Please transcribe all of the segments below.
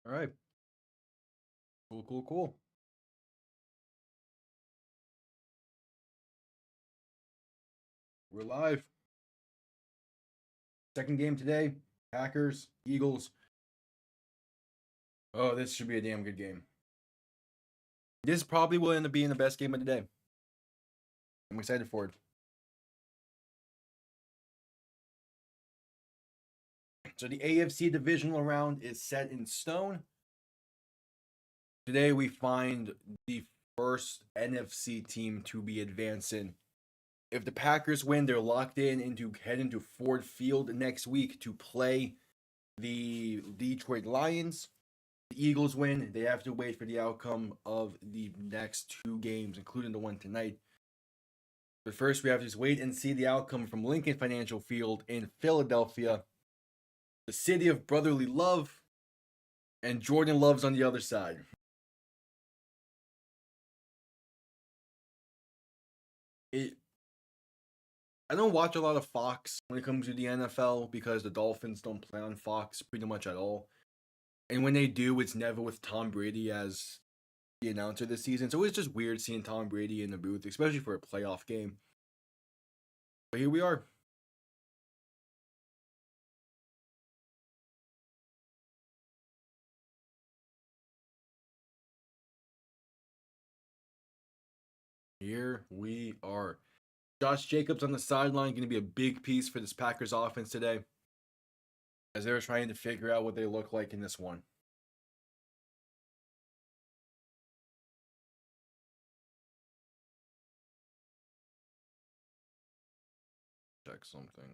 All right. Cool, cool, cool. We're live. Second game today. Packers, Eagles. Oh, this should be a damn good game. This probably will end up being the best game of the day. I'm excited for it. So the AFC divisional round is set in stone. Today we find the first NFC team to be advancing. If the Packers win, they're locked in into head into Ford Field next week to play the Detroit Lions. The Eagles win, they have to wait for the outcome of the next two games, including the one tonight. But first, we have to just wait and see the outcome from Lincoln Financial Field in Philadelphia, the city of brotherly love, and Jordan Love's on the other side. It, I don't watch a lot of Fox when it comes to the NFL because the Dolphins don't play on Fox pretty much at all. And when they do, it's never with Tom Brady as the announcer this season. So it's just weird seeing Tom Brady in the booth, especially for a playoff game. But here we are. Here we are. Josh Jacobs on the sideline going to be a big piece for this Packers offense today as they're trying to figure out what they look like in this one. Check something.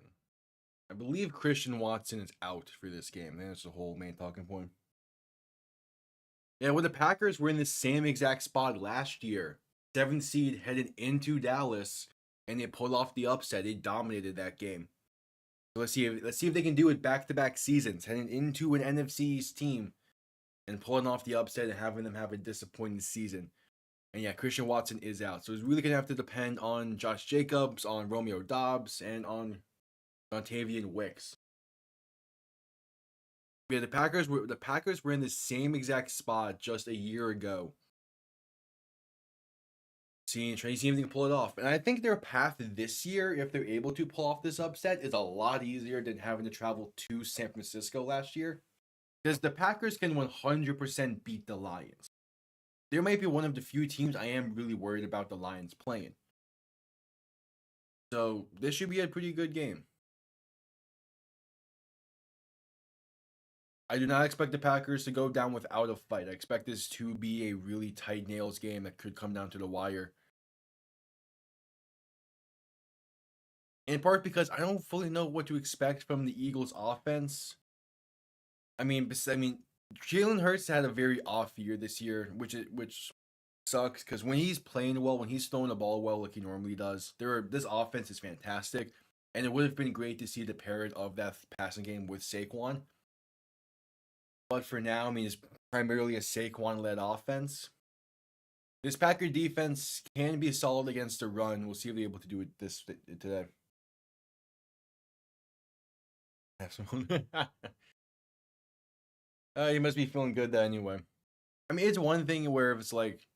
I believe Christian Watson is out for this game. That's the whole main talking point. Yeah, when the Packers were in the same exact spot last year, 7th seed headed into Dallas, and they pulled off the upset. They dominated that game. So let's see if they can do it back-to-back seasons, heading into an NFC's team and pulling off the upset and having them have a disappointing season. And yeah, Christian Watson is out. So it's really going to have to depend on Josh Jacobs, on Romeo Doubs, and on Dontavian Wicks. Yeah, the Packers were in the same exact spot just a year ago. Trying to see if they can pull it off. And I think their path this year, if they're able to pull off this upset, is a lot easier than having to travel to San Francisco last year. Because the Packers can 100% beat the Lions. They might be one of the few teams I am really worried about the Lions playing. So this should be a pretty good game. I do not expect the Packers to go down without a fight. I expect this to be a really tight nails game that could come down to the wire. In part because I don't fully know what to expect from the Eagles offense. I mean, Jalen Hurts had a very off year this year, which sucks because when he's playing well, when he's throwing the ball well like he normally does, this offense is fantastic, and it would have been great to see the parrot of that passing game with SaQuan. But for now, I mean, it's primarily a Saquon-led offense. This Packer defense can be solid against the run. We'll see if they're able to do it today. Have some. You must be feeling good then anyway. I mean, it's one thing where it's like,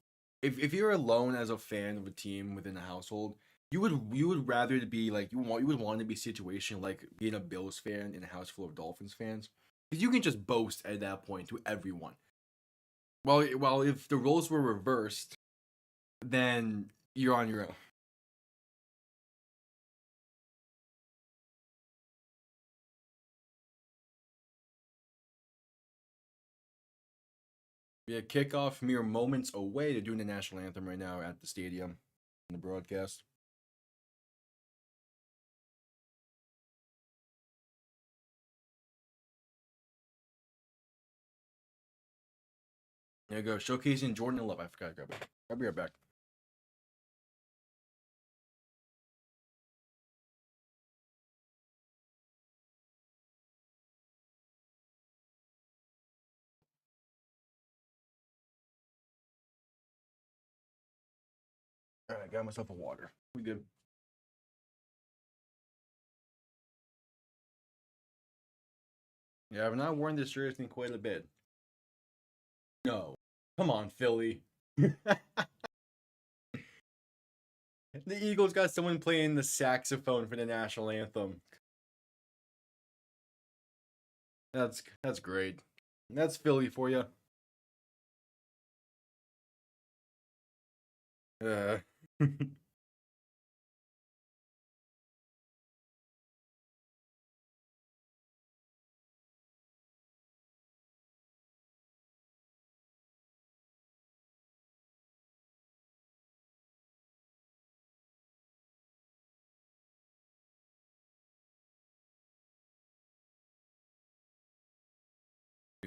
if you're alone as a fan of a team within a household, you would rather to be like you would want to be a situation like being a Bills fan in a house full of Dolphins fans, because you can just boast at that point to everyone. Well, if the roles were reversed, then you're on your own. Yeah, kickoff mere moments away. They're doing the national anthem right now at the stadium in the broadcast. There you go, showcasing Jordan Love. I forgot to grab it. I'll be right back. All right, got myself a water. We good. Yeah, I've not worn this jersey in quite a bit. No. Come on, Philly. The Eagles got someone playing the saxophone for the national anthem. That's great. That's Philly for you. Uh,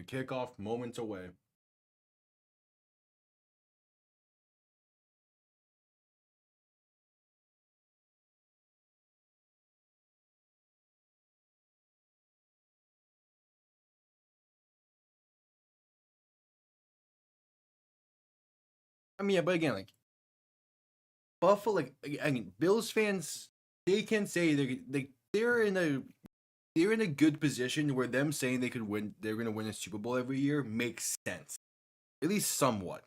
kickoff moments away. I mean, yeah, but again, like Buffalo, I mean, Bills fans, they can say they're in a good position where them saying they could win, they're going to win a Super Bowl every year makes sense, at least somewhat.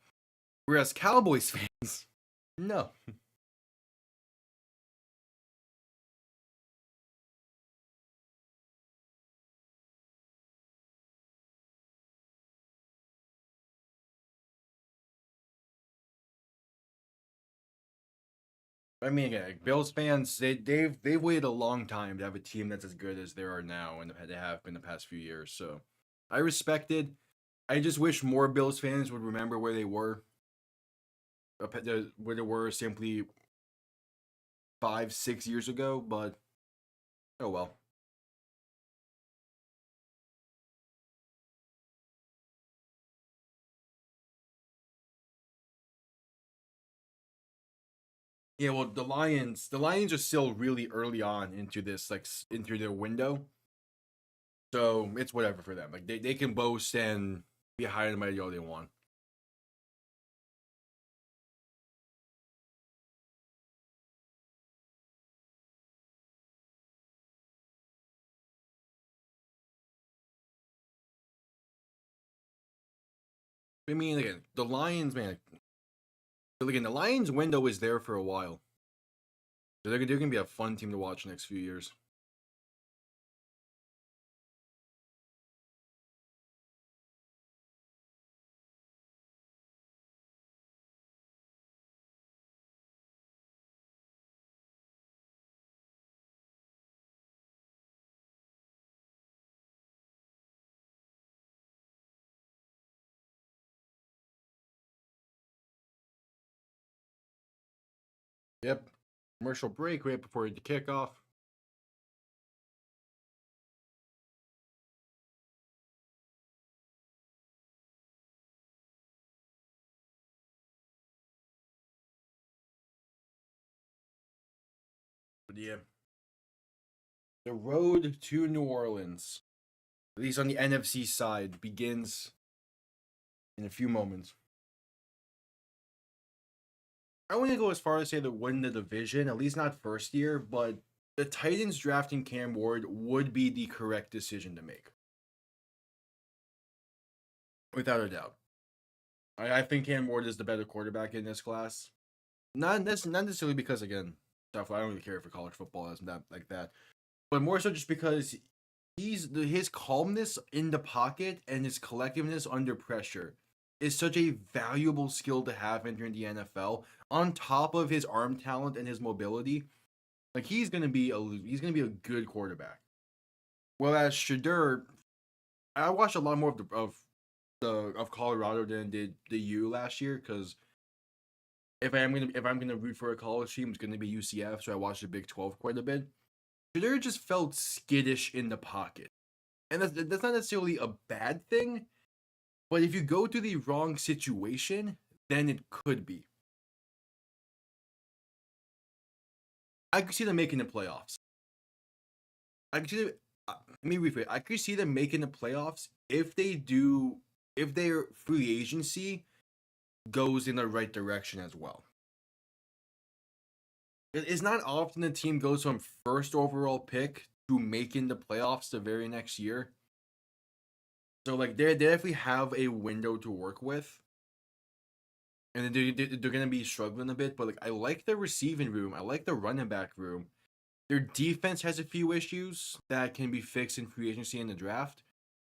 Whereas Cowboys fans, no. I mean, again, like, Bills fans, they've waited a long time to have a team that's as good as there are now, and they have been the past few years. So, I respect it. I just wish more Bills fans would remember where they were, where they were simply 5, 6 years ago. But oh well. Yeah, well, the Lions are still really early on into this, like into their window, so it's whatever for them. Like they can boast and be higher than mighty all they want. I mean, again, the Lions, man. But again, the Lions' window is there for a while. So they're gonna be a fun team to watch the next few years. Yep. Commercial break right before the kickoff. But yeah, the road to New Orleans, at least on the NFC side, begins in a few moments. I wouldn't go as far as say to win the division, at least not first year, but the Titans drafting Cam Ward would be the correct decision to make, without a doubt. I think Cam Ward is the better quarterback in this class. Not necessarily because again, stuff I don't really care for college football as that like that, but more so just because his calmness in the pocket and his collectiveness under pressure is such a valuable skill to have entering the NFL. On top of his arm talent and his mobility, like he's gonna be a good quarterback. Whereas Shadur, I watched a lot more of Colorado than did the U last year because if I'm gonna root for a college team, it's gonna be UCF. So I watched the Big 12 quite a bit. Shadur just felt skittish in the pocket, and that's not necessarily a bad thing. But if you go to the wrong situation, then it could be. I could see them making the playoffs. I could see them. Let me rephrase. I could see them making the playoffs if their free agency goes in the right direction as well. It's not often the team goes from first overall pick to making the playoffs the very next year. So like they definitely have a window to work with, and they're gonna be struggling a bit. But like I like the receiving room, I like the running back room. Their defense has a few issues that can be fixed in free agency and the draft.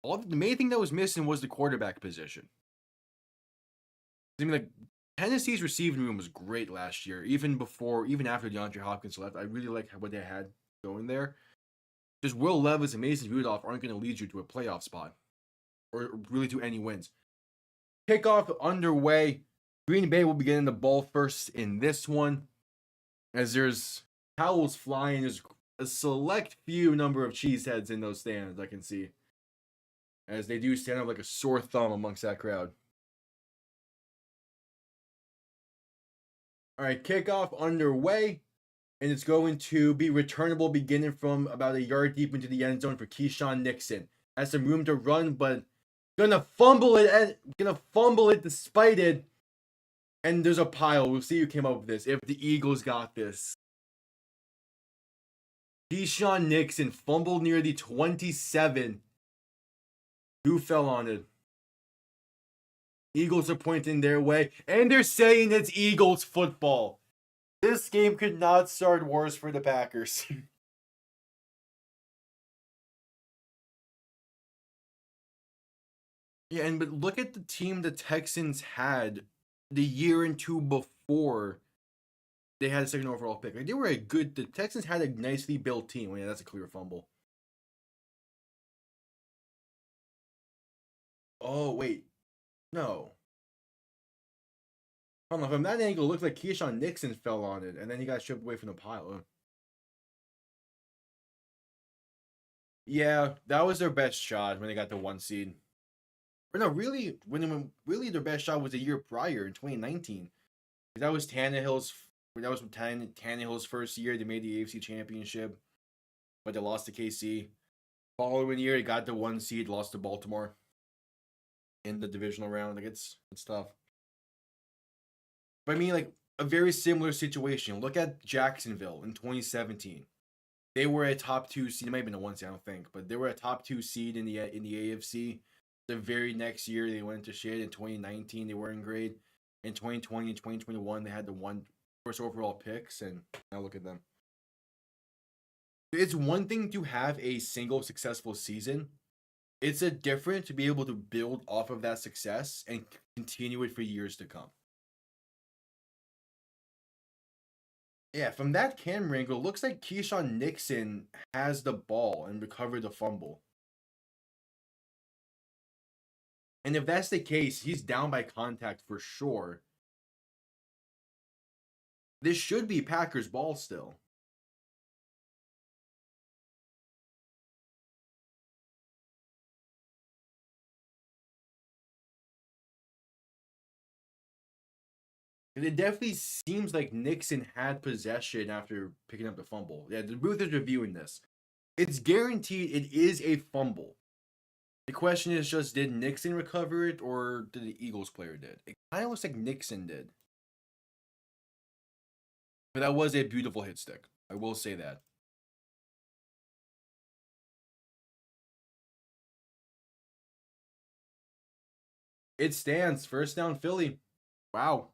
All the main thing that was missing was the quarterback position. I mean, like Tennessee's receiving room was great last year, even after DeAndre Hopkins left. I really like what they had going there. Just Will Levis and Mason Rudolph aren't going to lead you to a playoff spot or really to any wins. Kickoff underway. Green Bay will be getting the ball first in this one, as there's towels flying. There's a select few number of cheeseheads in those stands I can see, as they do stand up like a sore thumb amongst that crowd. All right, kickoff underway, and it's going to be returnable beginning from about a yard deep into the end zone for Keyshawn Nixon. Has some room to run, but gonna fumble it despite it. And there's a pile. We'll see who came up with this. If the Eagles got this. Keyshawn Nixon fumbled near the 27. Who fell on it? Eagles are pointing their way, and they're saying it's Eagles football. This game could not start worse for the Packers. Yeah, and but look at the team the Texans had the year and two before they had a second overall pick. Like the Texans had a nicely built team. Yeah, that's a clear fumble. Oh, wait. No. Hold on, from that angle, it looks like Keyshawn Nixon fell on it, and then he got stripped away from the pile. Yeah, that was their best shot when they got the 1 seed. Or no, really, when really their best shot was a year prior in 2019. That was Tannehill's first year. They made the AFC Championship, but they lost to KC. Following year, they got the 1 seed, lost to Baltimore in the divisional round. Like it's tough. But I mean, like a very similar situation. Look at Jacksonville in 2017. They were a top 2 seed. It might have been a 1 seed, I don't think, but they were a top 2 seed in the AFC. The very next year, they went to shit. In 2019, they weren't great. In 2020 and 2021, they had the first overall picks, and now look at them. It's one thing to have a single successful season. It's a different to be able to build off of that success and continue it for years to come. Yeah, from that camera angle, it looks like Keyshawn Nixon has the ball and recovered the fumble. And if that's the case, he's down by contact for sure. This should be Packers ball still. And it definitely seems like Nixon had possession after picking up the fumble. Yeah, the booth is reviewing this. It's guaranteed it is a fumble. The question is just, did Nixon recover it or did the Eagles player did? It kind of looks like Nixon did. But that was a beautiful hit stick. I will say that. It stands. First down, Philly. Wow.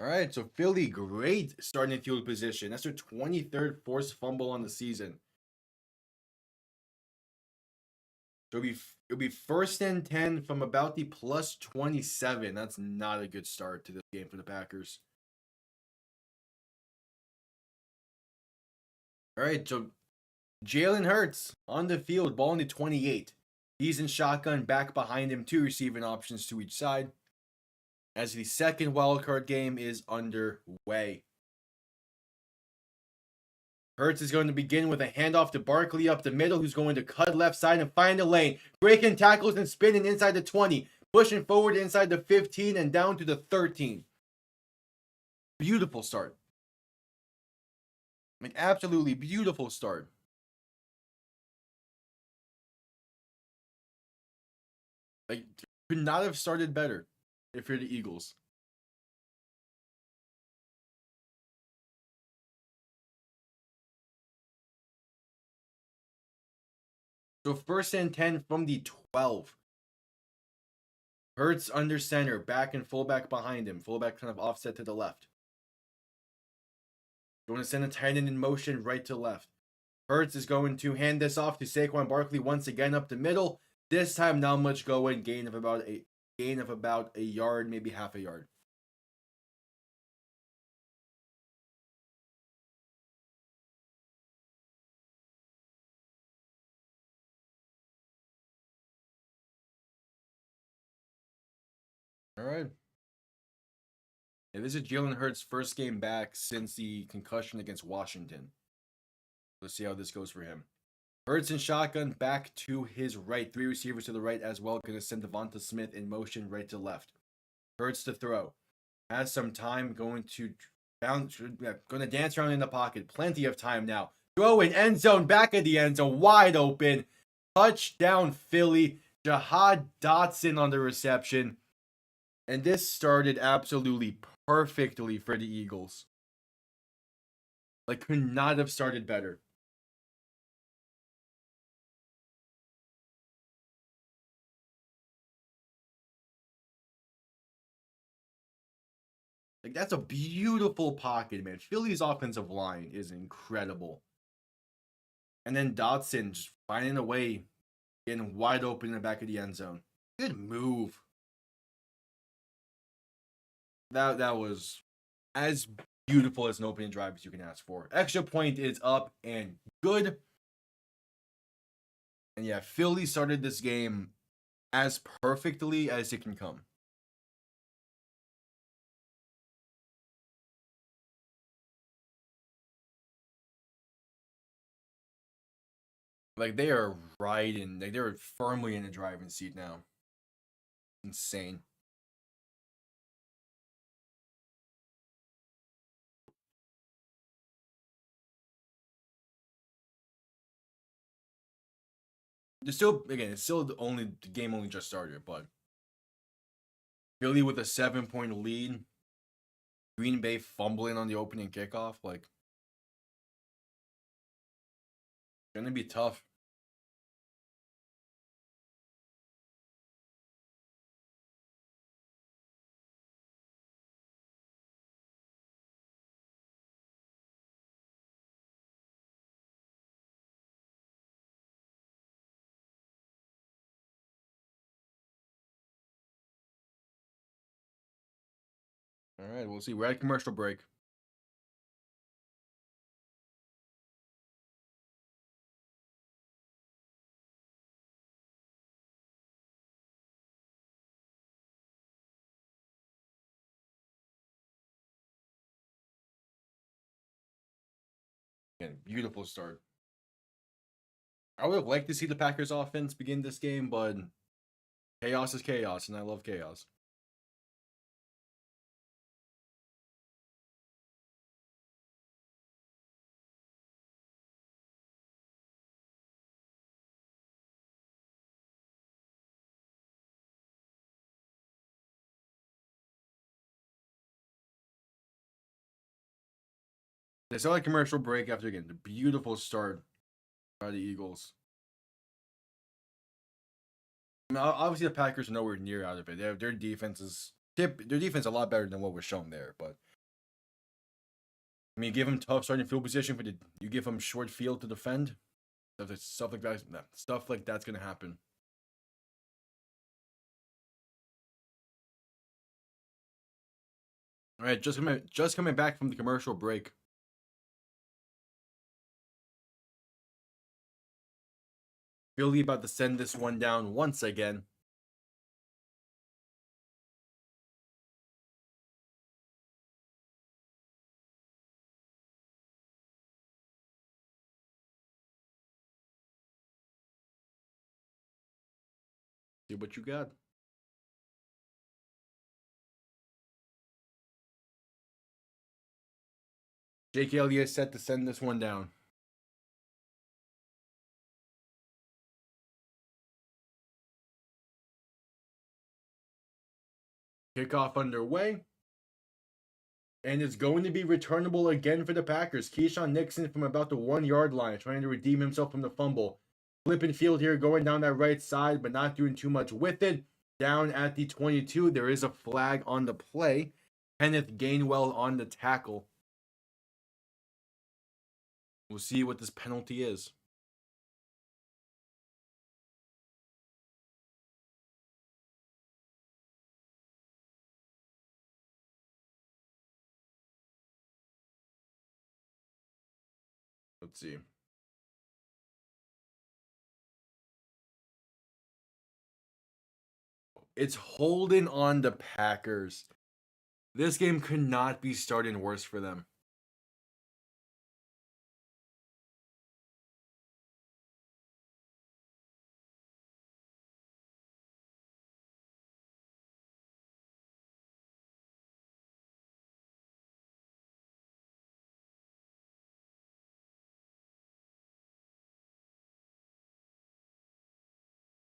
All right, so Philly, great starting field position. That's their 23rd forced fumble on the season. So it'll be first and 10 from about the plus 27. That's not a good start to this game for the Packers. All right, so Jalen Hurts on the field, ball in the 28. He's in shotgun, back behind him, 2 receiving options to each side, as the second wildcard game is underway. Hurts is going to begin with a handoff to Barkley up the middle, who's going to cut left side and find the lane. Breaking tackles and spinning inside the 20. Pushing forward inside the 15 and down to the 13. Beautiful start. Like, absolutely beautiful start. Like, could not have started better if you're the Eagles. So 1st and 10 from the 12. Hurts under center, back and fullback behind him. Fullback kind of offset to the left. Going to send a tight end in motion right to left. Hurts is going to hand this off to SaQuan Barkley once again up the middle. This time not much going. Gain of about a yard, maybe half a yard. All right. Yeah, this is Jalen Hurts' first game back since the concussion against Washington. Let's see how this goes for him. Hurts in shotgun, back to his right. 3 receivers to the right as well. Going to send Devonta Smith in motion right to left. Hurts to throw. Has some time. Going to dance around in the pocket. Plenty of time now. Throw in end zone. Back of the end zone. Wide open. Touchdown Philly. Jahad Dotson on the reception. And this started absolutely perfectly for the Eagles. Like, could not have started better. Like, that's a beautiful pocket, man. Philly's offensive line is incredible. And then Dotson just finding a way, getting wide open in the back of the end zone. Good move. That was as beautiful as an opening drive as you can ask for. Extra point is up and good. And yeah, Philly started this game as perfectly as it can come. Like, they are riding, like, they're firmly in the driving seat now. Insane. It's still the game only just started, but Philly with a 7-point lead. Green Bay fumbling on the opening kickoff, like, gonna be tough. All right, we'll see. We're at commercial break. Again, beautiful start. I would have liked to see the Packers offense begin this game, but chaos is chaos, and I love chaos. They saw a commercial break after again the beautiful start by the Eagles. I mean, obviously the Packers are nowhere near out of it. Their defense is a lot better than what was shown there. But I mean, give them tough starting field position, you give them short field to defend. Stuff like that. Stuff like that's gonna happen. All right, just coming back from the commercial break. Philly about to send this one down once again. See what you got. Jake Elliott set to send this one down. Kickoff underway. And it's going to be returnable again for the Packers. Keyshawn Nixon from about the 1-yard line trying to redeem himself from the fumble. flipping field here, going down that right side, but not doing too much with it. Down at the 22, there is a flag on the play. Kenneth Gainwell on the tackle. We'll see what this penalty is. Let's see. It's holding on the Packers. This game could not be starting worse for them.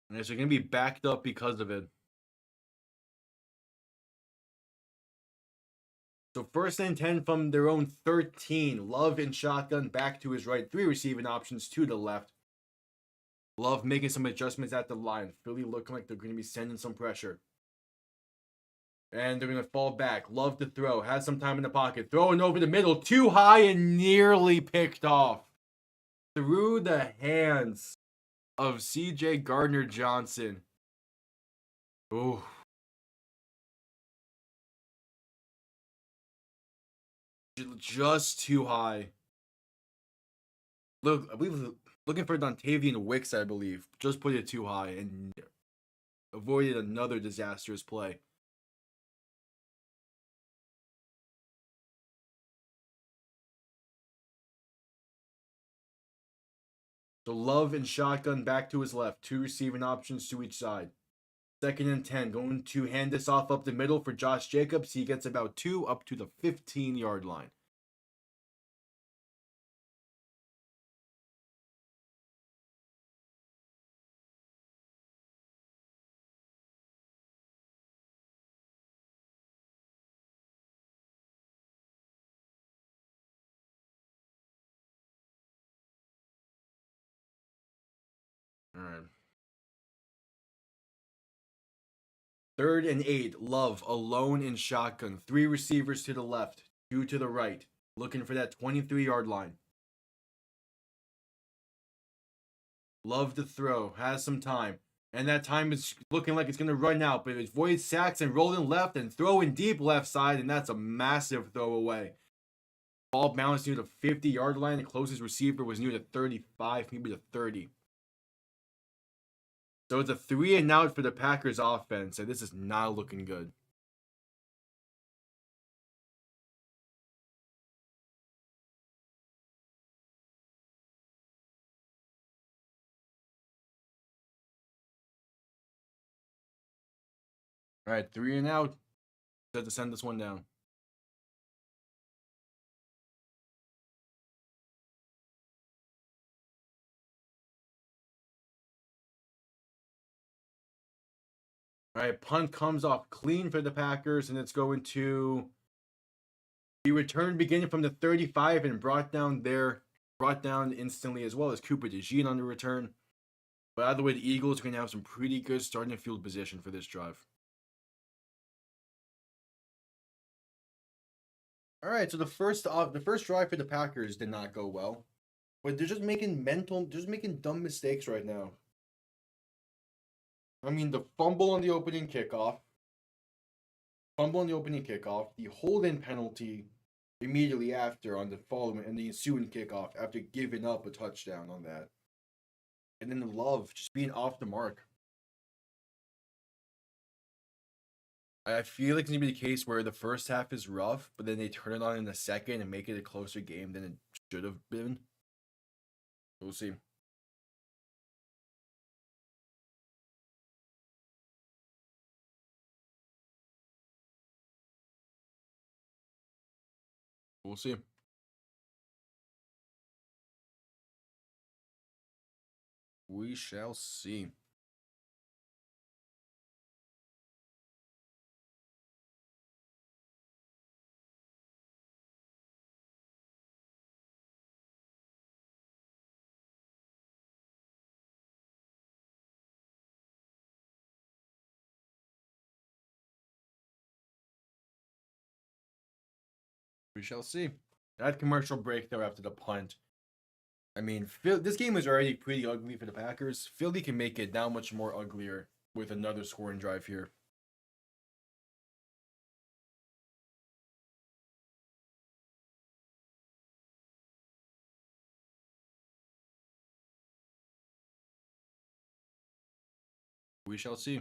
And they're going to be backed up because of it. So 1st and 10 from their own 13. Love in shotgun back to his right. 3 receiving options to the left. Love making some adjustments at the line. Philly looking like they're going to be sending some pressure. And they're going to fall back. Love to throw. Has some time in the pocket. Throwing over the middle. Too high and nearly picked off. Through the hands of C.J. Gardner-Johnson. Ooh. Just too high. Look, I believe looking for Dontavian Wicks, I believe. Just put it too high and avoided another disastrous play. So Love and shotgun back to his left. 2 receiving options to each side. 2nd and 10. Going to hand this off up the middle for Josh Jacobs. He gets about 2 up to the 15-yard line. All right. 3rd and 8. Love alone in shotgun. 3 receivers to the left, 2 to the right. Looking for that 23-yard line. Love to throw. Has some time. And that time is looking like it's going to run out. But it avoids sacks and rolling left and throwing deep left side. And that's a massive throw away. Ball bounced near the 50-yard line. The closest receiver was near the 35, maybe the 30. So it's a 3 and out for the Packers offense. And this is not looking good. All right, 3 and out. Set to send this one down. All right, punt comes off clean for the Packers, and it's going to be returned beginning from the 35 and brought down instantly, as well as Cooper DeJean on the return. But either way, the Eagles are going to have some pretty good starting field position for this drive. All right, so the first drive for the Packers did not go well, but they're just making dumb mistakes right now. I mean, the fumble on the opening kickoff, the hold-in penalty immediately after on the following and the ensuing kickoff after giving up a touchdown on that, and then the Love just being off the mark. I feel like it's gonna be the case where the first half is rough, but then they turn it on in the second and make it a closer game than it should have been. We'll see. We'll see. We shall see. We shall see. That commercial break, though, after the punt. I mean, this game was already pretty ugly for the Packers. Philly can make it that much more uglier with another scoring drive here. We shall see.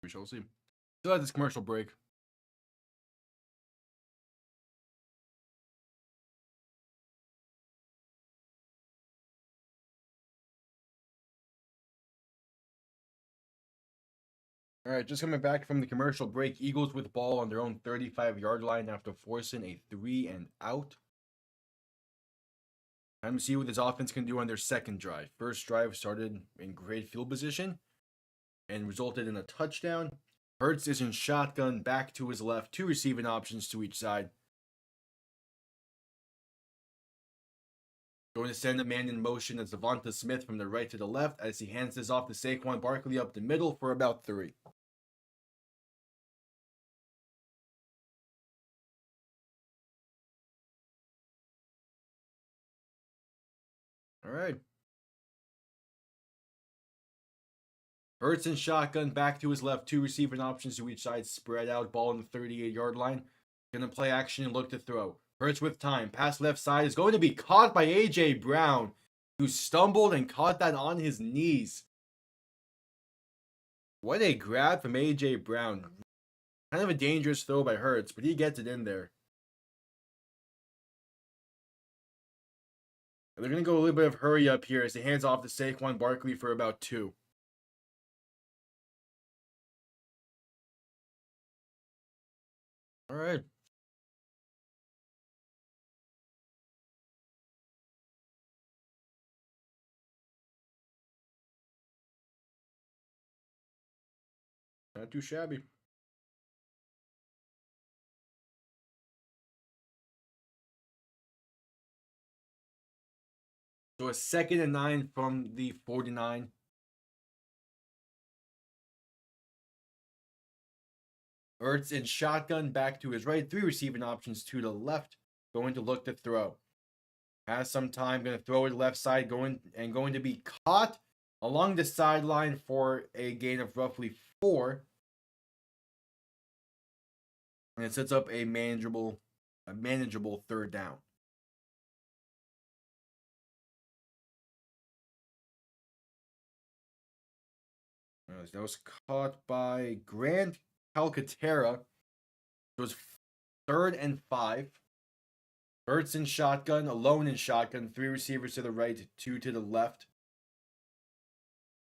We shall see. Still had this commercial break. All right, just coming back from the commercial break. Eagles with ball on their own 35-yard line after forcing a 3-and-out. Time to see what this offense can do on their second drive. First drive started in great field position and resulted in a touchdown. Hurts is in shotgun, back to his left, 2 receiving options to each side. Going to send a man in motion as Devonta Smith from the right to the left as he hands this off to SaQuan Barkley up the middle for about 3. All right. Hurts in shotgun, back to his left, 2 receiving options to each side, spread out, ball on the 38-yard line. Gonna play action and look to throw. Hurts with time, pass left side is going to be caught by A.J. Brown, who stumbled and caught that on his knees. What a grab from A.J. Brown. Kind of a dangerous throw by Hurts, but he gets it in there. They're going to go a little bit of hurry up here as he hands off to SaQuan Barkley for about 2. All right. Not too shabby. So a 2nd and 9 from the 49. Ertz in shotgun, back to his right, 3 receiving options to the left, going to look to throw. Has some time, going to throw it left side, going to be caught along the sideline for a gain of roughly 4. And it sets up a manageable 3rd down. That was caught by Grant Calcaterra. It was 3rd and 5. Ertz in shotgun, alone in shotgun, 3 receivers to the right, 2 to the left.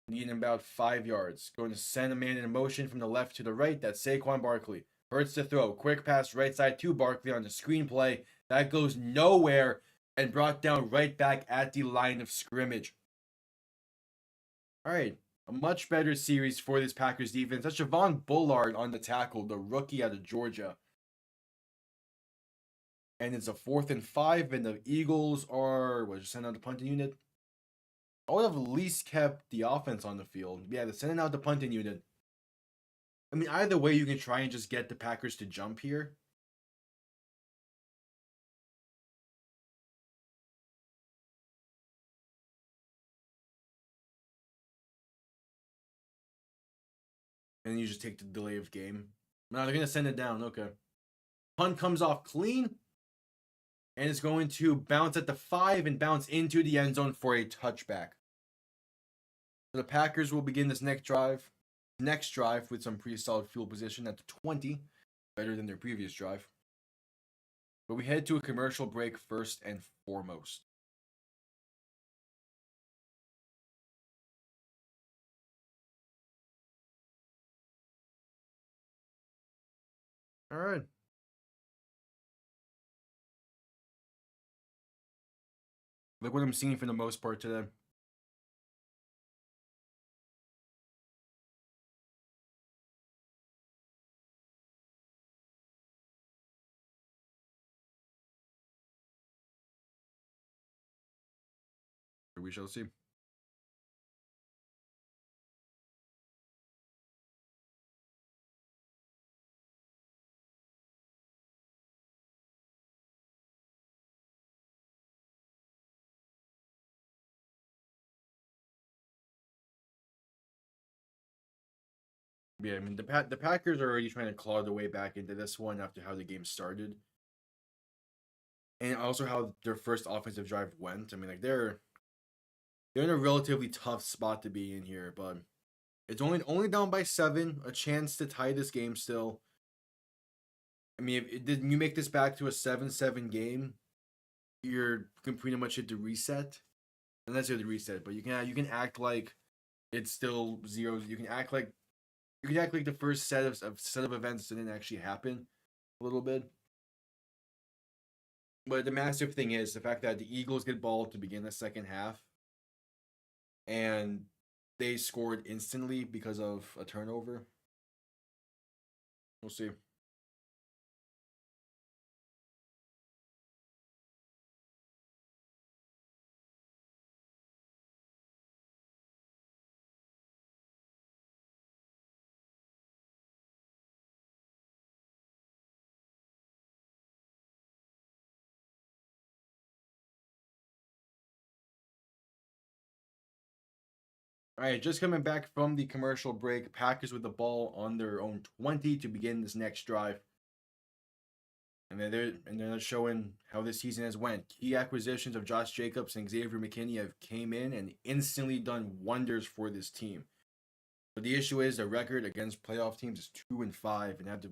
Needing about 5 yards. Going to send a man in motion from the left to the right. That's SaQuan Barkley. Hurts to throw. Quick pass right side to Barkley on the screenplay. That goes nowhere and brought down right back at the line of scrimmage. All right. A much better series for this Packers defense. That's Javon Bullard on the tackle, the rookie out of Georgia. And it's a 4th and 5, and the Eagles are, just sending out the punting unit? I would have at least kept the offense on the field. Yeah, they're sending out the punting unit. I mean, either way, you can try and just get the Packers to jump here. And you just take the delay of game. No, they're going to send it down. Okay. Punt comes off clean. And it's going to bounce at the 5 and bounce into the end zone for a touchback. So the Packers will begin this next drive with some pretty solid field position at the 20. Better than their previous drive. But we head to a commercial break first and foremost. All right. Like what I'm seeing for the most part today. We shall see. Yeah, I mean the Packers are already trying to claw their way back into this one after how the game started, and also how their first offensive drive went. I mean, like they're in a relatively tough spot to be in here, but it's only down by 7, a chance to tie this game still. I mean, if did you make this back to a 7-7 game, you're can pretty much hit the reset. And that's the reset, but you can act like it's still zeros. You can act like the first set of events didn't actually happen a little bit. But the massive thing is the fact that the Eagles get ball to begin the second half, and they scored instantly because of a turnover. We'll see. All right, just coming back from the commercial break, Packers with the ball on their own 20 to begin this next drive. And they're showing how this season has went. Key acquisitions of Josh Jacobs and Xavier McKinney have came in and instantly done wonders for this team. But the issue is the record against playoff teams is 2-5, and have to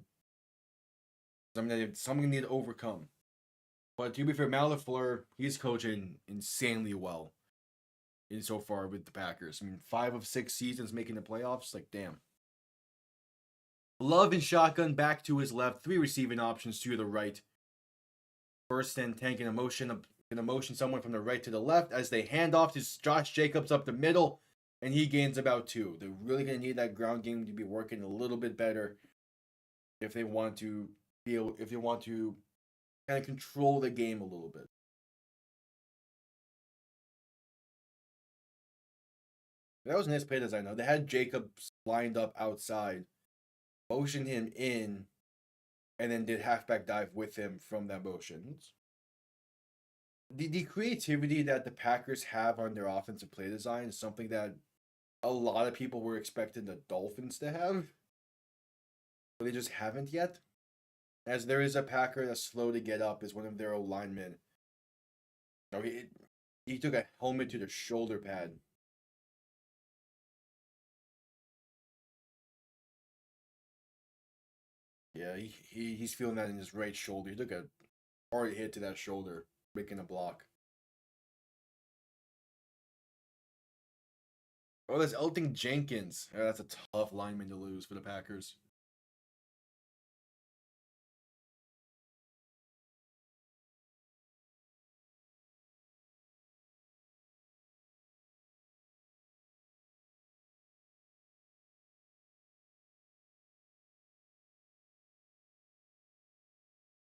something they need to overcome. But to be fair, Matt LaFleur, he's coaching insanely well in so far with the Packers. I mean, 5 of 6 seasons making the playoffs. Like, damn. Love and shotgun back to his left. 3 receiving options to the right. First and 10 in a motion someone from the right to the left as they hand off to Josh Jacobs up the middle, and he gains about 2. They're really going to need that ground game to be working a little bit better if they want to kind of control the game a little bit. That was a nice play design though. They had Jacobs lined up outside, motioned him in, and then did halfback dive with him from that motion. The creativity that the Packers have on their offensive play design is something that a lot of people were expecting the Dolphins to have, but they just haven't yet. As there is a Packer that's slow to get up, is one of their old linemen. No, he took a helmet to the shoulder pad. Yeah, he's feeling that in his right shoulder. He took a hard hit to that shoulder, making a block. Oh, that's Elton Jenkins. Yeah, that's a tough lineman to lose for the Packers.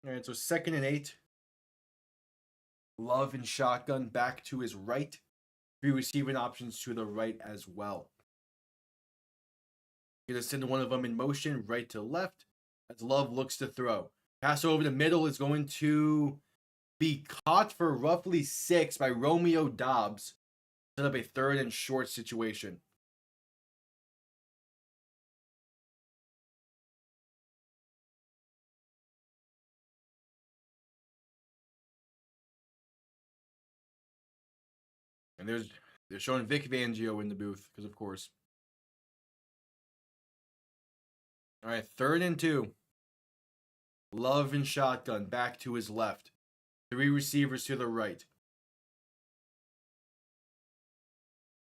All right, so 2nd and 8. Love and shotgun back to his right. 3 receiving options to the right as well. Gonna send one of them in motion right to left as Love looks to throw. Pass over the middle is going to be caught for roughly 6 by Romeo Doubs. Set up a 3rd and short situation. And they're showing Vic Fangio in the booth because of course. All right, 3rd and 2. Love and shotgun back to his left. 3 receivers to the right.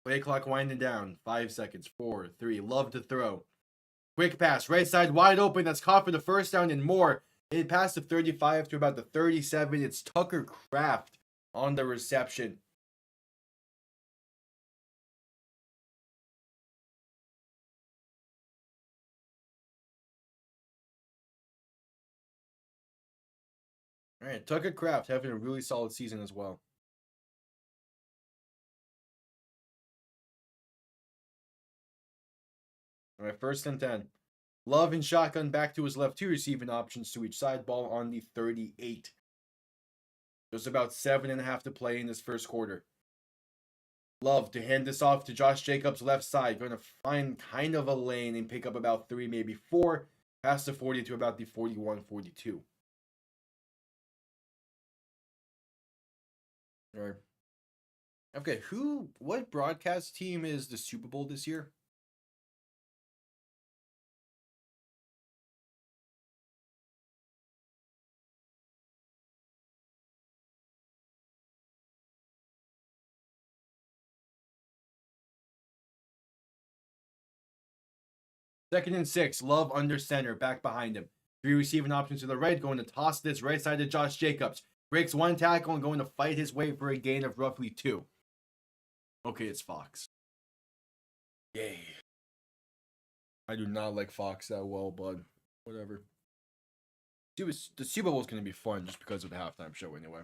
Play clock winding down. 5 seconds. 4, 3. Love to throw. Quick pass. Right side wide open. That's caught for the first down and more. It passed the 35 to about the 37. It's Tucker Kraft on the reception. All right, Tucker Kraft having a really solid season as well. All right, 1st and 10. Love and shotgun back to his left, two receiving options to each side. Ball on the 38. There's about 7.5 to play in this first quarter. Love to hand this off to Josh Jacobs' left side. Going to find kind of a lane and pick up about 3, maybe 4. Past the 40 to about the 41-42. All right. Okay, what broadcast team is the Super Bowl this year? Second and 6. Love under center, back behind him. 3 receiving options to the right, going to toss this right side to Josh Jacobs. Breaks 1 tackle and going to fight his way for a gain of roughly 2. Okay, it's Fox. Yay. I do not like Fox that well, but whatever. The Super Bowl is going to be fun just because of the halftime show anyway.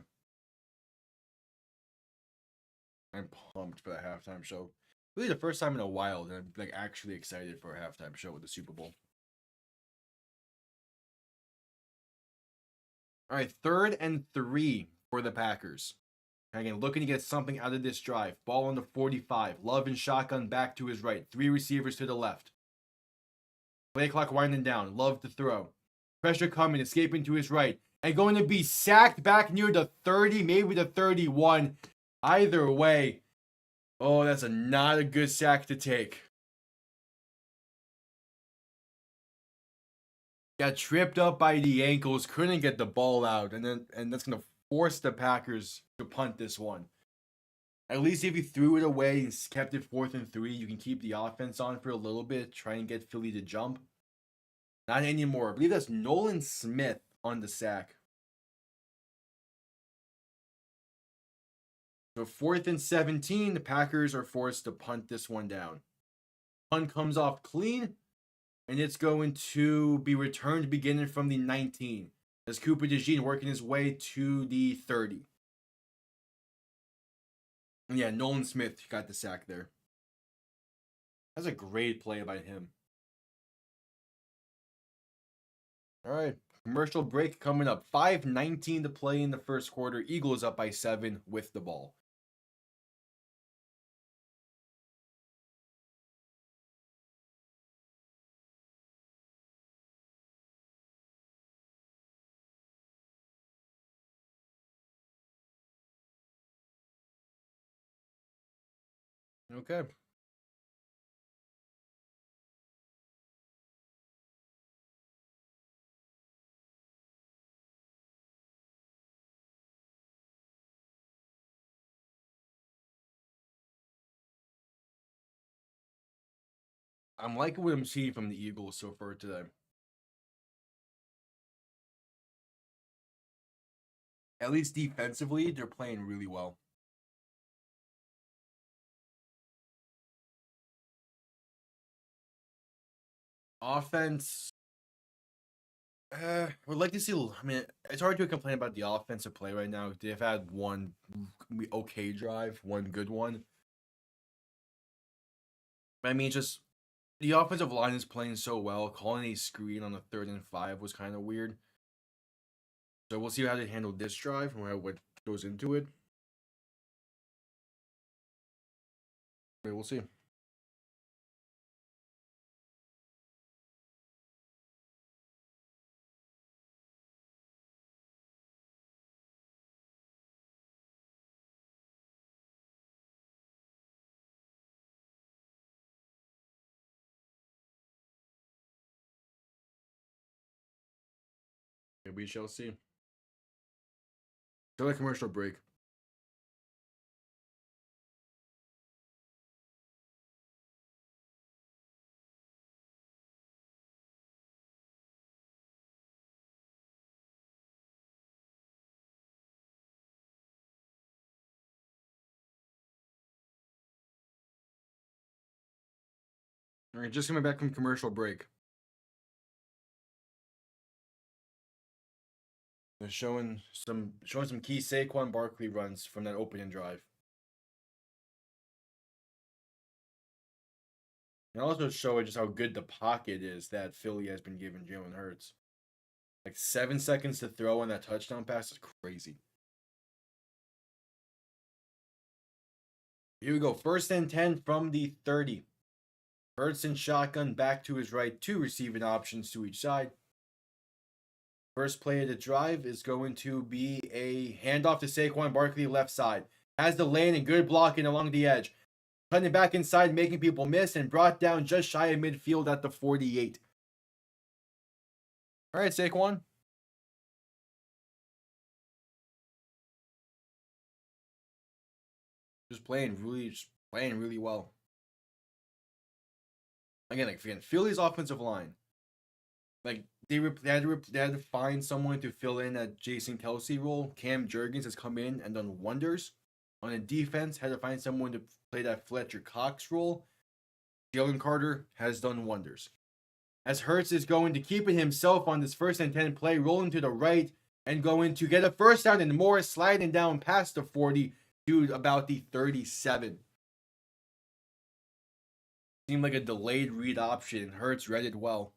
I'm pumped for the halftime show. Really the first time in a while that I'm like actually excited for a halftime show with the Super Bowl. All right, 3rd and 3 for the Packers. Again, looking to get something out of this drive. Ball on the 45. Love and shotgun back to his right. 3 receivers to the left. Play clock winding down. Love to throw. Pressure coming, escaping to his right. And going to be sacked back near the 30, maybe the 31. Either way. Oh, that's not a good sack to take. Got tripped up by the ankles, couldn't get the ball out, and that's gonna force the Packers to punt this one. At least if you threw it away and kept it 4th and 3, you can keep the offense on for a little bit, try and get Philly to jump. Not anymore. I believe that's Nolan Smith on the sack. So 4th and 17, the Packers are forced to punt this one down. Punt comes off clean, and it's going to be returned beginning from the 19. As Cooper DeJean working his way to the 30. And yeah, Nolan Smith got the sack there. That's a great play by him. All right, commercial break coming up. 5:19 to play in the first quarter. Eagles up by 7 with the ball. Okay. I'm liking what I'm seeing from the Eagles so far today. At least defensively, they're playing really well. Offense, would like to see. I mean, it's hard to complain about the offensive play right now. They've had one okay drive, one good one. But I mean, just the offensive line is playing so well. Calling a screen on the 3rd and 5 was kind of weird. So we'll see how they handle this drive and what goes into it. But we'll see. We shall see. Till the commercial break. All right, just coming back from commercial break. They're showing some key SaQuan Barkley runs from that opening drive. And also showing just how good the pocket is that Philly has been giving Jalen Hurts. Like 7 seconds to throw on that touchdown pass is crazy. Here we go. 1st and 10 from the 30. Hurts in shotgun back to his right. 2 receiving options to each side. First play of the drive is going to be a handoff to SaQuan Barkley left side. Has the lane and good blocking along the edge. Cutting back inside, making people miss, and brought down just shy of midfield at the 48. All right, SaQuan. Just playing really well. Again, Philly's offensive line. Like they had to find someone to fill in that Jason Kelsey role. Cam Jurgens has come in and done wonders. On the defense, had to find someone to play that Fletcher Cox role. Jalen Carter has done wonders. As Hurts is going to keep it himself on this 1st and 10 play, rolling to the right and going to get a first down, and Morris sliding down past the 40 to about the 37. Seemed like a delayed read option. Hurts read it well.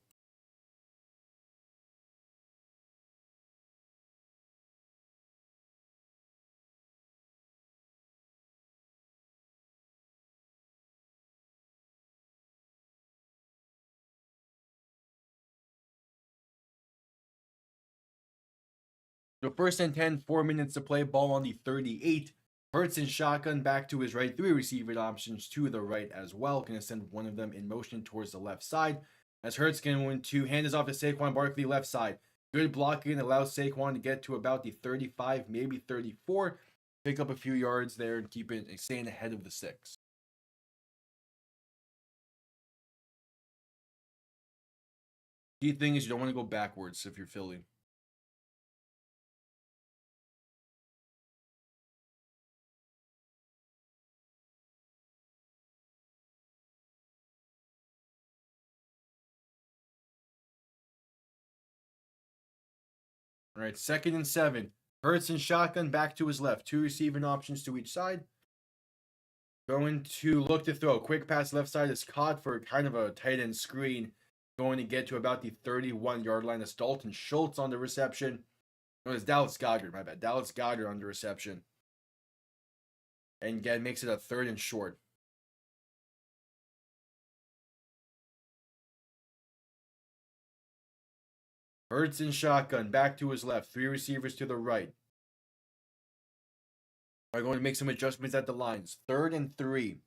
So 1st and 10, 4 minutes to play, ball on the 38. Hurts in shotgun back to his right. 3 receiving options to the right as well. Going to send one of them in motion towards the left side. As Hurts going to hand this off to SaQuan Barkley left side. Good blocking allows SaQuan to get to about the 35, maybe 34. Pick up a few yards there and keep it staying ahead of the 6. Key thing is you don't want to go backwards if you're Philly. All right, 2nd and 7. Hurts in shotgun back to his left. 2 receiving options to each side. Going to look to throw. Quick pass left side is caught for kind of a tight end screen. Going to get to about the 31-yard line. It's Dalton Schultz on the reception. No, it's Dallas Goedert, my bad. Dallas Goedert on the reception. And again, makes it a 3rd and short. Hurts in shotgun, back to his left. 3 receivers to the right. Are going to make some adjustments at the lines. 3rd and 3.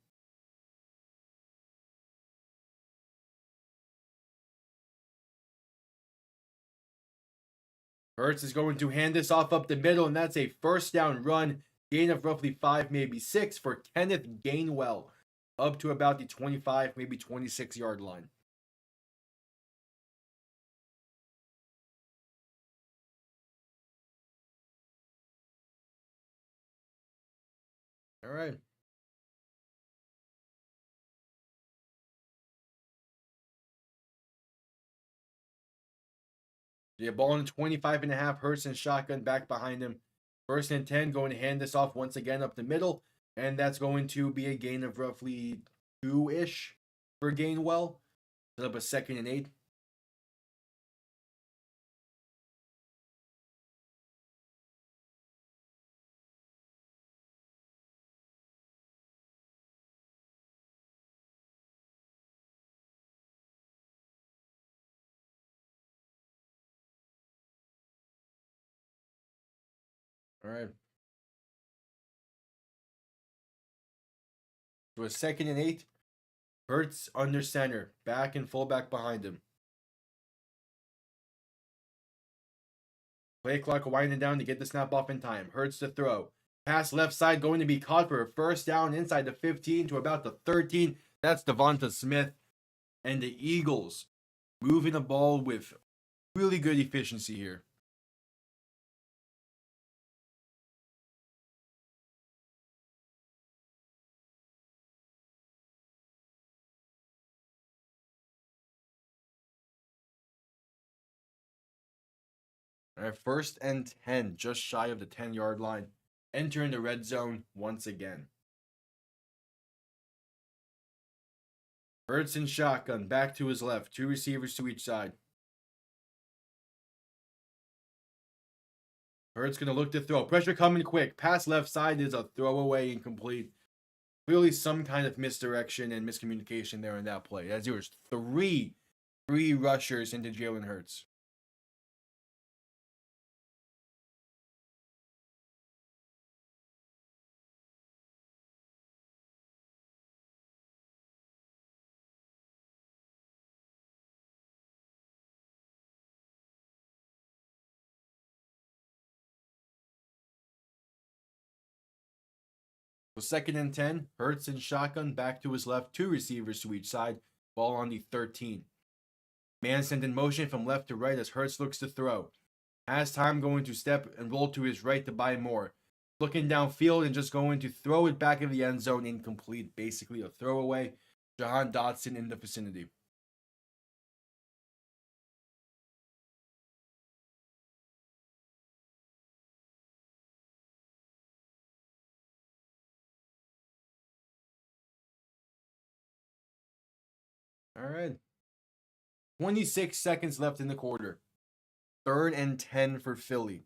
Hurts is going to hand this off up the middle, and that's a first down run. Gain of roughly 5, maybe 6 for Kenneth Gainwell. Up to about the 25, maybe 26-yard line. All right. Yeah, ball in 25 and a half. Hurts and shotgun back behind him. 1st and 10, going to hand this off once again up the middle. And that's going to be a gain of roughly 2-ish for Gainwell. Set up a 2nd and 8. All right. So a 2nd and 8. Hurts under center. Back and fullback behind him. Play clock winding down to get the snap off in time. Hurts to throw. Pass left side going to be caught for a first down inside the 15 to about the 13. That's Devonta Smith. And the Eagles moving the ball with really good efficiency here. All All right, 1st and 10, just shy of the 10-yard line. Entering the red zone once again. Hurts in shotgun, back to his left. 2 receivers to each side. Hurts going to look to throw. Pressure coming quick. Pass left side is a throwaway, incomplete. Clearly some kind of misdirection and miscommunication there in that play. As there was three rushers into Jalen Hurts. So 2nd and 10, Hurts in shotgun, back to his left, 2 receivers to each side, ball on the 13. Man sent in motion from left to right as Hurts looks to throw. Has time, going to step and roll to his right to buy more. Looking downfield and just going to throw it back in the end zone, incomplete. Basically a throwaway. Jahan Dotson in the vicinity. All right. 26 seconds left in the quarter. 3rd and 10 for Philly.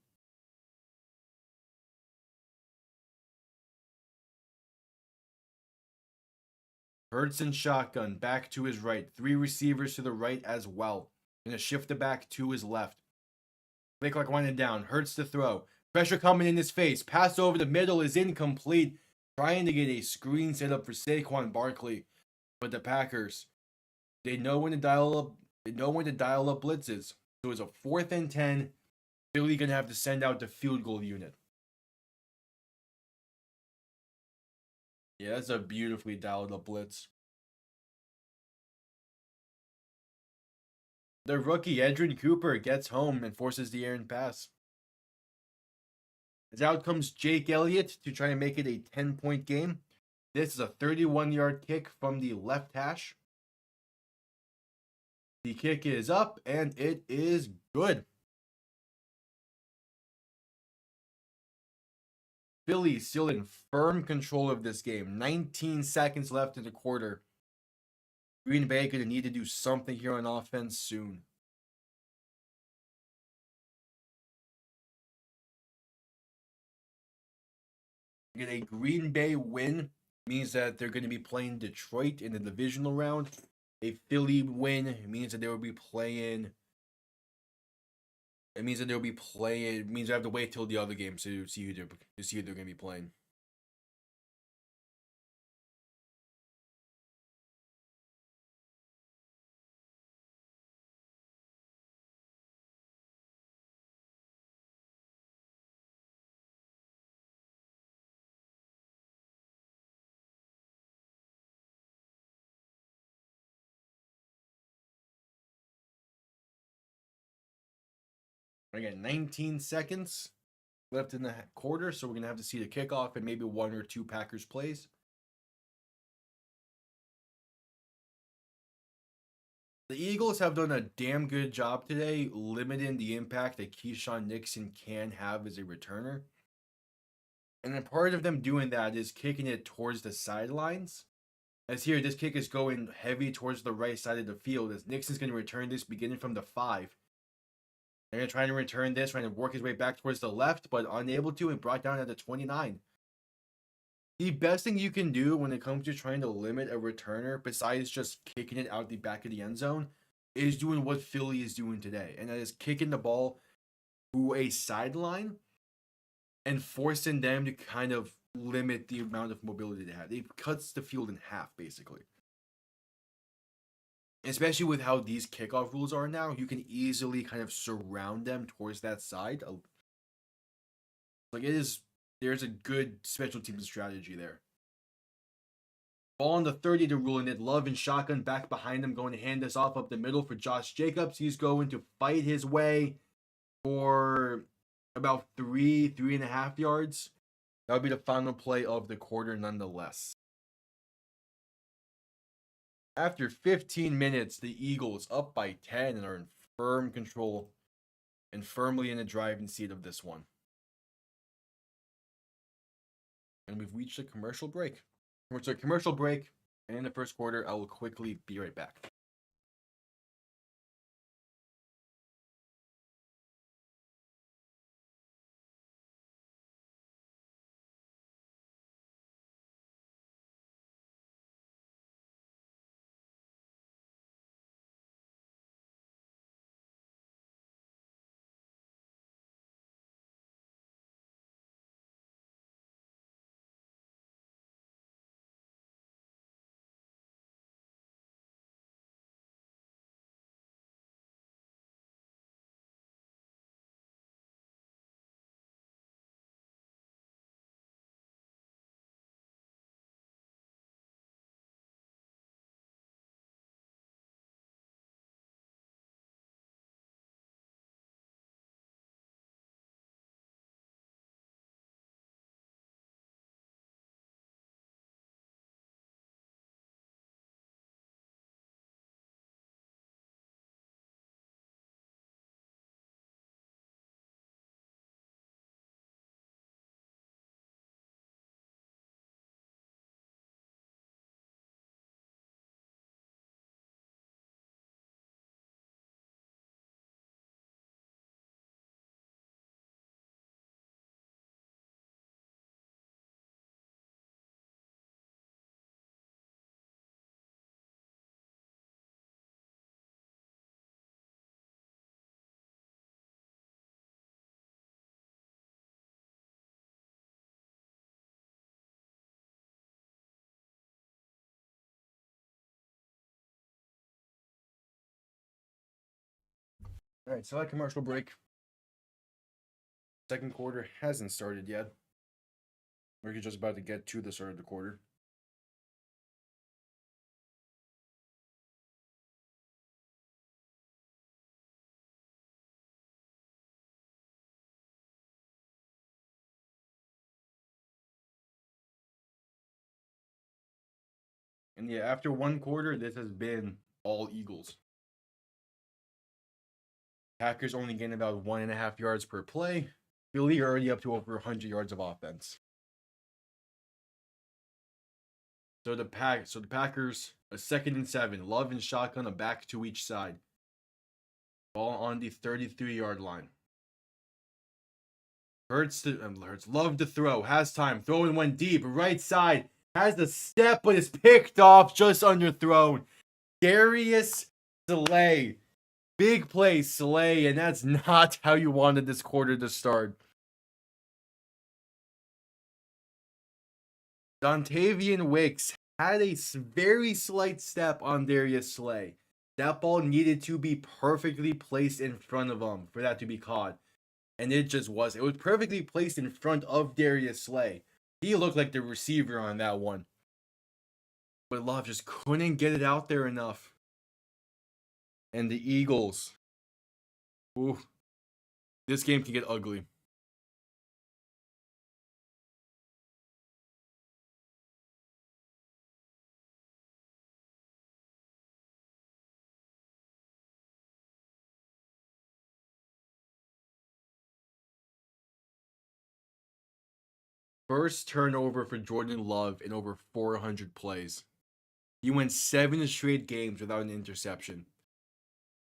Hurts in shotgun, back to his right. 3 receivers to the right as well. Gonna shift it back to his left. Play clock winding down. Hurts to throw. Pressure coming in his face. Pass over the middle is incomplete. Trying to get a screen set up for SaQuan Barkley. But the Packers, they know when to dial up. They know when to dial up blitzes. So it's a 4th and 10. Philly gonna have to send out the field goal unit. Yeah, that's a beautifully dialed up blitz. The rookie Edrin Cooper gets home and forces the errant pass. As out comes Jake Elliott to try and make it a 10-point game. This is a 31-yard kick from the left hash. The kick is up, and it is good. Philly still in firm control of this game. 19 seconds left in the quarter. Green Bay going to need to do something here on offense soon. Get a Green Bay win means that they're going to be playing Detroit in the divisional round. A Philly win means that they will be playing. It means that they'll be playing. It means I have to wait till the other games to see who they're going to be playing. Again, 19 seconds left in the quarter, so we're going to have to see the kickoff and maybe 1 or 2 Packers plays. The Eagles have done a damn good job today limiting the impact that Keyshawn Nixon can have as a returner. And a part of them doing that is kicking it towards the sidelines. As here, this kick is going heavy towards the right side of the field as Nixon's going to return this beginning from the 5. They're going to try to return this, trying to work his way back towards the left, but unable to, and brought down at the 29. The best thing you can do when it comes to trying to limit a returner, besides just kicking it out the back of the end zone, is doing what Philly is doing today. And that is kicking the ball to a sideline and forcing them to kind of limit the amount of mobility they have. It cuts the field in half, basically. Especially with how these kickoff rules are now, you can easily kind of surround them towards that side. Like there's a good special teams strategy there. Ball on the 30 to ruling it. Love and shotgun back behind him, going to hand this off up the middle for Josh Jacobs. He's going to fight his way for about 3.5 yards. That would be the final play of the quarter, nonetheless. After 15 minutes, the Eagles up by 10 and are in firm control and firmly in the driving seat of this one. And we've reached a commercial break. It's a commercial break, and in the first quarter, I will quickly be right back. All right, so that commercial break. Second quarter hasn't started yet. We're just about to get to the start of the quarter. And yeah, after one quarter, this has been all Eagles. Packers only getting about 1.5 yards per play. Philly already up to over 100 yards of offense. So the Packers, a 2nd and 7, Love and shotgun, a back to each side. Ball on the 33-yard line. Hurts love to throw, has time, throwing one deep, right side, has the step, but is picked off, just underthrown. Darius Slay. Big play, Slay, and that's not how you wanted this quarter to start. Dontavian Wicks had a very slight step on Darius Slay. That ball needed to be perfectly placed in front of him for that to be caught. And it just was. It was perfectly placed in front of Darius Slay. He looked like the receiver on that one. But Love just couldn't get it out there enough. And the Eagles. Ooh. This game can get ugly. First turnover for Jordan Love in over 400 plays. He went 7 straight games without an interception.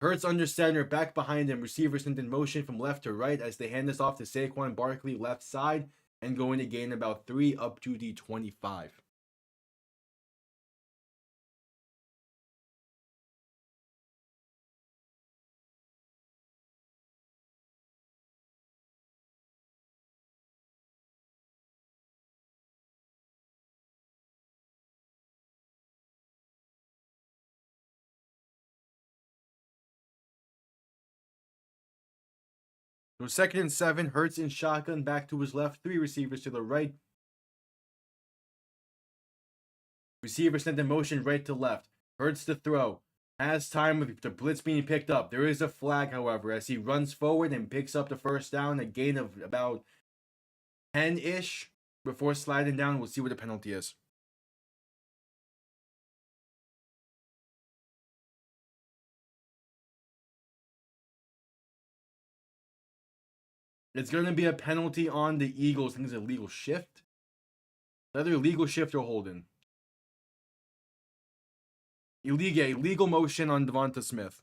Hurts under center, back behind him. Receivers sent in motion from left to right as they hand this off to SaQuan Barkley left side and going to gain about 3 up to the 25. So 2nd and 7, Hurts in shotgun, back to his left, 3 receivers to the right. Receiver sent in motion right to left. Hurts to throw. Has time with the blitz being picked up. There is a flag, however, as he runs forward and picks up the first down, a gain of about 10-ish before sliding down. We'll see what the penalty is. It's going to be a penalty on the Eagles. I think it's a legal shift. Either legal shift or holding. Illegal motion on Devonta Smith.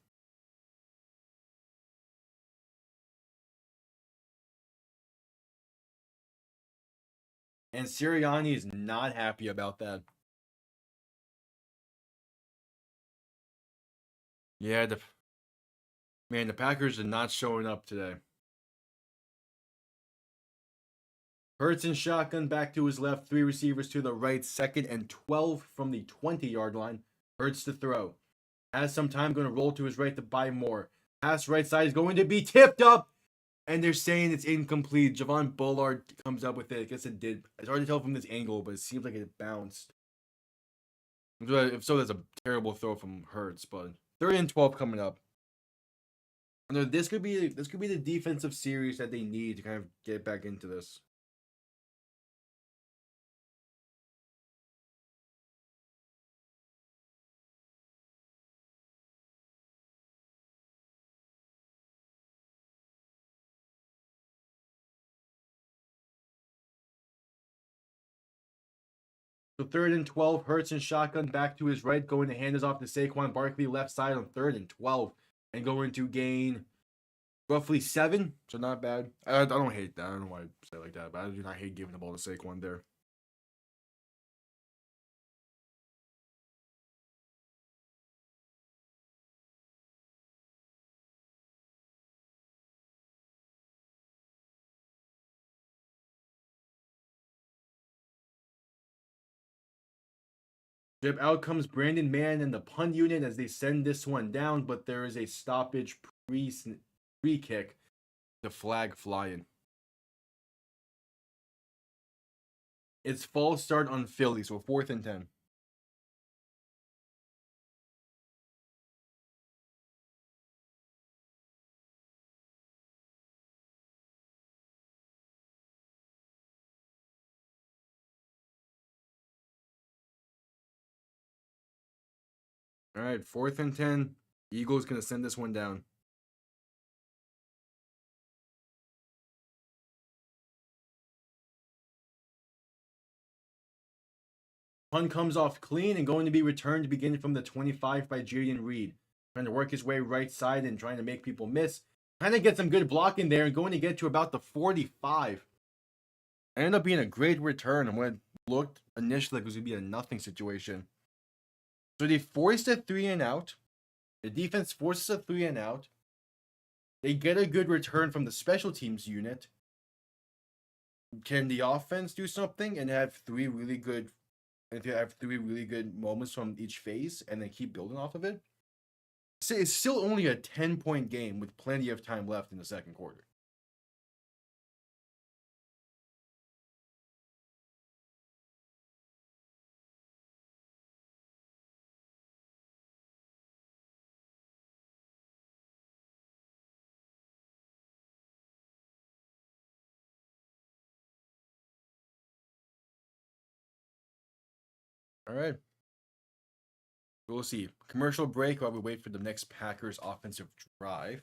And Sirianni is not happy about that. Yeah, the Packers are not showing up today. Hurts in shotgun, back to his left, 3 receivers to the right, 2nd and 12 from the 20-yard line. Hurts to throw. Has some time, going to roll to his right to buy more. Pass right side is going to be tipped up, and they're saying it's incomplete. Javon Bullard comes up with it. I guess it did. It's hard to tell from this angle, but it seems like it bounced. If so, that's a terrible throw from Hurts, but 3rd and 12 coming up. This could be the defensive series that they need to kind of get back into this. So 3rd and 12, Hurts and shotgun back to his right, going to hand this off to SaQuan Barkley left side on 3rd and 12, and going to gain roughly 7. So not bad. I don't hate that. I don't know why I say it like that, but I do not hate giving the ball to Saquon there. Jib out comes Brandon Mann and the punt unit as they send this one down, but there is a stoppage free kick. The flag flying. It's false start on Philly, so 4th and 10. All right, 4th and 10. Eagles going to send this one down. Punt comes off clean and going to be returned beginning from the 25 by Jaden Reed. Trying to work his way right side and trying to make people miss. Trying to get some good blocking there and going to get to about the 45. Ended up being a great return and when it looked initially like it was going to be a nothing situation. So they forced a 3 and out. The defense forces a 3 and out. They get a good return from the special teams unit. Can the offense do something and have 3 really good moments from each phase and then keep building off of it? It's still only a 10-point game with plenty of time left in the second quarter. All right. We'll see. Commercial break while we wait for the next Packers offensive drive.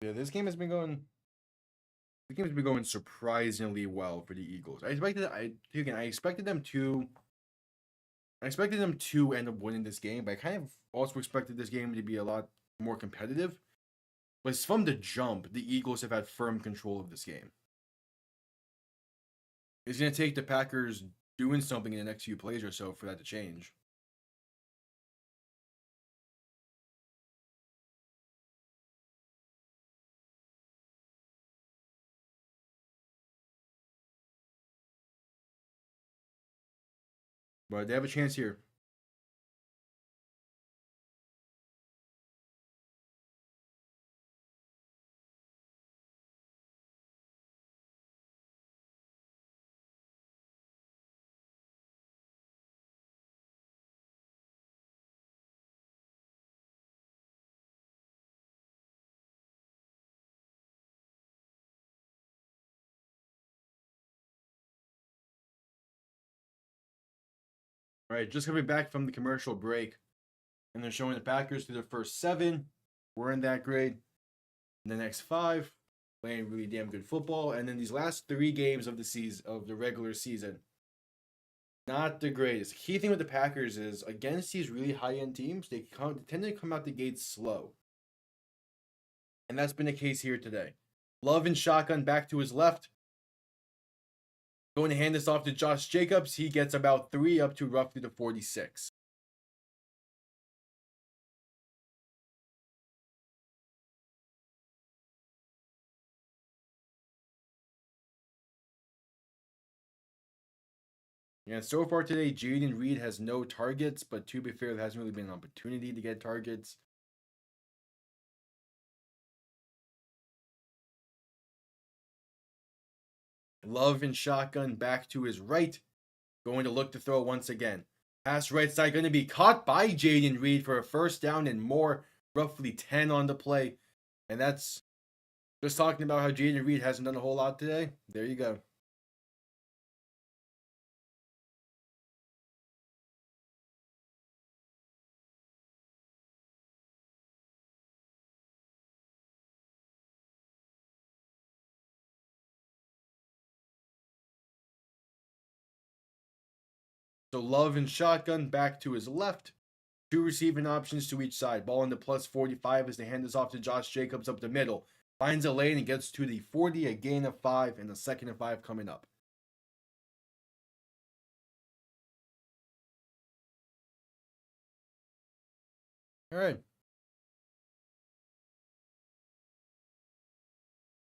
Yeah, this game has been going surprisingly well for the Eagles. I expected them to end up winning this game, but I kind of also expected this game to be a lot more competitive. But from the jump, the Eagles have had firm control of this game. It's going to take the Packers doing something in the next few plays or so for that to change. But they have a chance here. All right, just coming back from the commercial break, and they're showing the Packers through their first 7 weren't that great. In the next 5, playing really damn good football, and then these last 3 games of the season of the regular season, not the greatest. The key thing with the Packers is against these really high-end teams, they tend to come out the gate slow, and that's been the case here today. Love and shotgun back to his left. Going to hand this off to Josh Jacobs. He gets about 3 up to roughly the 46. And so far today, Jaden Reed has no targets, but to be fair, there hasn't really been an opportunity to get targets. Love and shotgun back to his right. Going to look to throw once again. Pass right side going to be caught by Jaden Reed for a first down and more. Roughly 10 on the play. And that's just talking about how Jaden Reed hasn't done a whole lot today. There you go. So Love and shotgun back to his left. 2 receiving options to each side. Ball in the plus 45 as they hand this off to Josh Jacobs up the middle. Finds a lane and gets to the 40, a gain of 5, and a 2nd and 5 coming up. All right.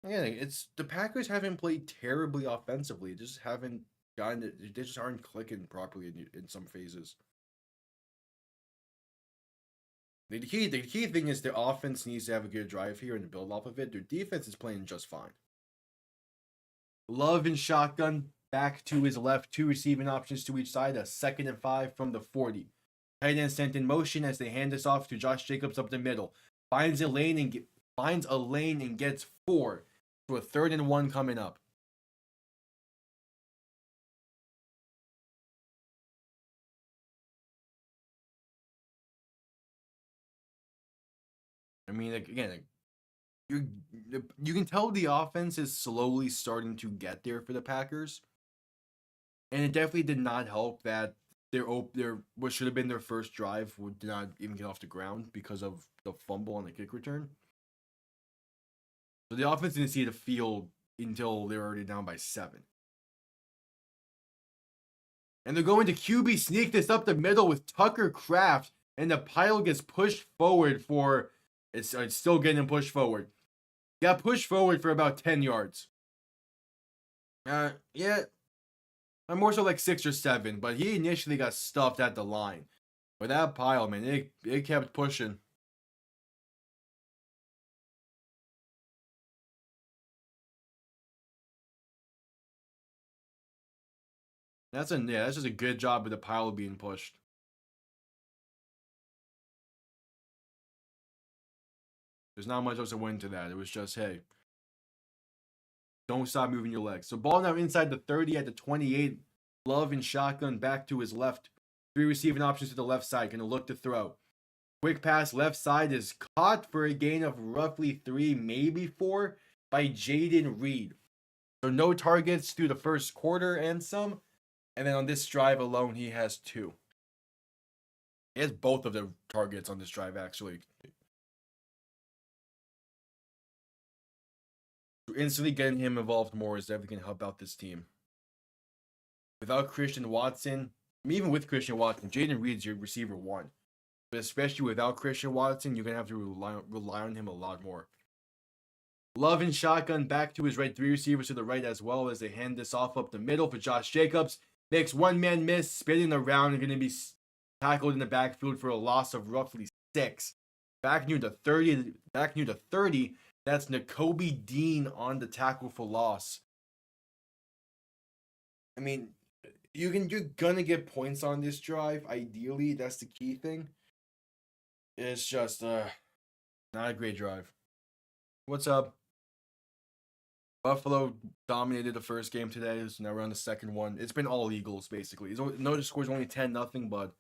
Again, it's the Packers haven't played terribly offensively. They just haven't gotten it. They just aren't clicking properly in some phases. The key thing is their offense needs to have a good drive here and to build off of it. Their defense is playing just fine. Love and shotgun back to his left, 2 receiving options to each side, a 2nd and 5 from the 40. Tight end sent in motion as they hand this off to Josh Jacobs up the middle. Finds a lane and gets 4 to a 3rd and 1 coming up. I mean, again, you can tell the offense is slowly starting to get there for the Packers, and it definitely did not help that their what should have been their first drive did not even get off the ground because of the fumble on the kick return. So the offense didn't see the field until they were already down by 7. And they're going to QB sneak this up the middle with Tucker Kraft, and the pile gets pushed forward for it's still getting pushed forward. Got pushed forward for about 10 yards. Yeah, more so like 6 or 7, but he initially got stuffed at the line. But that pile, man, it kept pushing. That's just a good job with the pile being pushed. There's not much else to win to that. It was just, hey, don't stop moving your legs. So ball now inside the 30 at the 28. Love and shotgun back to his left. 3 receiving options to the left side. Going to look to throw. Quick pass left side is caught for a gain of roughly 3, maybe 4 by Jaden Reed. So no targets through the first quarter and some. And then on this drive alone, he has 2. He has both of the targets on this drive, actually. Instantly getting him involved more is definitely going to help out this team. Without Christian Watson, even with Christian Watson, Jaden Reed's your receiver 1. But especially without Christian Watson, you're going to have to rely on him a lot more. Love and shotgun back to his right, 3 receivers to the right as well as they hand this off up the middle for Josh Jacobs. Makes one man miss, spinning around and going to be tackled in the backfield for a loss of roughly 6. Back near the 30, that's Nakobe Dean on the tackle for loss. I mean, you're gonna get points on this drive. Ideally, that's the key thing. It's just not a great drive. What's up? Buffalo dominated the first game today, so now we're on the second one. It's been all Eagles basically. No score's only 10-0, but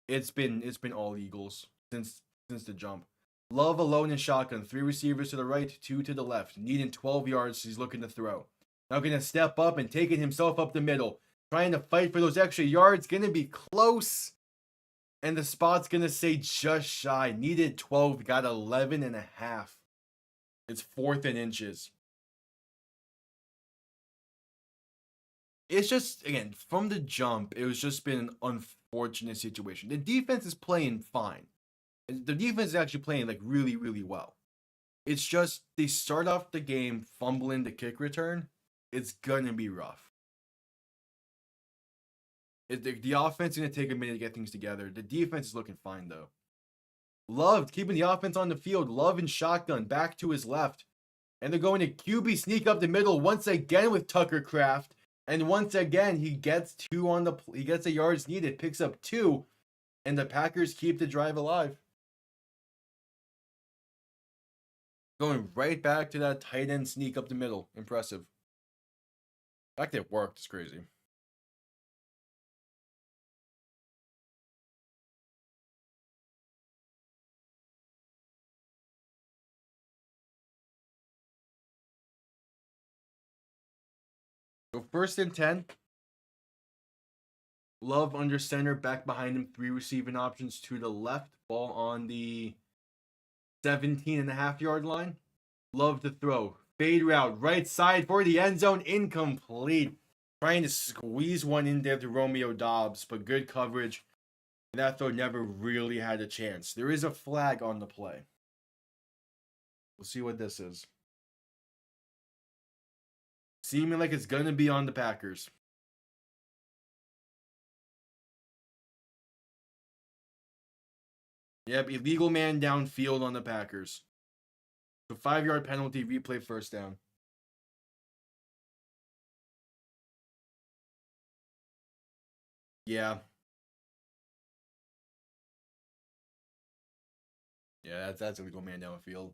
it's been all Eagles since the jump. Love alone in shotgun, 3 receivers to the right, 2 to the left. Needing 12 yards, he's looking to throw. Now gonna step up and taking himself up the middle, trying to fight for those extra yards. Gonna be close, and the spot's gonna say just shy. Needed 12, got 11.5. It's 4th and inches. It's just, again, from the jump, it was just been an unfortunate situation. The defense is playing fine. The defense is actually playing like really, really well. It's just they start off the game fumbling the kick return. It's gonna be rough. The offense is gonna take a minute to get things together. The defense is looking fine though. Love keeping the offense on the field. Love and shotgun back to his left, and they're going to QB sneak up the middle once again with Tucker Kraft. And once again, he gets the yards needed, picks up 2, and the Packers keep the drive alive. Going right back to that tight end sneak up the middle. Impressive. The fact that it worked is crazy. So 1st and 10. Love under center, back behind him, 3 receiving options to the left. Ball on the 17.5-yard line. Love to throw. Fade route, right side for the end zone, incomplete. Trying to squeeze one in there to Romeo Doubs, but good coverage. That throw never really had a chance. There is a flag on the play. We'll see what this is. Seeming like it's going to be on the Packers. Yep, illegal man downfield on the Packers. So 5-yard penalty, replay, 1st down. Yeah. Yeah, that's illegal man downfield.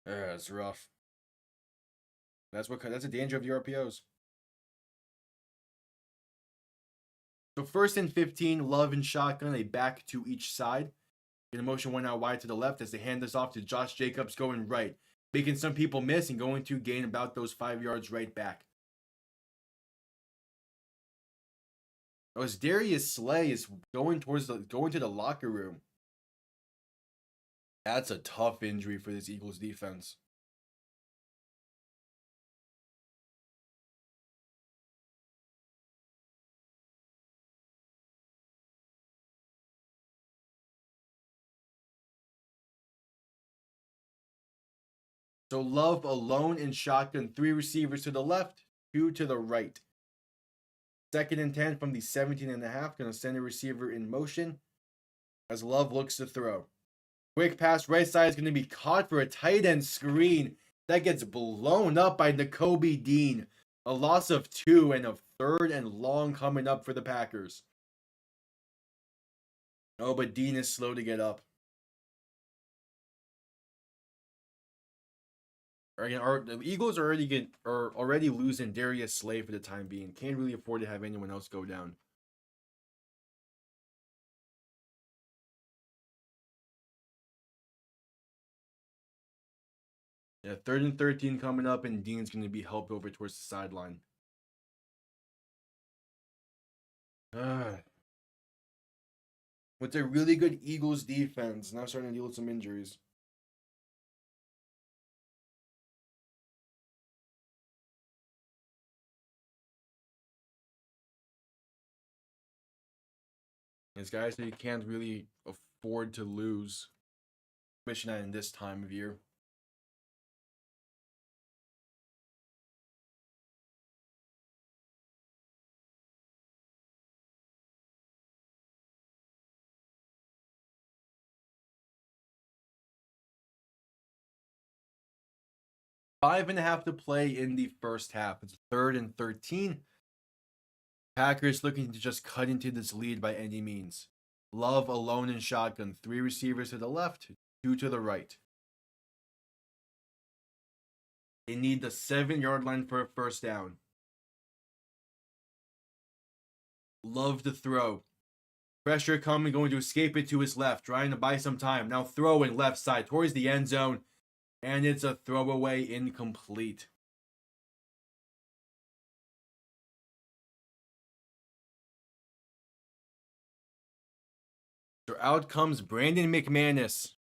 Yeah, it's rough. That's a danger of the RPOs. So 1st and 15, Love and shotgun, a back to each side. In a motion one out wide to the left as they hand this off to Josh Jacobs going right. Making some people miss and going to gain about those 5 yards right back. As Darius Slay is going to the locker room. That's a tough injury for this Eagles defense. So Love alone in shotgun, 3 receivers to the left, 2 to the right. 2nd and 10 from the 17.5. Going to send a receiver in motion as Love looks to throw. Quick pass right side is going to be caught for a tight end screen. That gets blown up by Nakobe Dean. A loss of 2 and a 3rd and long coming up for the Packers. Oh, but Dean is slow to get up. The Eagles are already losing Darius Slay for the time being. Can't really afford to have anyone else go down. Yeah, 3rd and 13 coming up, and Dean's going to be helped over towards the sideline. With a really good Eagles defense, now starting to deal with some injuries. It's guys that you can't really afford to lose, especially not in this time of year. Five and a half to play in the first half. It's 3rd and 13. Packers looking to just cut into this lead by any means. Love alone in shotgun. 3 receivers to the left, 2 to the right. They need the 7-yard line for a first down. Love to throw. Pressure coming, going to escape it to his left, trying to buy some time. Now throwing left side towards the end zone. And it's a throwaway, incomplete. So out comes Brandon McManus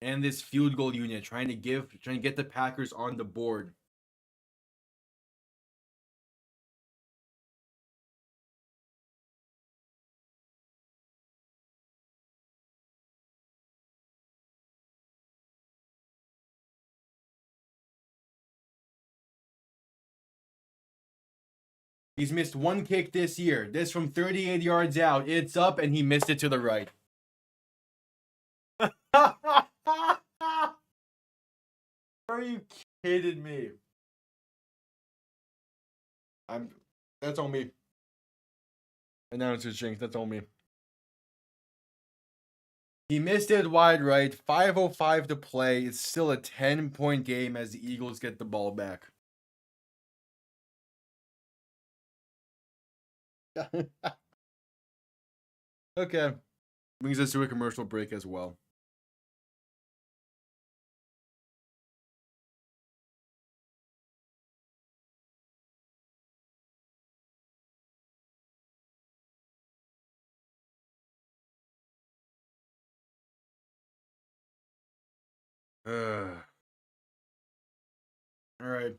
and this field goal unit trying to get the Packers on the board. He's missed one kick this year. This from 38 yards out. It's up, and he missed it to the right. Are you kidding me? That's on me. Announcer jinx, that's on me. He missed it wide right. 5:05 to play. It's still a 10-point game as the Eagles get the ball back. Okay. Brings us to a commercial break as well. All right.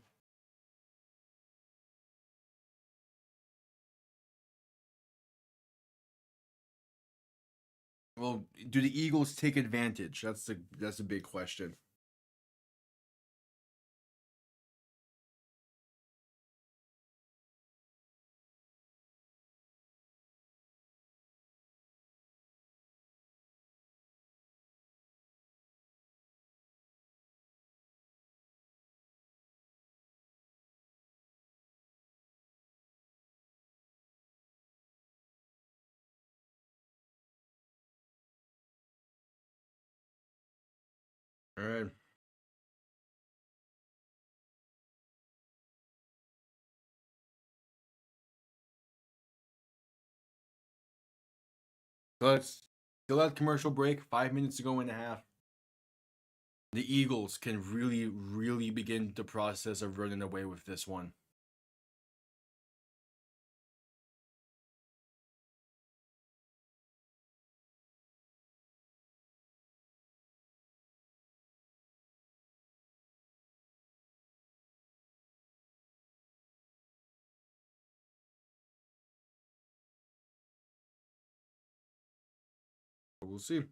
Well, do the Eagles take advantage? That's the big question. All right. So let's still at commercial break. 5 minutes to go in a half. The Eagles can really, really begin the process of running away with this one. But we'll see.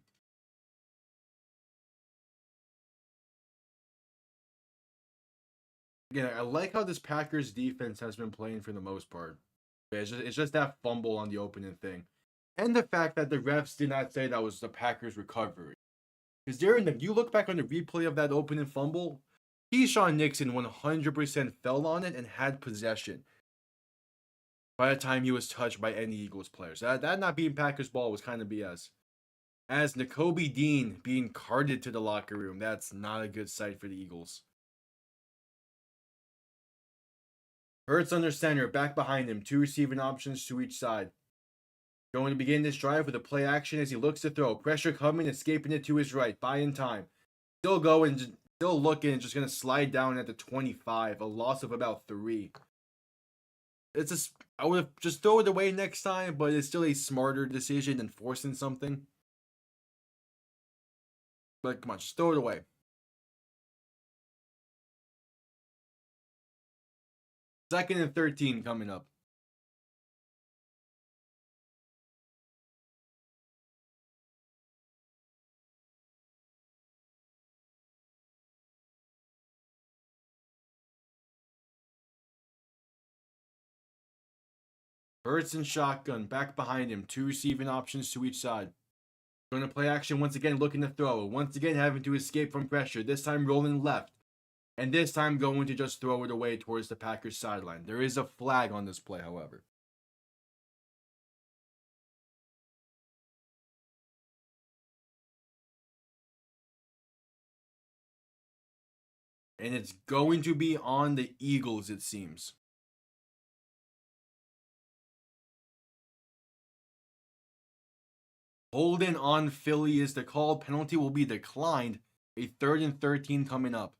Again, I like how this Packers defense has been playing for the most part. It's just that fumble on the opening thing. And the fact that the refs did not say that was the Packers' recovery. Because you look back on the replay of that opening fumble, Keyshawn Nixon 100% fell on it and had possession by the time he was touched by any Eagles players. That not being Packers ball was kind of BS. As Nakobe Dean being carted to the locker room, that's not a good sight for the Eagles. Hurts under center, back behind him, 2 receiving options to each side. Going to begin this drive with a play action as he looks to throw. Pressure coming, escaping it to his right, buying time. Still going, still looking, just going to slide down at the 25, a loss of about 3. I would have just throw it away next time, but it's still a smarter decision than forcing something. But come on, just throw it away. Second and 13 coming up. Hurts and shotgun, back behind him, 2 receiving options to each side. Going to play action once again, looking to throw. Once again, having to escape from pressure. This time rolling left. And this time going to just throw it away towards the Packers sideline. There is a flag on this play, however. And it's going to be on the Eagles, it seems. Holding on Philly is the call. Penalty will be declined. A 3rd and 13 coming up.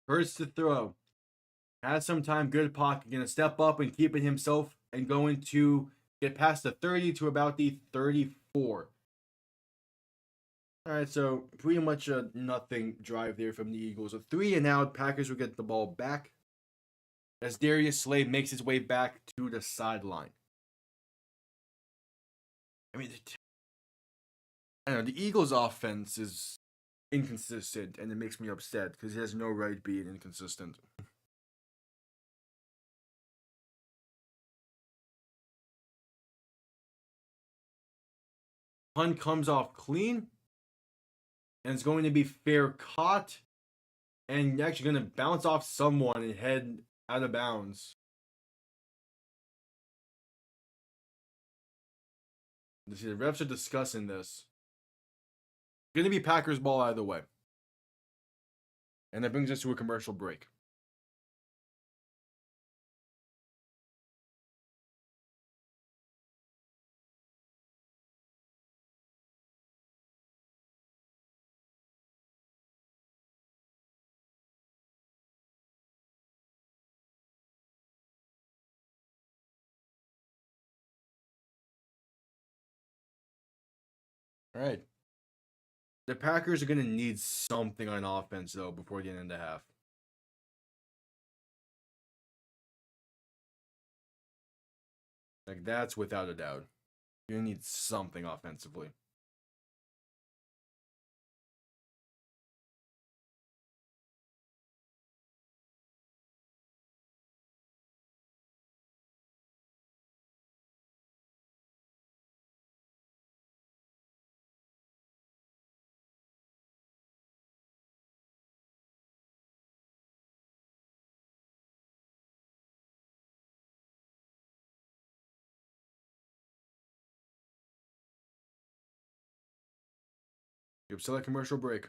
First to throw. Has some time, good pocket. Gonna step up and keep it himself and going to get past the 30 to about the 34. All right, so pretty much a nothing drive there from the Eagles. A 3 and out. Packers will get the ball back as Darius Slay makes his way back to the sideline. I mean, I don't know. The Eagles' offense is inconsistent, and it makes me upset because he has no right being inconsistent. Punt comes off clean, and it's going to be fair caught, and actually going to bounce off someone and head out of bounds. The refs are discussing this. Going to be Packers ball either way. And that brings us to a commercial break. All right. The Packers are going to need something on offense, though, before the end of the half. Like, that's without a doubt. You're going to need something offensively. Yep, select commercial break.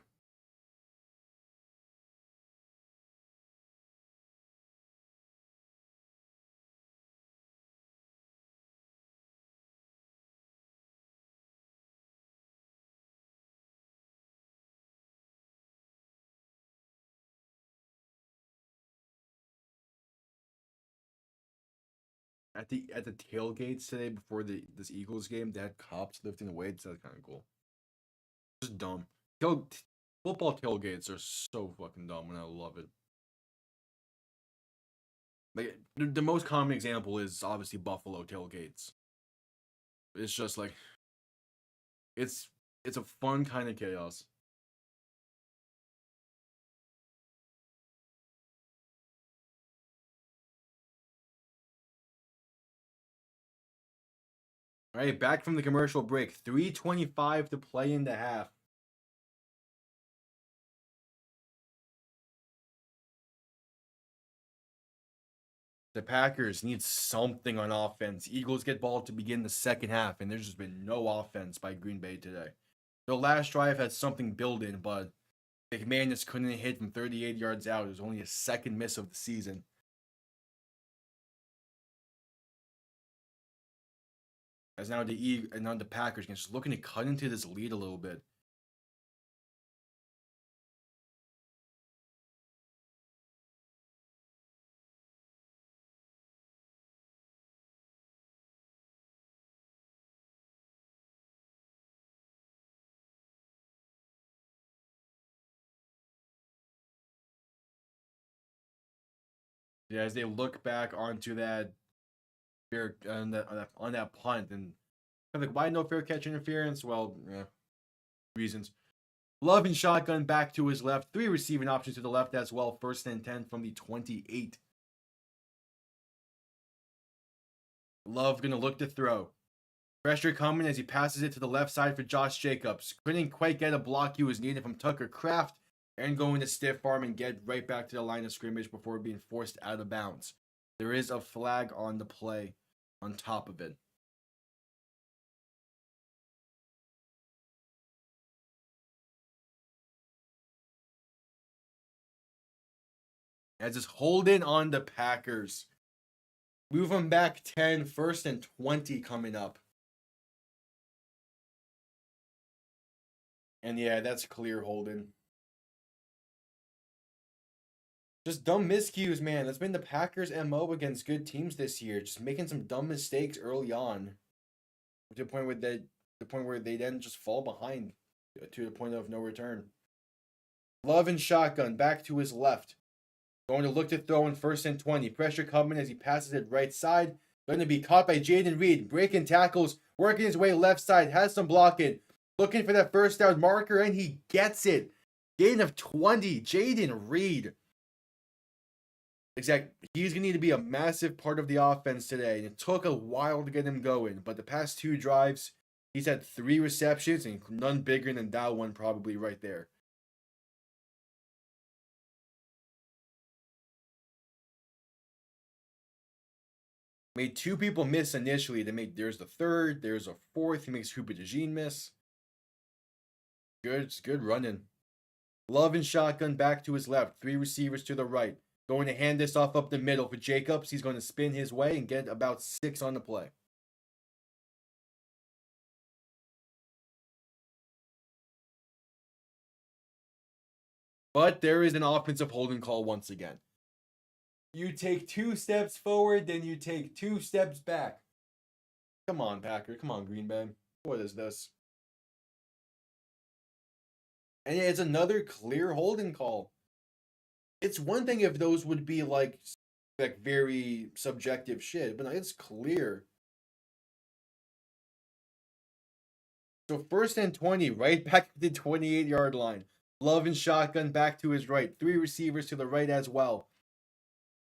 At the tailgates today before this Eagles game, they had cops lifting weights. That's kind of cool. Just dumb. Football tailgates are so fucking dumb, and I love it. Like the most common example is obviously Buffalo tailgates. It's just like it's a fun kind of chaos. All right, back from the commercial break. 3:25 to play in the half. The Packers need something on offense. Eagles get ball to begin the second half, and there's just been no offense by Green Bay today. The last drive had something built in, but McManus couldn't hit from 38 yards out. It was only a second miss of the season. As now the Packers can just looking to cut into this lead a little bit. Yeah, as they look back onto that fair on that punt and I'm like, why no fair catch interference? Well, yeah, reasons. Love and shotgun back to his left. 3 receiving options to the left as well. 1st and 10 from the 28. Love gonna look to throw. Pressure coming as he passes it to the left side for Josh Jacobs. Couldn't quite get a block he was needed from Tucker Kraft, and going to stiff arm and get right back to the line of scrimmage before being forced out of bounds. There is a flag on the play on top of it. As it's holding on the Packers. Move them back 10, 1st and 20 coming up. And yeah, that's clear holding. Just dumb miscues, man. That's been the Packers' MO against good teams this year. Just making some dumb mistakes early on. To the point where they then just fall behind to the point of no return. Love and shotgun back to his left. Going to look to throw in 1st and 20. Pressure coming as he passes it right side. Going to be caught by Jaden Reed. Breaking tackles. Working his way left side. Has some blocking. Looking for that first down marker. And he gets it. Gain of 20. Jaden Reed. Exactly. He's going to need to be a massive part of the offense today. And it took a while to get him going. But the past 2 drives, he's had 3 receptions. And none bigger than that one probably right there. Made 2 people miss initially. There's the 3rd. There's a 4th. He makes Hooper DeJean miss. Good running. Love and shotgun back to his left. 3 receivers to the right. Going to hand this off up the middle for Jacobs. He's going to spin his way and get about 6 on the play. But there is an offensive holding call once again. You take 2 steps forward, then you take 2 steps back. Come on, Packer. Come on, Green Bay. What is this? And yeah, it's another clear holding call. It's one thing if those would be like very subjective shit, but it's clear. So 1st and 20, right back at the 28-yard line. Love and shotgun back to his right. 3 receivers to the right as well.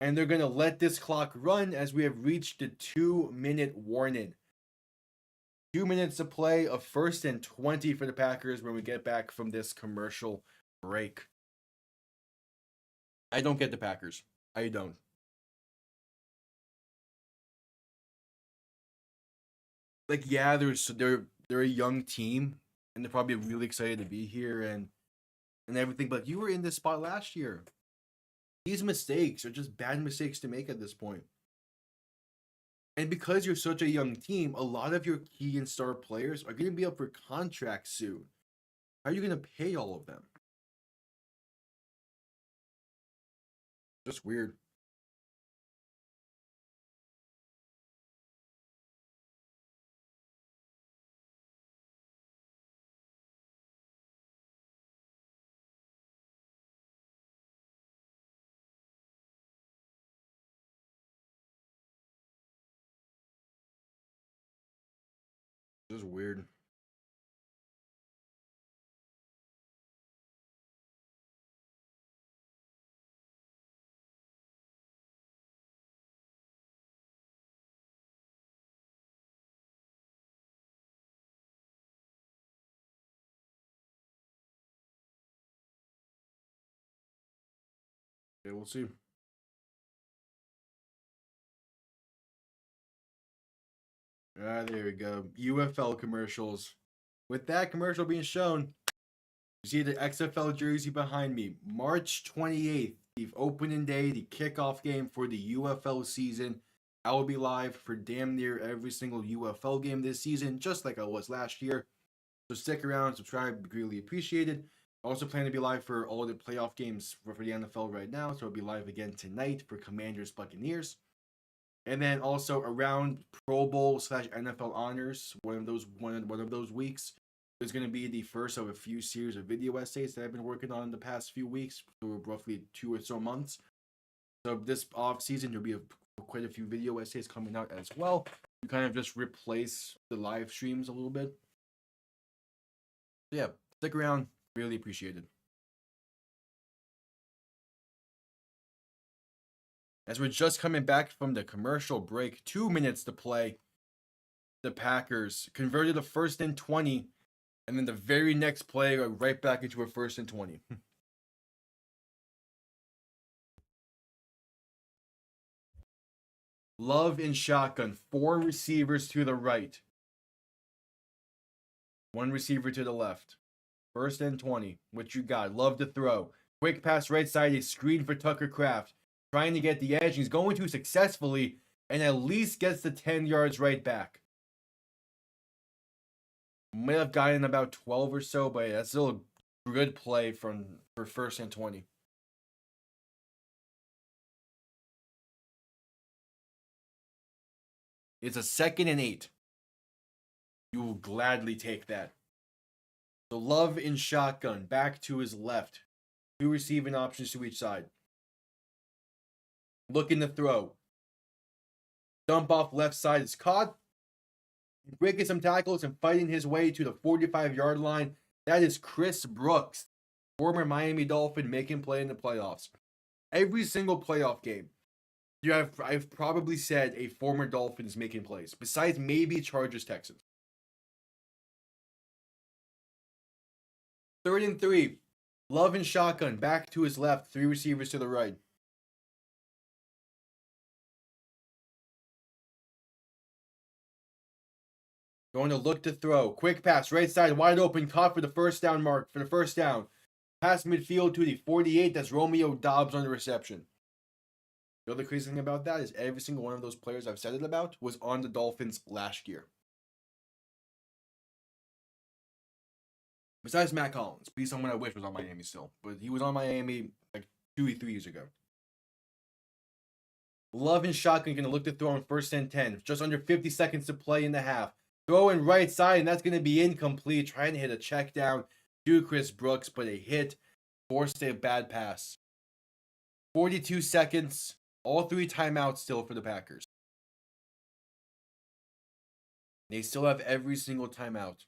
And they're going to let this clock run as we have reached the 2-minute warning. 2 minutes to play of 1st and 20 for the Packers when we get back from this commercial break. I don't get the Packers. I don't. Like, yeah, they're a young team, and they're probably really excited to be here and everything. But you were in this spot last year. These mistakes are just bad mistakes to make at this point. And because you're such a young team, a lot of your key and star players are going to be up for contracts soon. How are you going to pay all of them? Just weird. Just weird. Okay, we'll see. Ah, there we go. UFL commercials. With that commercial being shown, you see the XFL jersey behind me. March 28th, the opening day, the kickoff game for the UFL season. I will be live for damn near every single UFL game this season, just like I was last year. So stick around, subscribe, greatly appreciated. Also plan to be live for all the playoff games for the NFL right now. So I'll be live again tonight for Commanders Buccaneers. And then also around Pro Bowl / NFL honors, one of those weeks, there's going to be the first of a few series of video essays that I've been working on in the past few weeks, so roughly 2 or so months. So this off season, there'll be quite a few video essays coming out as well. You kind of just replace the live streams a little bit. So yeah, stick around. Really appreciate it. As we're just coming back from the commercial break, 2 minutes to play. The Packers converted a 1st and 20, and then the very next play, right back into a 1st and 20. Love in shotgun, 4 receivers to the right, 1 receiver to the left. 1st and 20. What you got? Love to throw. Quick pass right side, a screen for Tucker Kraft. Trying to get the edge. He's going to successfully, and at least gets the 10 yards right back. Might have gotten about 12 or so, but that's still a good play for 1st and 20. It's a 2nd and 8. You will gladly take that. So Love in shotgun, back to his left. 2 receiving options to each side. Looking to throw. Dump off left side is caught. Breaking some tackles and fighting his way to the 45-yard line. That is Chris Brooks, former Miami Dolphin, making play in the playoffs. Every single playoff game, I've probably said a former Dolphin is making plays, besides maybe Chargers Texans. 3rd and 3. Love and shotgun, back to his left, 3 receivers to the right. Going to look to throw. Quick pass, right side, wide open, caught for the first down mark, for the first down. Pass midfield to the 48, that's Romeo Doubs on the reception. The other crazy thing about that is every single one of those players I've said it about was on the Dolphins last year. Besides Matt Collins, he's someone I wish was on Miami still, but he was on Miami like 2 or 3 years ago. Love and shotgun going to look to throw on 1st and 10. Just under 50 seconds to play in the half. Throw in right side, and that's going to be incomplete. Trying to hit a check down to Chris Brooks, but a hit forced a bad pass. 42 seconds. All 3 timeouts still for the Packers. They still have every single timeout.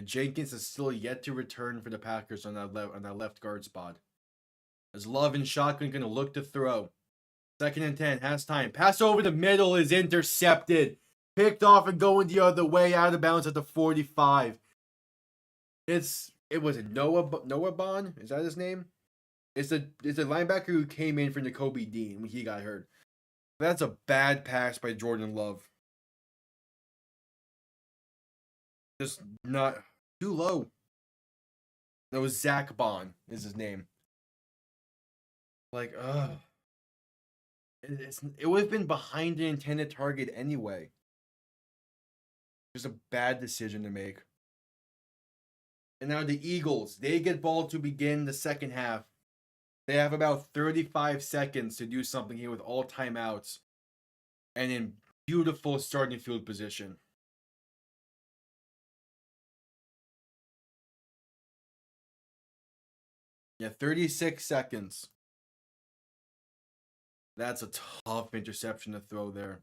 Jenkins is still yet to return for the Packers on that left guard spot. As Love and shotgun going to look to throw. 2nd and 10, has time. Pass over the middle is intercepted. Picked off and going the other way, out of bounds at the 45. It was Noah Bond? Is that his name? It's the linebacker who came in for Nakobe Dean when he got hurt. That's a bad pass by Jordan Love. Just not too low. That was Zach Bond is his name. Like, it would have been behind the intended target anyway. Just a bad decision to make. And now the Eagles, they get ball to begin the second half. They have about 35 seconds to do something here with all timeouts. And in beautiful starting field position. Yeah, 36 seconds. That's a tough interception to throw there.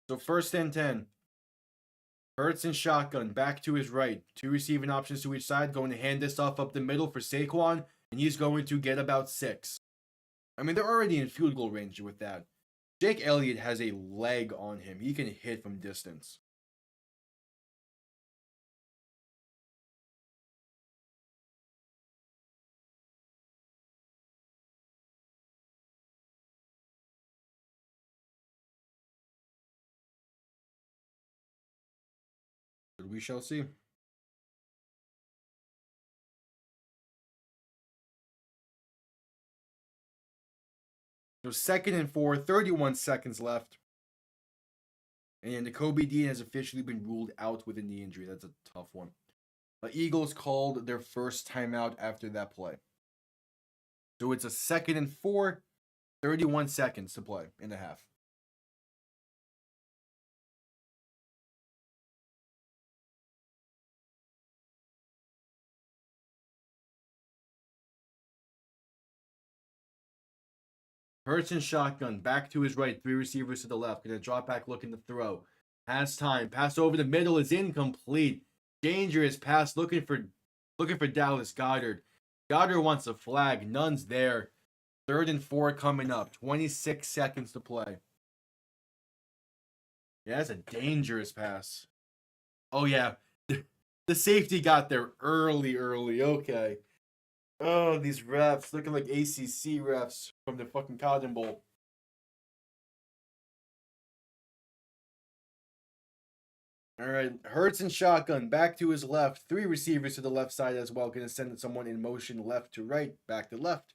So 1st and 10. Hurts and shotgun, back to his right. 2 receiving options to each side. Going to hand this off up the middle for SaQuan. And he's going to get about 6. I mean, they're already in field goal range with that. Jake Elliott has a leg on him. He can hit from distance. But we shall see. So 2nd and 4, 31 seconds left. And Nakobe Dean has officially been ruled out with a knee injury. That's a tough one. The Eagles called their first timeout after that play. So it's a 2nd and 4, 31 seconds to play in the half. Hurts in shotgun, back to his right, 3 receivers to the left. Gonna drop back, looking to throw. Has time. Pass over the middle is incomplete. Dangerous pass, looking for Dallas Goedert. Goddard wants a flag. None's there. 3rd and 4 coming up. 26 seconds to play. Yeah, that's a dangerous pass. Oh, yeah. The safety got there early. Okay. Oh, these refs looking like ACC refs from the fucking Cotton Bowl. All right, Hurts and shotgun, back to his left. 3 receivers to the left side as well. Gonna send someone in motion left to right, back to left.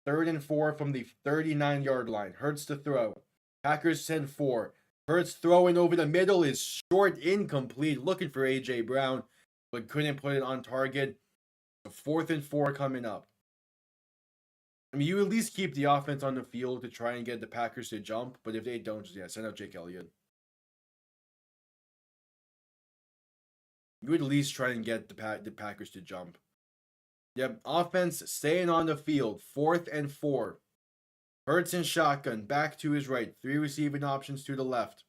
3rd and 4 from the 39-yard line. Hurts to throw. Packers send 4. Hurts throwing over the middle is short, incomplete. Looking for A.J. Brown, but couldn't put it on target. 4th and 4 coming up. I mean, you at least keep the offense on the field to try and get the Packers to jump, but if they don't, just send out Jake Elliott. You would at least try and get the Packers to jump. Yep, offense staying on the field. 4th and 4. Hurts in shotgun, back to his right. 3 receiving options to the left.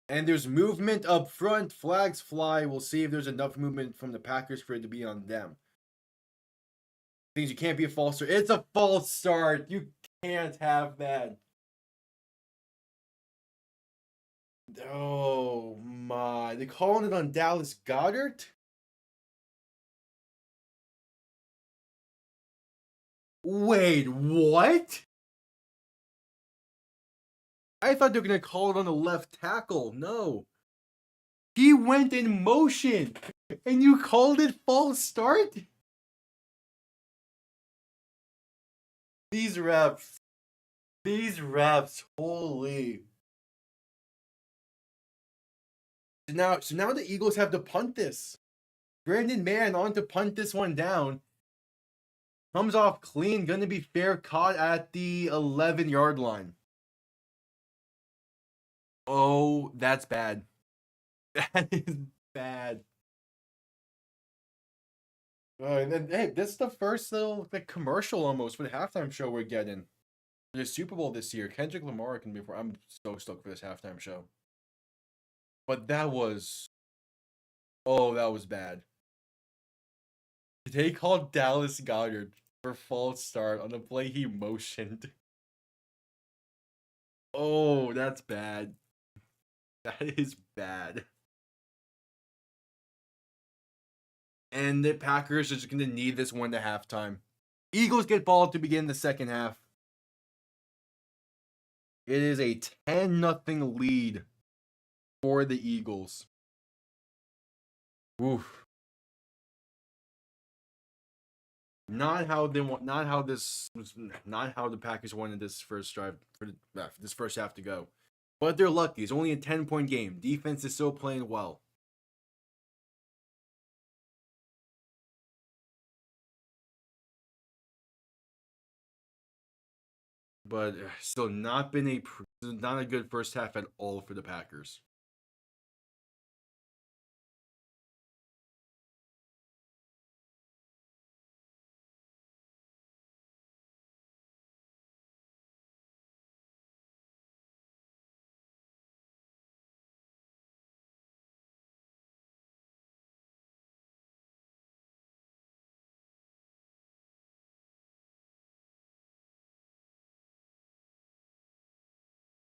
And there's movement up front. Flags fly. We'll see if there's enough movement from the Packers for it to be on them. Things you can't be a false start. It's a false start. You can't have that. Oh my. They're calling it on Dallas Goedert? Wait, what? I thought they were going to call it on the left tackle. No. He went in motion, and you called it false start? These refs, holy. So now the Eagles have to punt this. Brandon Mann on to punt this one down. Comes off clean, gonna be fair, caught at the 11-yard line. Oh, that's bad. That is bad. And then, hey, this is the first little commercial almost for the halftime show we're getting. The Super Bowl this year. Kendrick Lamar can be. I'm so stoked for this halftime show. But that was. Oh, that was bad. They called Dallas Goedert for false start on the play he motioned. Oh, that's bad. That is bad. And the Packers are just going to need this one to halftime. Eagles get ball to begin the second half. It is a 10-0 lead for the Eagles. Oof. Not how the Packers wanted this first drive for this first half to go. But they're lucky. It's only a 10-point game. Defense is still playing well. But still not a good first half at all for the Packers.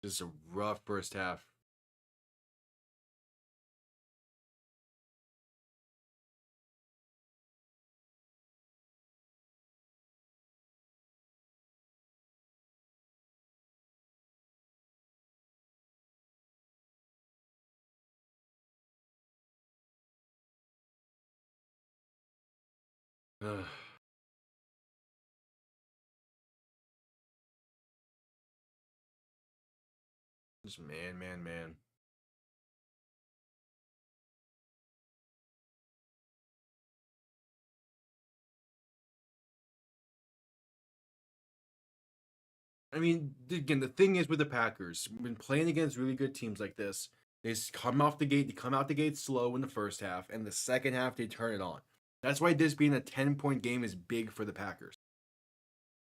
Just a rough first half. Ugh. Just man. I mean, again, the thing is with the Packers, when playing against really good teams like this, they come out the gate slow in the first half, and the second half they turn it on. That's why this being a 10-point game is big for the Packers.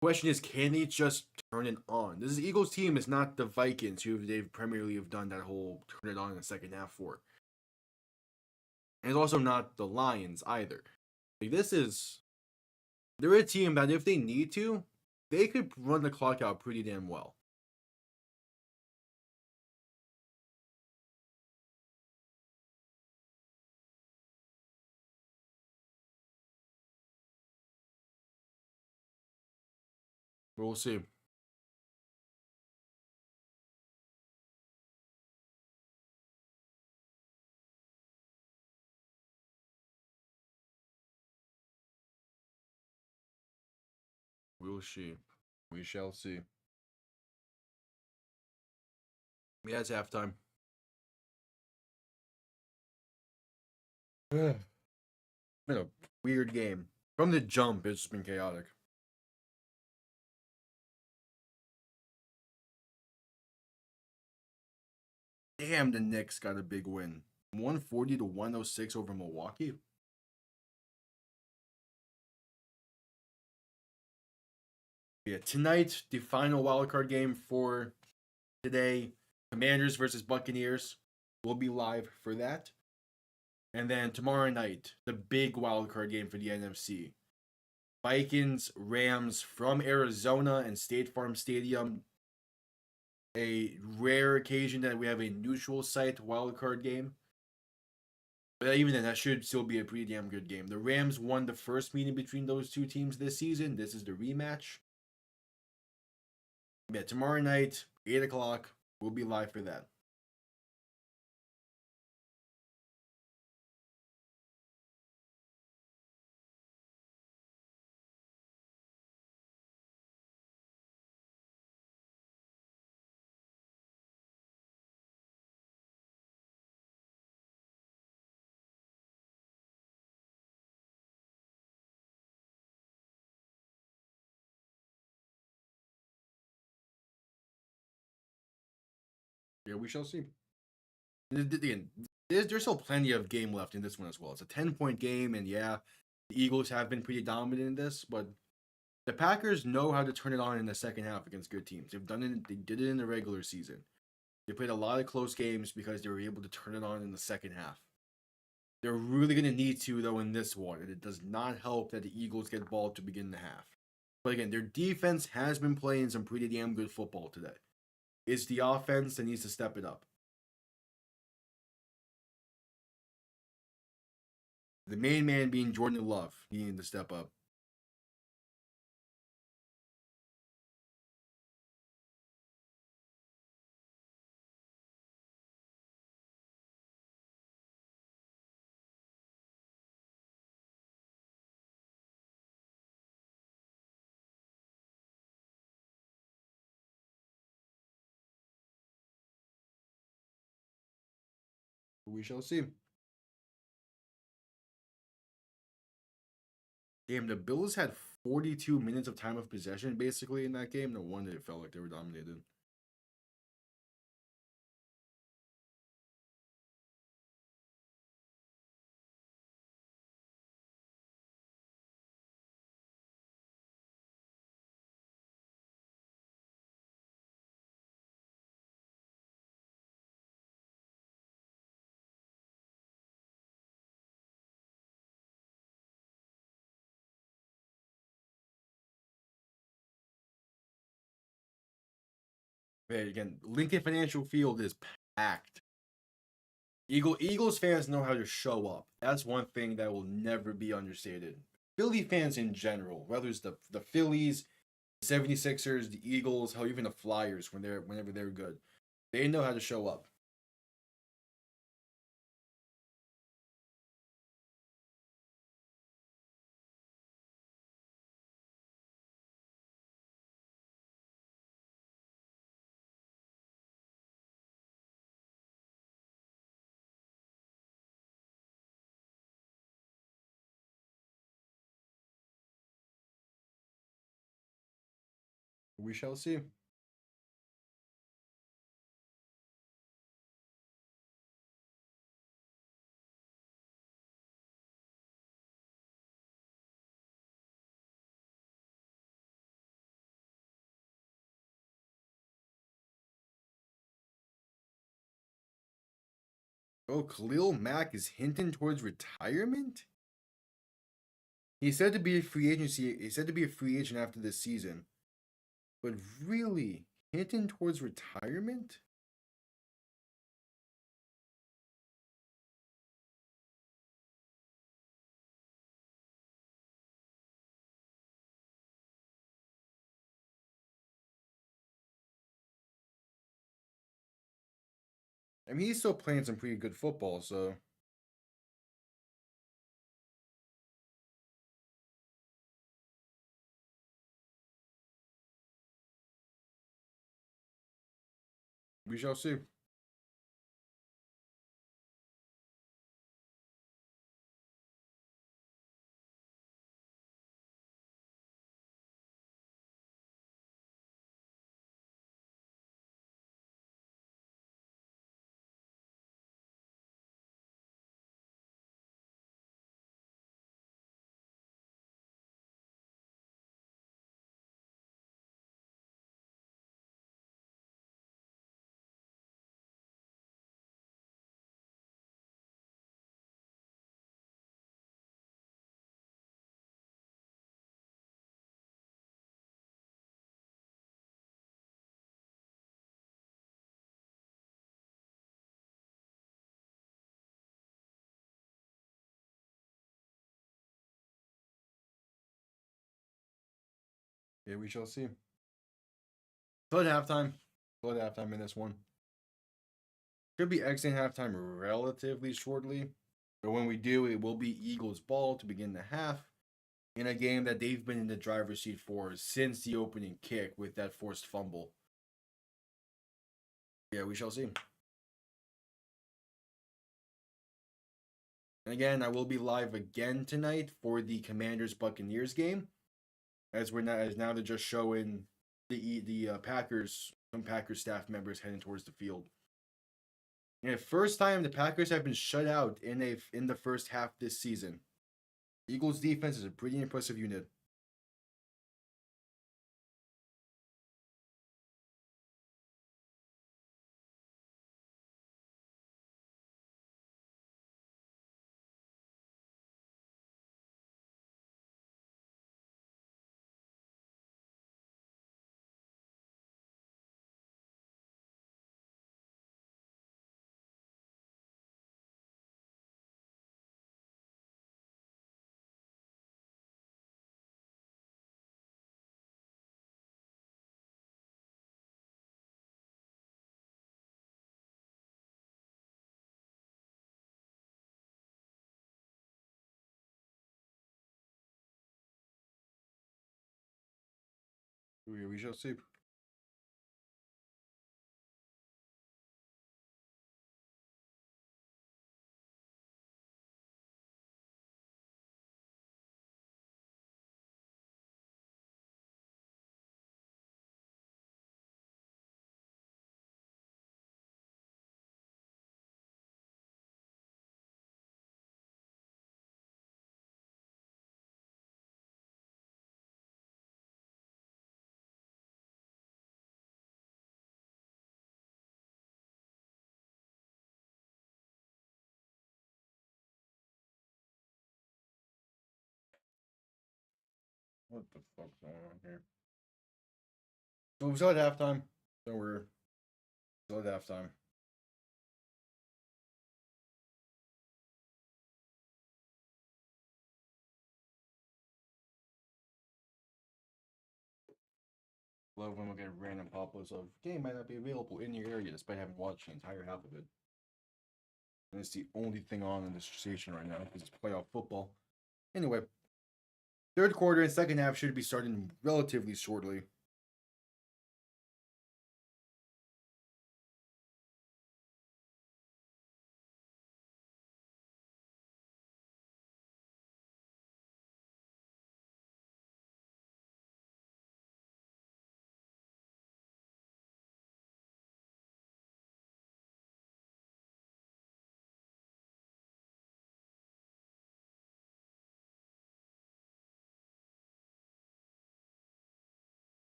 Question is, can they just turn it on? This is Eagles team. Is not the Vikings who they've primarily have done that whole turn it on in the second half for. And it's also not the Lions either. Like they're a team that if they need to, they could run the clock out pretty damn well. But we'll see. We'll see. We shall see. Yeah, it's halftime. Been a weird game. From the jump, it's just been chaotic. Damn, the Knicks got a big win. 140 to 106 over Milwaukee. Yeah, tonight, the final wildcard game for today, Commanders versus Buccaneers. We'll be live for that. And then tomorrow night, the big wildcard game for the NFC. Vikings, Rams from Arizona and State Farm Stadium. A rare occasion that we have a neutral site wildcard game. But even then, that should still be a pretty damn good game. The Rams won the first meeting between those two teams this season. This is the rematch. Yeah, tomorrow night, 8 o'clock. We'll be live for that. Yeah, we shall see. Again, there's still plenty of game left in this one as well. It's a 10-point game, and yeah, the Eagles have been pretty dominant in this, but the Packers know how to turn it on in the second half against good teams. They've done it. They did it in the regular season. They played a lot of close games because they were able to turn it on in the second half. They're really going to need to, though, in this one, and it does not help that the Eagles get ball to begin the half. But again, their defense has been playing some pretty damn good football today. It's the offense that needs to step it up. The main man being Jordan Love needing to step up. We shall see. Damn, the Bills had 42 minutes of time of possession basically in that game. No wonder it felt like they were dominated. Hey, again, Lincoln Financial Field is packed. Eagles fans know how to show up. That's one thing that will never be understated. Philly fans in general, whether it's the Phillies, 76ers, the Eagles, hell, even the Flyers whenever they're good. They know how to show up. We shall see. Oh, Khalil Mack is hinting towards retirement? He said to be a free agency. He said to be a free agent after this season. But really, hinting towards retirement? I mean, he's still playing some pretty good football, so we shall see. Yeah, we shall see. Still at halftime. Still at halftime in this one. Should be exiting halftime relatively shortly. But when we do, it will be Eagles ball to begin the half in a game that they've been in the driver's seat for since the opening kick with that forced fumble. Yeah, we shall see. And again, I will be live again tonight for the Commanders Buccaneers game, as now they're just showing the Packers, some Packers staff members heading towards the field. And first time the Packers have been shut out in the first half this season. Eagles defense is a pretty impressive unit. We shall see. What the fuck's going on here? So we're still at halftime. So we're still at halftime. Love when we get random pop-ups of game might not be available in your area despite having watched the entire half of it. And it's the only thing on in this station right now because it's playoff football. Anyway, third quarter and second half should be starting relatively shortly.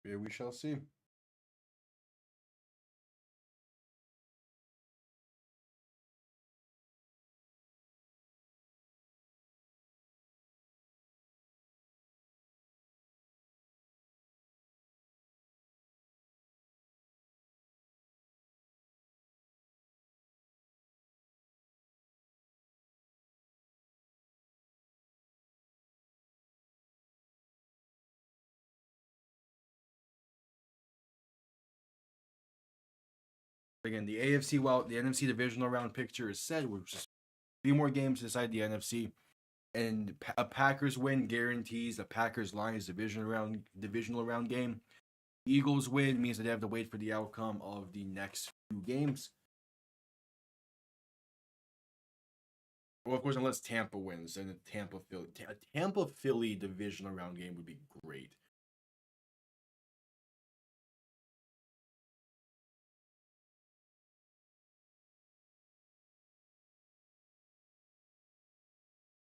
Yeah, we shall see. Again, the AFC, well, the NFC divisional round picture is set. We're just 3 more games to decide the NFC. And a Packers win guarantees the Packers Lions divisional round game. Eagles win means that they have to wait for the outcome of the next few games. Well, of course, unless Tampa wins, then a Tampa Philly divisional round game would be great.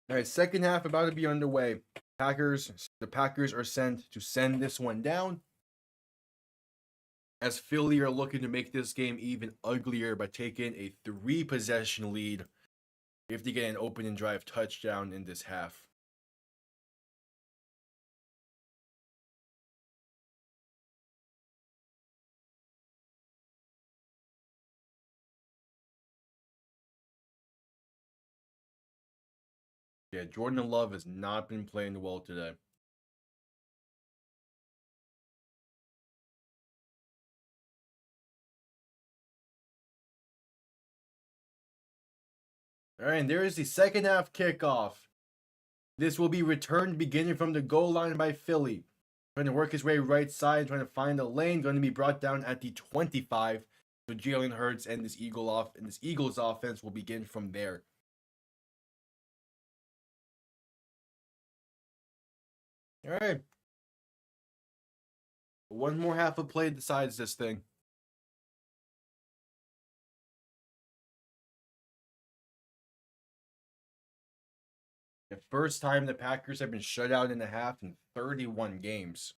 All right, second half about to be underway. The Packers are sent to send this one down, as Philly are looking to make this game even uglier by taking a 3-possession lead if they get an open and drive touchdown in this half. Yeah, Jordan Love has not been playing well today. All right, and there is the second half kickoff. This will be returned beginning from the goal line by Philly. Trying to work his way right side, trying to find a lane, going to be brought down at the 25. So Jalen Hurts and this Eagles offense will begin from there. All right. One more half of play decides this thing. The first time the Packers have been shut out in a half in 31 games.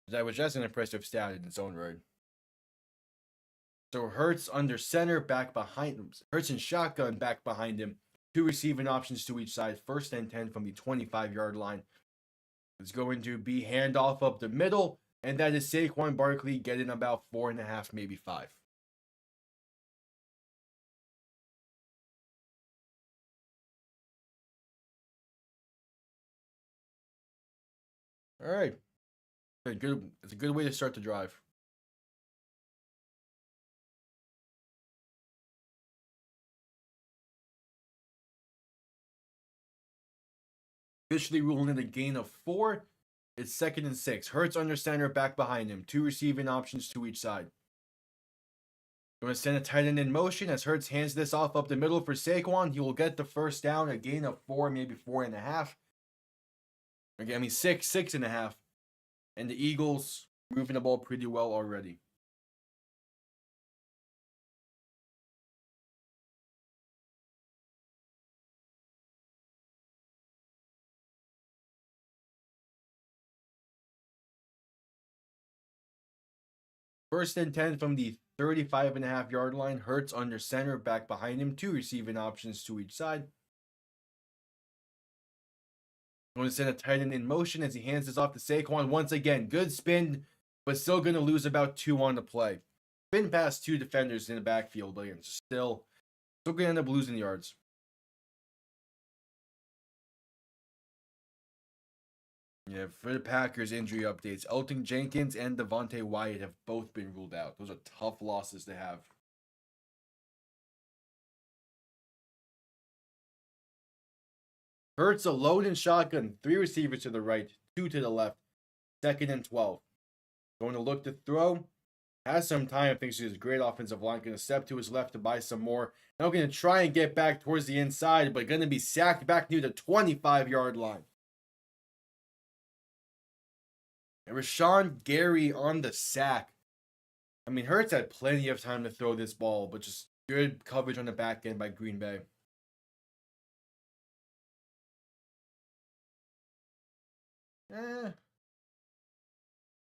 That was just an impressive stat in its own right. So Hurts under center, back behind him. Hurts in shotgun, back behind him. 2 receiving options to each side. 1st and 10 from the 25-yard line. It's going to be handoff up the middle, and that is SaQuan Barkley getting about 4.5, maybe 5. All right. It's a good way to start the drive. Officially ruling it a gain of 4. It's 2nd and 6. Hurts under center, back behind him. 2 receiving options to each side. Going to send a tight end in motion as Hurts hands this off up the middle for SaQuan. He will get the first down, a gain of 4, maybe 4.5. Again, I mean 6.5. And the Eagles moving the ball pretty well already. First and 10 from the 35.5-yard line. Hurts under center, back behind him. 2 receiving options to each side. Going to send a tight end in motion as he hands this off to SaQuan. Once again, good spin, but still going to lose about 2 on the play. Spin past 2 defenders in the backfield, but again, still going to end up losing yards. Yeah, for the Packers injury updates, Elton Jenkins and Devontae Wyatt have both been ruled out. Those are tough losses to have. Hurts alone in shotgun, 3 receivers to the right, 2 to the left. 2nd and 12. Going to look to throw. Has some time, thanks to his great offensive line. Going to step to his left to buy some more. Now going to try and get back towards the inside, but going to be sacked back near the 25-yard line. And Rashawn Gary on the sack. I mean, Hurts had plenty of time to throw this ball, but just good coverage on the back end by Green Bay.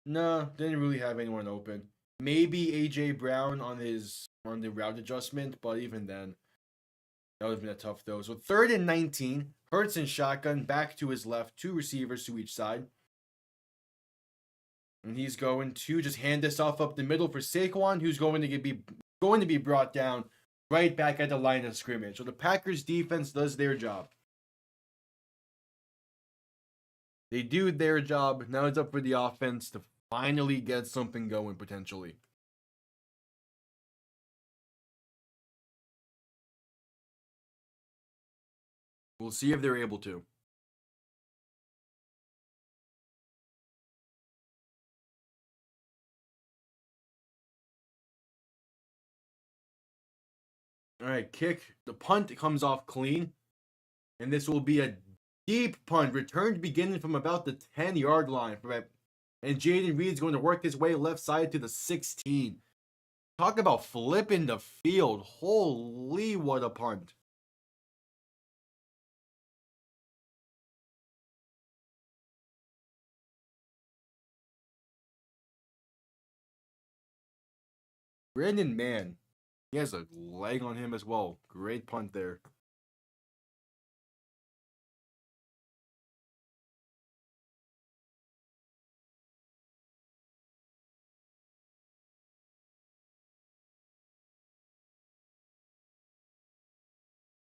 No, didn't really have anyone open. Maybe A.J. Brown on the route adjustment, but even then, that would have been a tough throw. So 3rd and 19. Hurts in shotgun, back to his left, 2 receivers to each side. And he's going to just hand this off up the middle for SaQuan, who's going to be brought down right back at the line of scrimmage. So the Packers defense does their job. They do their job. Now it's up for the offense to finally get something going potentially. We'll see if they're able to. All right, kick. The punt comes off clean, and this will be a deep punt, returned beginning from about the 10-yard line. And Jaden Reed's going to work his way left side to the 16. Talk about flipping the field. Holy, what a punt. Brandon Mann. He has a leg on him as well. Great punt there.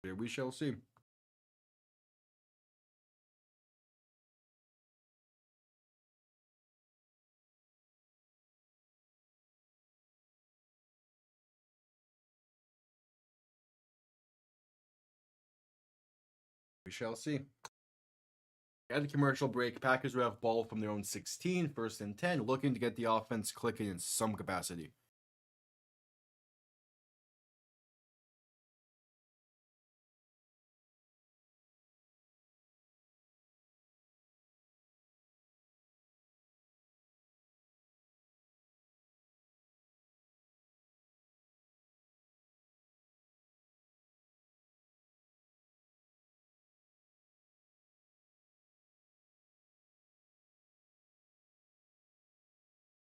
Here we shall see. We shall see. At the commercial break, Packers will have ball from their own 16, 1st and 10, looking to get the offense clicking in some capacity.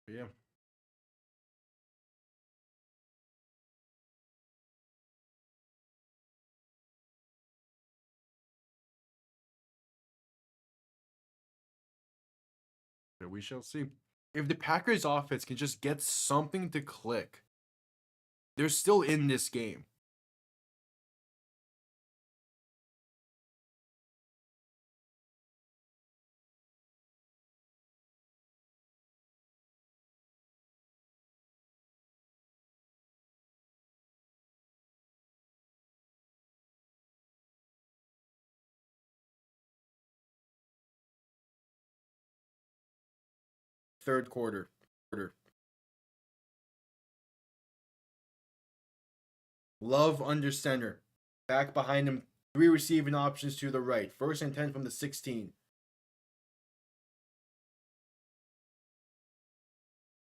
Yeah. But we shall see. If the Packers offense can just get something to click, they're still in this game. Third quarter. Love under center. Back behind him, 3 receiving options to the right. 1st and 10 from the 16.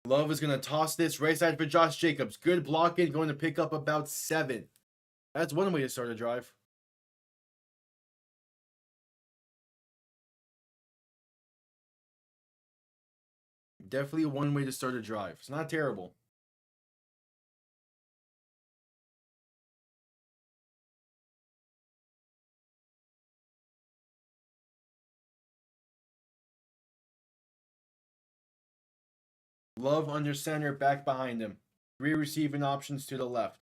Love is going to toss this right side for Josh Jacobs. Good blocking, going to pick up about 7. That's one way to start a drive. Definitely one way to start a drive. It's not terrible. Love under center, back behind him. 3 receiving options to the left.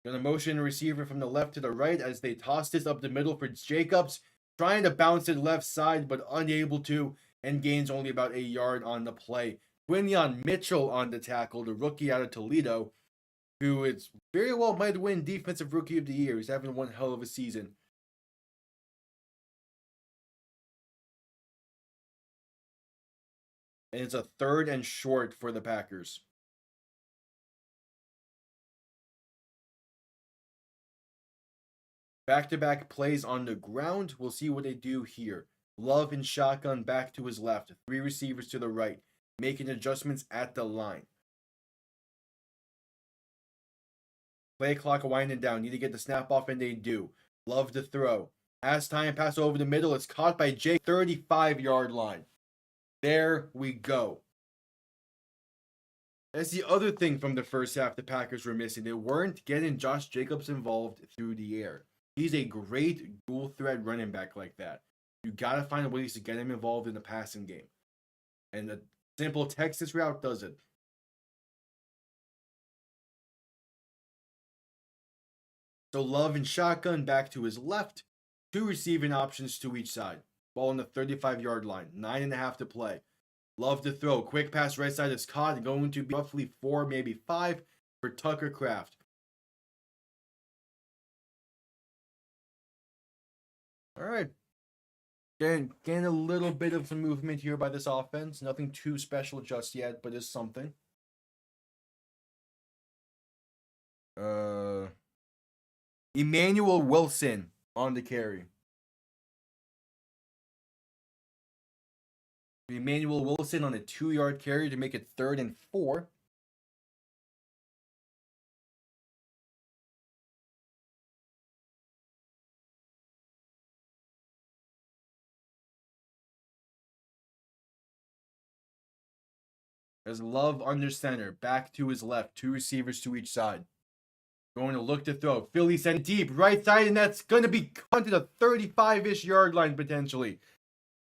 Gonna motion a receiver from the left to the right as they toss this up the middle for Jacobs, trying to bounce it left side but unable to, and gains only about a yard on the play. Quinion Mitchell on the tackle, the rookie out of Toledo, who is very well might win Defensive Rookie of the Year. He's having one hell of a season. And it's a 3rd and short for the Packers. Back-to-back plays on the ground. We'll see what they do here. Love and shotgun back to his left. 3 receivers to the right. Making adjustments at the line. Play clock winding down. Need to get the snap off, and they do. Love to throw. As time pass over the middle, it's caught by Jake. 35-yard line. There we go. That's the other thing from the first half the Packers were missing. They weren't getting Josh Jacobs involved through the air. He's a great dual threat running back like that. You gotta find ways to get him involved in the passing game. And the simple Texas route does it. So Love and shotgun back to his left. 2 receiving options to each side. Ball on the 35-yard line. 9.5 to play. Love to throw. Quick pass right side is caught and going to be roughly 4, maybe 5 for Tucker Kraft. All right. Getting a little bit of some movement here by this offense. Nothing too special just yet, but it's something. Emmanuel Wilson on the carry. Emmanuel Wilson on a 2-yard carry to make it 3rd and 4. As Love under center, back to his left, 2 receivers to each side. Going to look to throw. Philly sent deep, right side, and that's going to be cut to the 35-ish yard line potentially.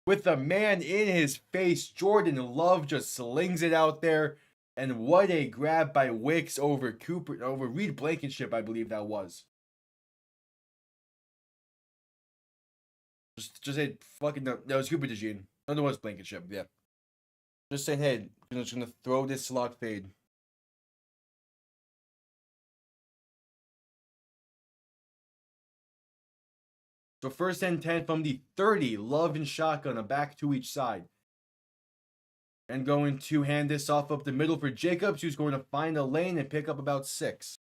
With the man in his face, Jordan Love just slings it out there. And what a grab by Wicks over Reed Blankenship, I believe that was. Just said fucking no, that was Cooper DeJean. No, that was Blankenship, yeah. Just saying, hey, I'm just gonna throw this slot fade. So 1st and 10 from the 30, Love and shotgun, a back to each side. And going to hand this off up the middle for Jacobs, who's going to find a lane and pick up about 6.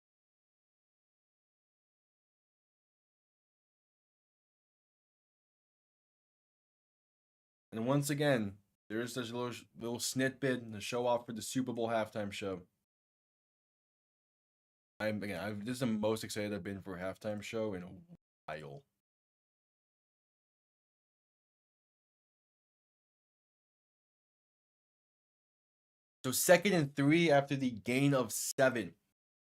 And once again, there's this little snippet and the show off for the Super Bowl halftime show. This is the most excited I've been for a halftime show in a while. So 2nd and 3 after the gain of 7.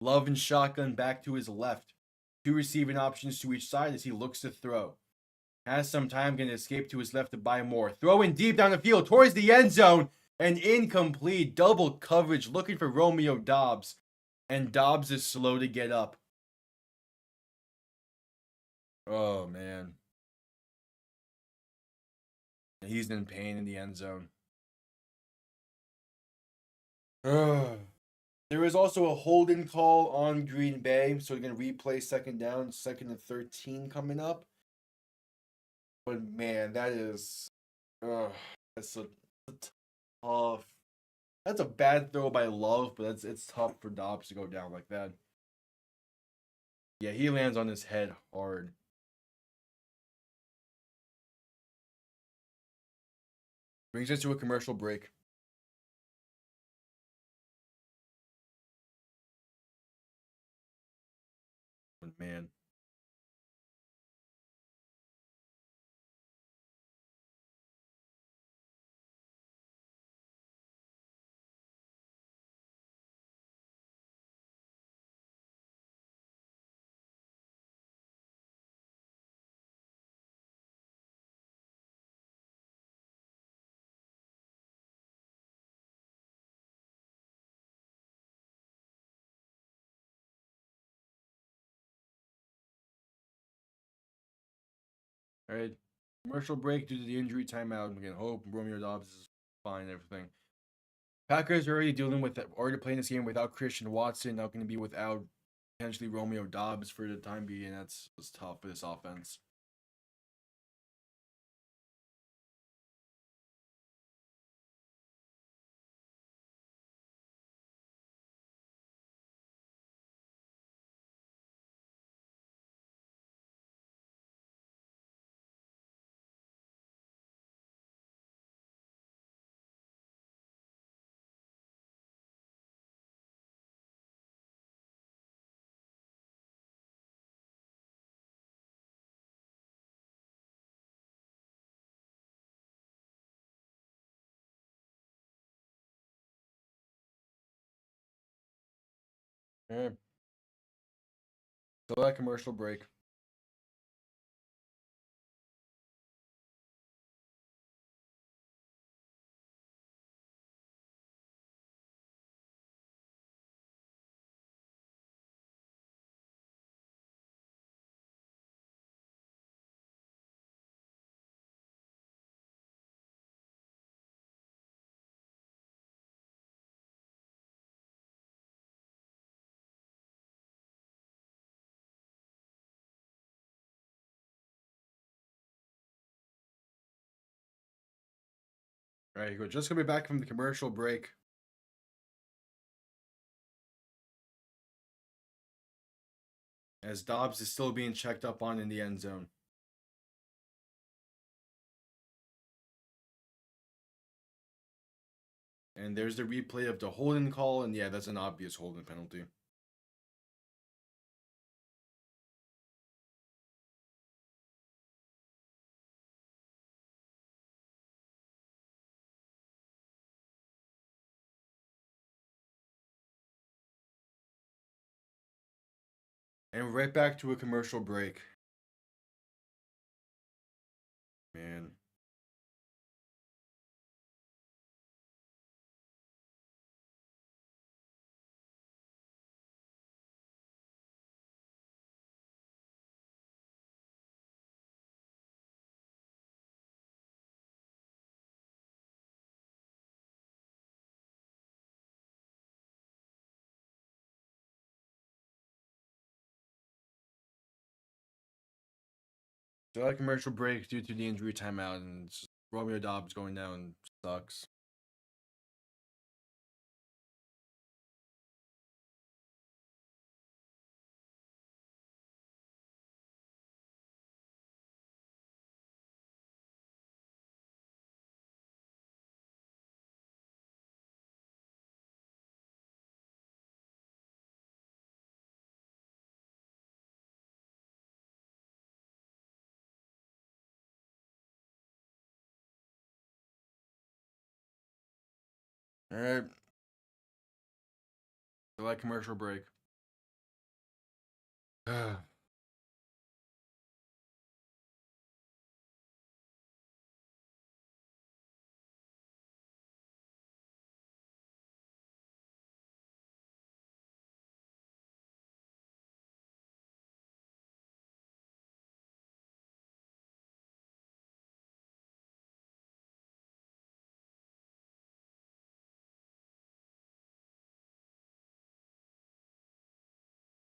Love and shotgun back to his left. 2 receiving options to each side as he looks to throw. Has some time, going to escape to his left to buy more. Throwing deep down the field towards the end zone. And incomplete. Double coverage looking for Romeo Doubs. And Doubs is slow to get up. Oh, man. He's in pain in the end zone. There is also a holding call on Green Bay. So we're going to replay 2nd down, 2nd and 13 coming up. But man, that is, that's a tough. That's a bad throw by Love, but it's tough for Dobbs to go down like that. Yeah, he lands on his head hard. Brings us to a commercial break. But man. All right. Commercial break due to the injury timeout. Again, hope Romeo Dobbs is fine and everything. Packers are already playing this game without Christian Watson. Now going to be without potentially Romeo Dobbs for the time being. That's tough for this offense. All right. So that commercial break. All right, we're just coming back from the commercial break. As Dobbs is still being checked up on in the end zone. And there's the replay of the holding call, and yeah, that's an obvious holding penalty. And right back to a commercial break. Man. So that commercial break due to the injury timeout, and Romeo Dobbs going down sucks. All right. So that commercial break.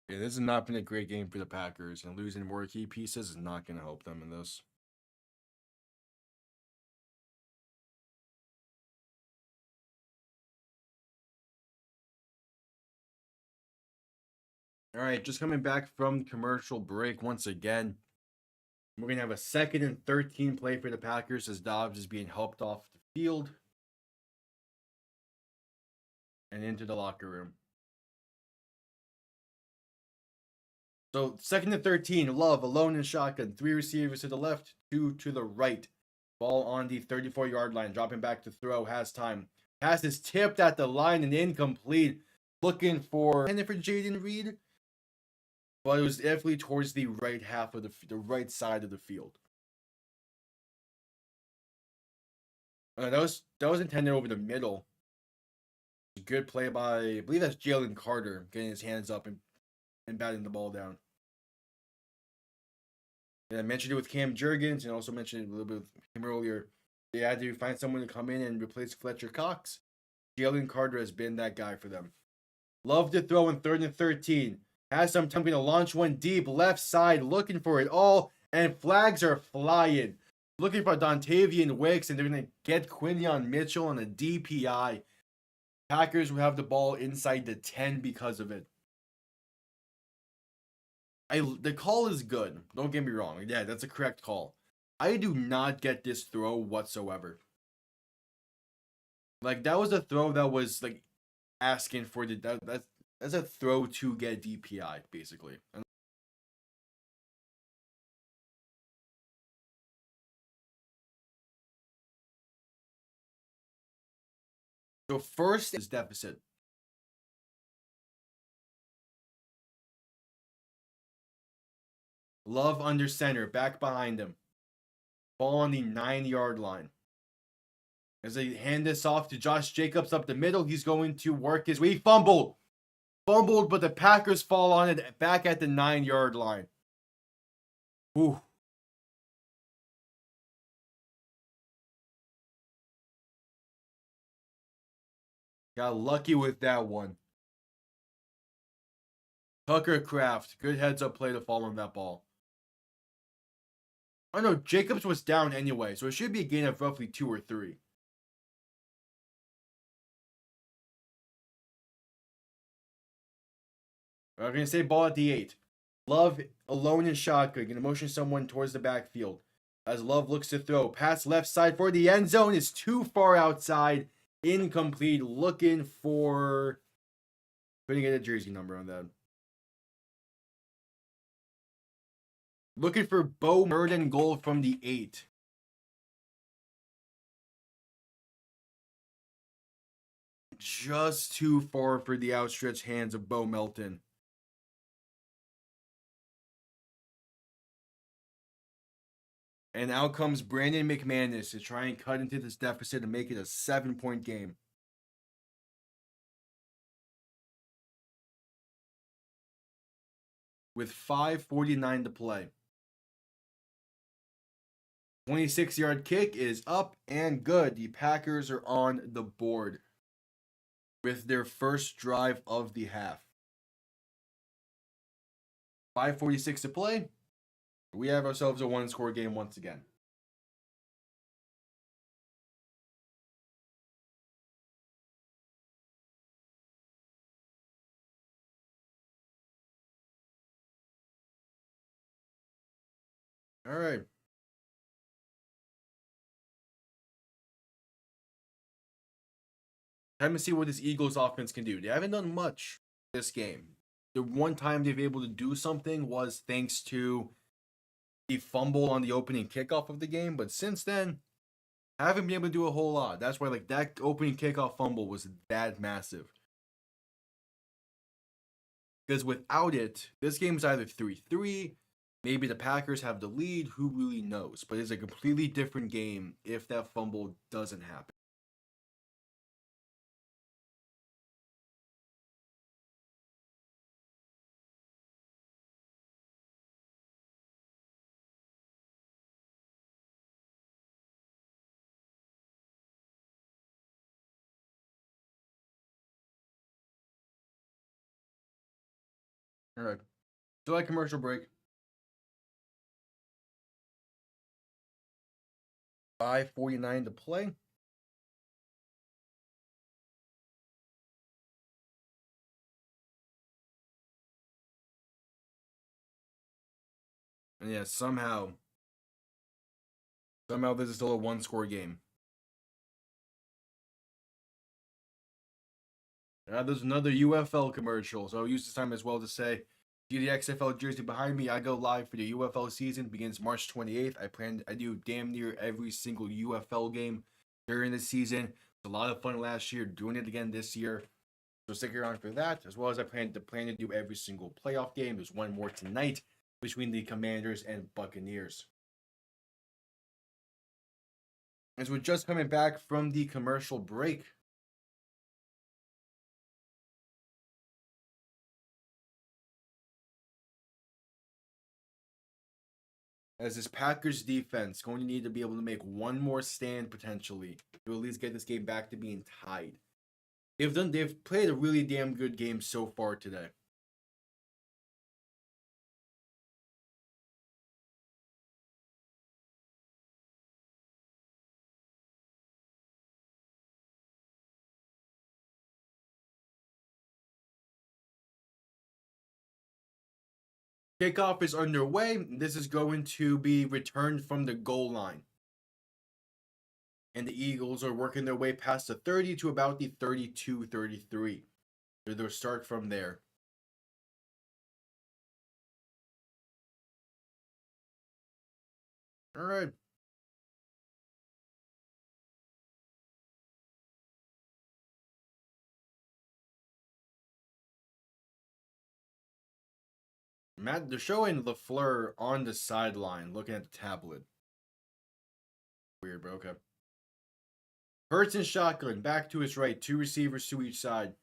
Yeah, this has not been a great game for the Packers, and losing more key pieces is not going to help them in this. All right, just coming back from commercial break once again. We're going to have a 2nd and 13 play for the Packers as Dobbs is being helped off the field and into the locker room. So 2nd and 13, Love alone in shotgun. 3 receivers to the left, 2 to the right. Ball on the 34-yard line, dropping back to throw, has time. Pass is tipped at the line and incomplete. Looking for Jaden Reed, but it was definitely towards the right half of the right side of the field. That was intended over the middle. Good play by, I believe that's Jalen Carter, getting his hands up and batting the ball down. And I mentioned it with Cam Jurgens, and also mentioned it a little bit with him earlier. They had to find someone to come in and replace Fletcher Cox. Jalen Carter has been that guy for them. Love to throw in 3rd and 13. Has some time, going to launch one deep, left side, looking for it all, and flags are flying. Looking for Dontavian Wicks, and they're going to get Quinion Mitchell on a DPI. Packers will have the ball inside the 10 because of it. The call is good. Don't get me wrong. Yeah, that's a correct call. I do not get this throw whatsoever. Like, that was a throw that was, like, asking for that's a throw to get DPI, basically. So first is deficit. Love under center, back behind him. Ball on the 9-yard line. As they hand this off to Josh Jacobs up the middle, he's going to work his way. Fumbled, but the Packers fall on it back at the 9-yard line. Ooh. Got lucky with that one. Tucker Kraft, good heads up play to fall on that ball. Oh no, Jacobs was down anyway, so it should be a gain of roughly 2 or 3. I'm going to say ball at the 8. Love alone in shotgun. Going to motion someone towards the backfield. As Love looks to throw. Pass left side for the end zone. Is too far outside. Incomplete. Looking for... Couldn't get a jersey number on that. Looking for Bo Merton goal from the 8. Just too far for the outstretched hands of Bo Melton. And out comes Brandon McManus to try and cut into this deficit and make it a 7-point game. With 5:49 to play. 26-yard kick is up and good. The Packers are on the board with their first drive of the half. 5:46 to play. We have ourselves a one-score game once again. All right. Time to see what this Eagles offense can do. They haven't done much this game. The one time they've been able to do something was thanks to the fumble on the opening kickoff of the game. But since then, haven't been able to do a whole lot. That's why that opening kickoff fumble was that massive. Because without it, this game is either 3-3. Maybe the Packers have the lead. Who really knows? But it's a completely different game if that fumble doesn't happen. All right. So like commercial break. 5:49 to play. And yeah, somehow this is still a one-score game. There's another UFL commercial, so I'll use this time as well to say, see the XFL jersey behind me. I go live for the UFL season. Begins March 28th. I do damn near every single UFL game during the season. It's a lot of fun last year, doing it again this year. So stick around for that, as well as I plan to do every single playoff game. There's one more tonight between the Commanders and Buccaneers. As we're just coming back from the commercial break, as this Packers defense going to need to be able to make one more stand potentially to at least get this game back to being tied. They've played a really damn good game so far today. Kickoff is underway. This is going to be returned from the goal line. And the Eagles are working their way past the 30 to about the 32-33. They'll start from there. All right. They're showing LaFleur on the sideline looking at the tablet. Weird, bro. Okay. Hurts in shotgun, back to his right, 2 receivers to each side.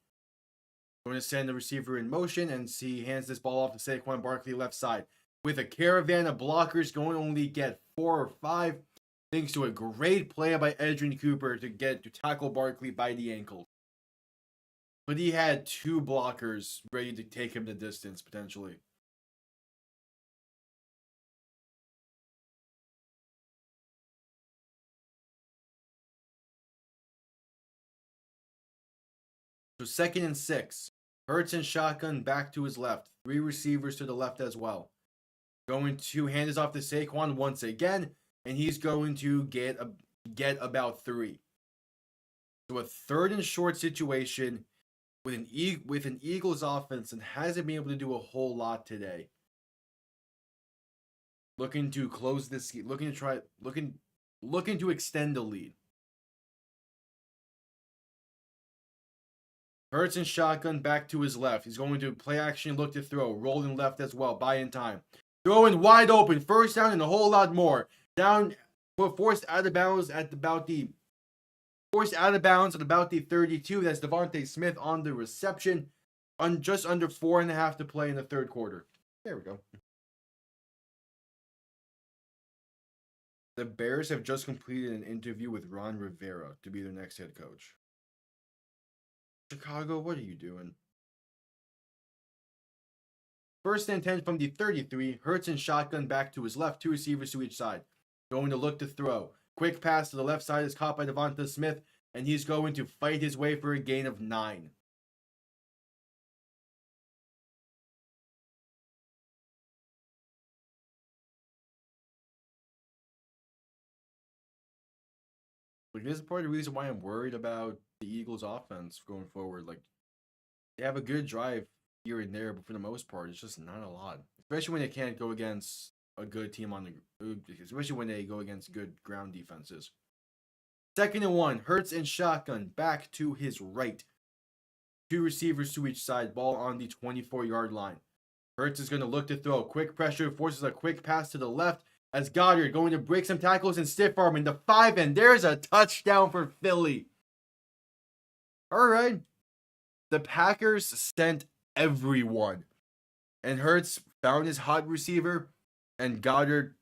Going to send the receiver in motion, and he hands this ball off to SaQuan Barkley left side. With a caravan of blockers, going to only get 4 or 5, thanks to a great play by Edgerrin Cooper to tackle Barkley by the ankle. But he had 2 blockers ready to take him the distance, potentially. So 2nd and 6. Hurts and shotgun back to his left. 3 receivers to the left as well. Going to hand this off to SaQuan once again, and he's going to get about 3. So a third and short situation with an Eagles offense that hasn't been able to do a whole lot today. Looking to close this, looking to extend the lead. Hurts and shotgun back to his left. He's going to play action, look to throw, rolling left as well, buy in time. Throwing wide open, first down and a whole lot more. Down, forced out of bounds at about the 32. That's Devontae Smith on the reception. Just under 4.5 to play in the third quarter. There we go. The Bears have just completed an interview with Ron Rivera to be their next head coach. Chicago, what are you doing? First and 10 from the 33. Hurts and shotgun back to his left. 2 receivers to each side. Going to look to throw. Quick pass to the left side is caught by Devonta Smith, and he's going to fight his way for a gain of 9. Like, this is part of the reason why I'm worried about the Eagles' offense going forward. Like, they have a good drive here and there, but for the most part, it's just not a lot. Especially when they can't go against a good team especially when they go against good ground defenses. 2nd and 1, Hurts and shotgun back to his right. 2 receivers to each side, ball on the 24-yard line. Hurts is going to look to throw. Quick pressure, forces a quick pass to the left as Goddard going to break some tackles and stiff arm in the 5, and there's a touchdown for Philly. All right. The Packers sent everyone, and Hurts found his hot receiver, and Goddard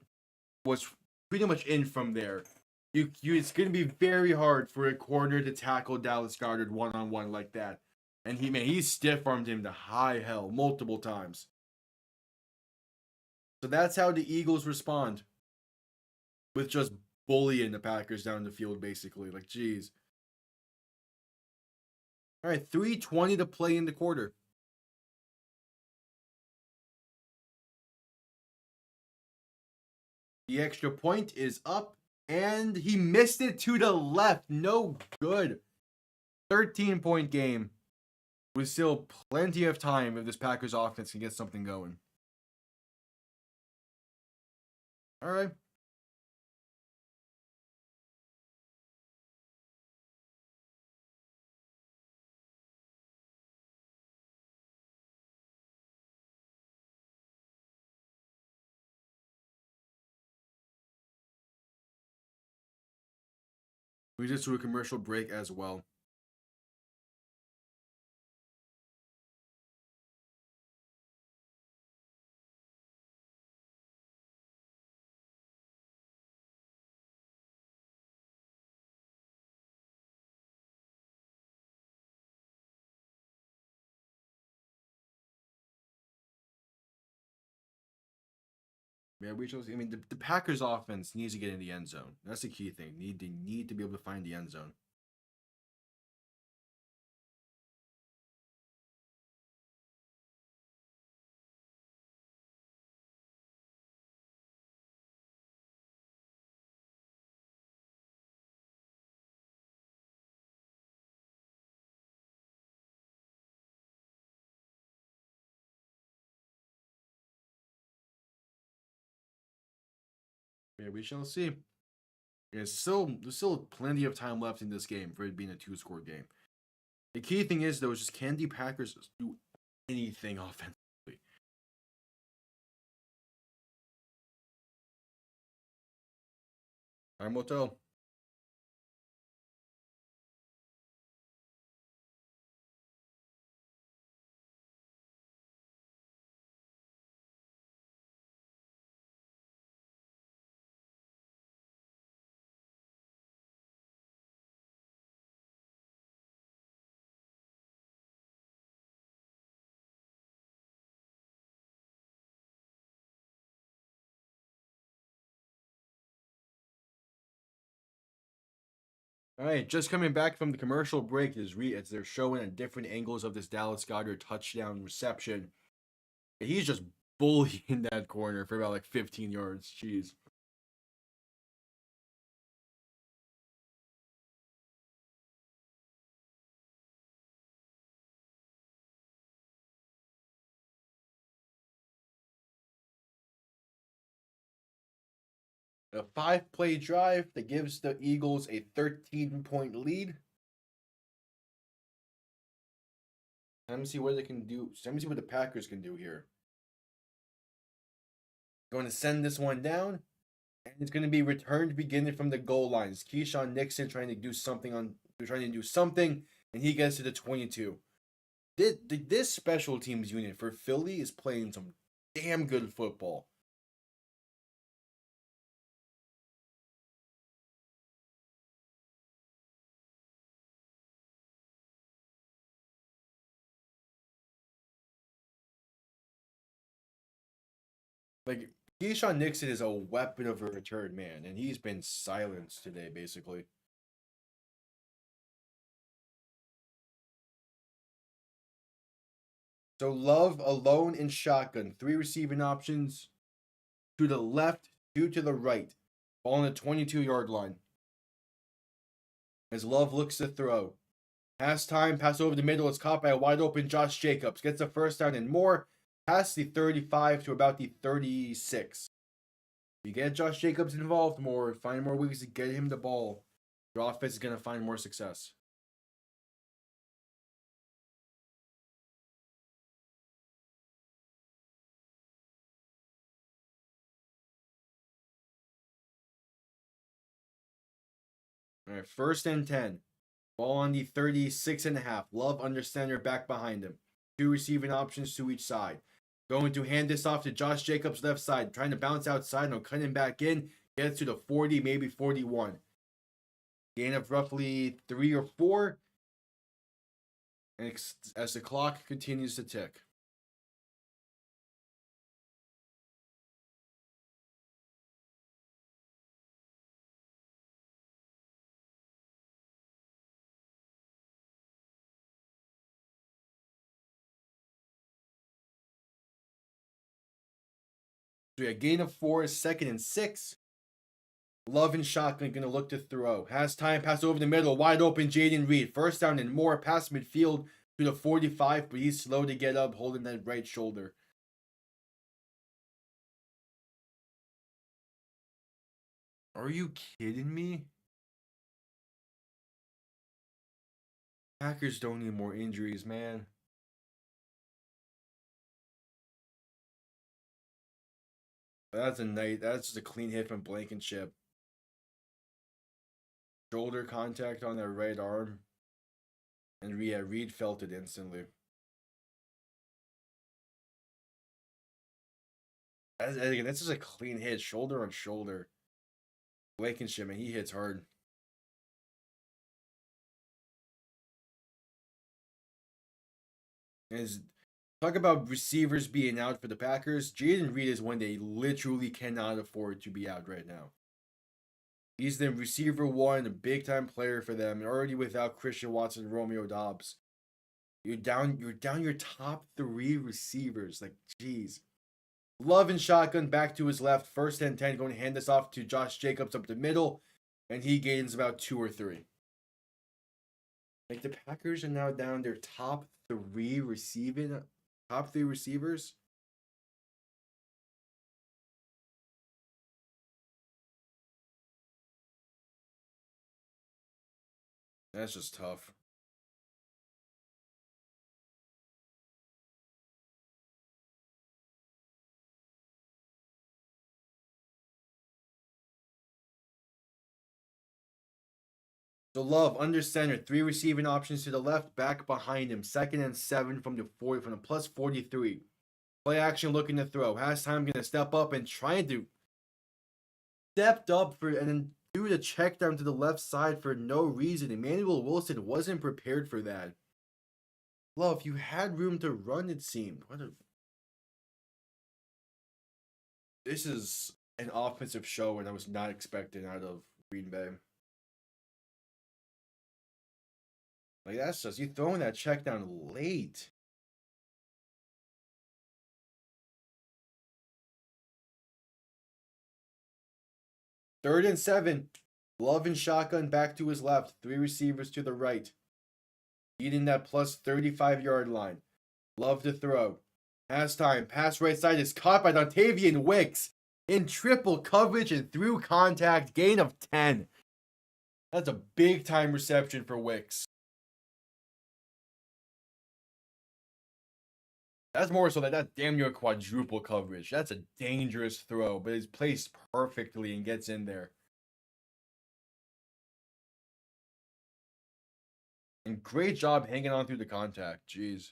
was pretty much in from there. It's going to be very hard for a corner to tackle Dallas Goddard one-on-one like that. And he stiff-armed him to high hell multiple times. So that's how the Eagles respond. With just bullying the Packers down the field, basically. Like, geez. All right, 3:20 to play in the quarter. The extra point is up, and he missed it to the left. No good. 13-point game. With still plenty of time if this Packers offense can get something going. All right. We just do a commercial break as well. Yeah, the Packers offense needs to get in the end zone. That's the key thing. They need to be able to find the end zone. Yeah, we shall see. There's still plenty of time left in this game for it being a 2-score game. The key thing is, though, is just can the Packers do anything offensively? Time will tell. All right, just coming back from the commercial break as they're showing at different angles of this Dallas Goedert touchdown reception. He's just bullying that corner for about like 15 yards. Jeez. A 5-play drive that gives the Eagles a 13-point lead. Let me see what they can do. Let me see what the Packers can do here. Going to send this one down, and it's going to be returned beginning from the goal lines. Keyshawn Nixon trying to do something, and he gets to the 22. This special teams unit for Philly is playing some damn good football. Like, Keyshawn Nixon is a weapon of a return man, and he's been silenced today, basically. So Love alone in shotgun, 3 receiving options to the left, 2 to the right, ball on the 22-yard line. As Love looks to throw. Pass time, pass over the middle. It's caught by a wide open Josh Jacobs. Gets a first down and more. Past the 35 to about the 36. You get Josh Jacobs involved more, find more ways to get him the ball. Your offense is going to find more success. All right, 1st and 10. Ball on the 36.5. Love under center, back behind him. 2 receiving options to each side. Going to hand this off to Josh Jacobs left side. Trying to bounce outside. No, cutting back in. Gets to the 40, maybe 41. Gain of roughly 3 or 4. And as the clock continues to tick. So yeah, gain of 4, 2nd and 6. Love and shotgun going to look to throw. Has time, pass over the middle, wide open Jaden Reed. First down and more, past midfield to the 45, but he's slow to get up, holding that right shoulder. Are you kidding me? Packers don't need more injuries, man. That's just a clean hit from Blankenship. Shoulder contact on that right arm. And yeah, Reed felt it instantly. That's just a clean hit, shoulder on shoulder. Blankenship, man, he hits hard. And talk about receivers being out for the Packers. Jaden Reed is one they literally cannot afford to be out right now. He's the receiver one, a big time player for them, and already without Christian Watson and Romeo Dobbs. You're down your top 3 receivers. Like, jeez. Love and shotgun back to his left. 1st and 10, going to hand this off to Josh Jacobs up the middle, and he gains about 2 or 3. Like, the Packers are now down their top 3 receivers. That's just tough. So Love under center, 3 receiving options to the left, back behind him. 2nd and 7 from the plus 43. Play action looking to throw. Has time, gonna step up and trying to stepped up for and then do the check down to the left side for no reason. Emmanuel Wilson wasn't prepared for that. Love, you had room to run, it seemed. This is an offensive show, and I was not expecting out of Green Bay. Like, that's just you throwing that check down late. Third and 7. Love and shotgun back to his left. 3 receivers to the right. Eating that plus 35-yard line. Love to throw. Pass time. Pass right side is caught by Dontavian Wicks in triple coverage and through contact. Gain of 10. That's a big time reception for Wicks. That's more so that's damn near quadruple coverage. That's a dangerous throw, but it's placed perfectly and gets in there. And great job hanging on through the contact. Jeez.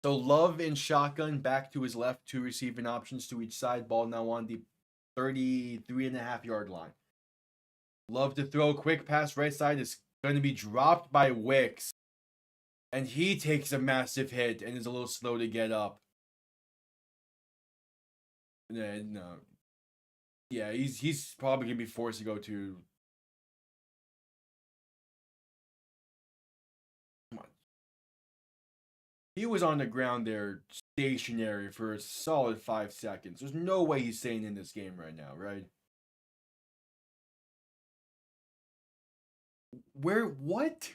So Love and shotgun back to his left, 2 receiving options to each side. Ball now on the 33.5-yard line. Love to throw. Quick pass right side is going to be dropped by Wicks. And he takes a massive hit and is a little slow to get up. No. Yeah, he's probably going to be forced to go to... Come on. He was on the ground there stationary for a solid 5 seconds. There's no way he's staying in this game right now, right? What?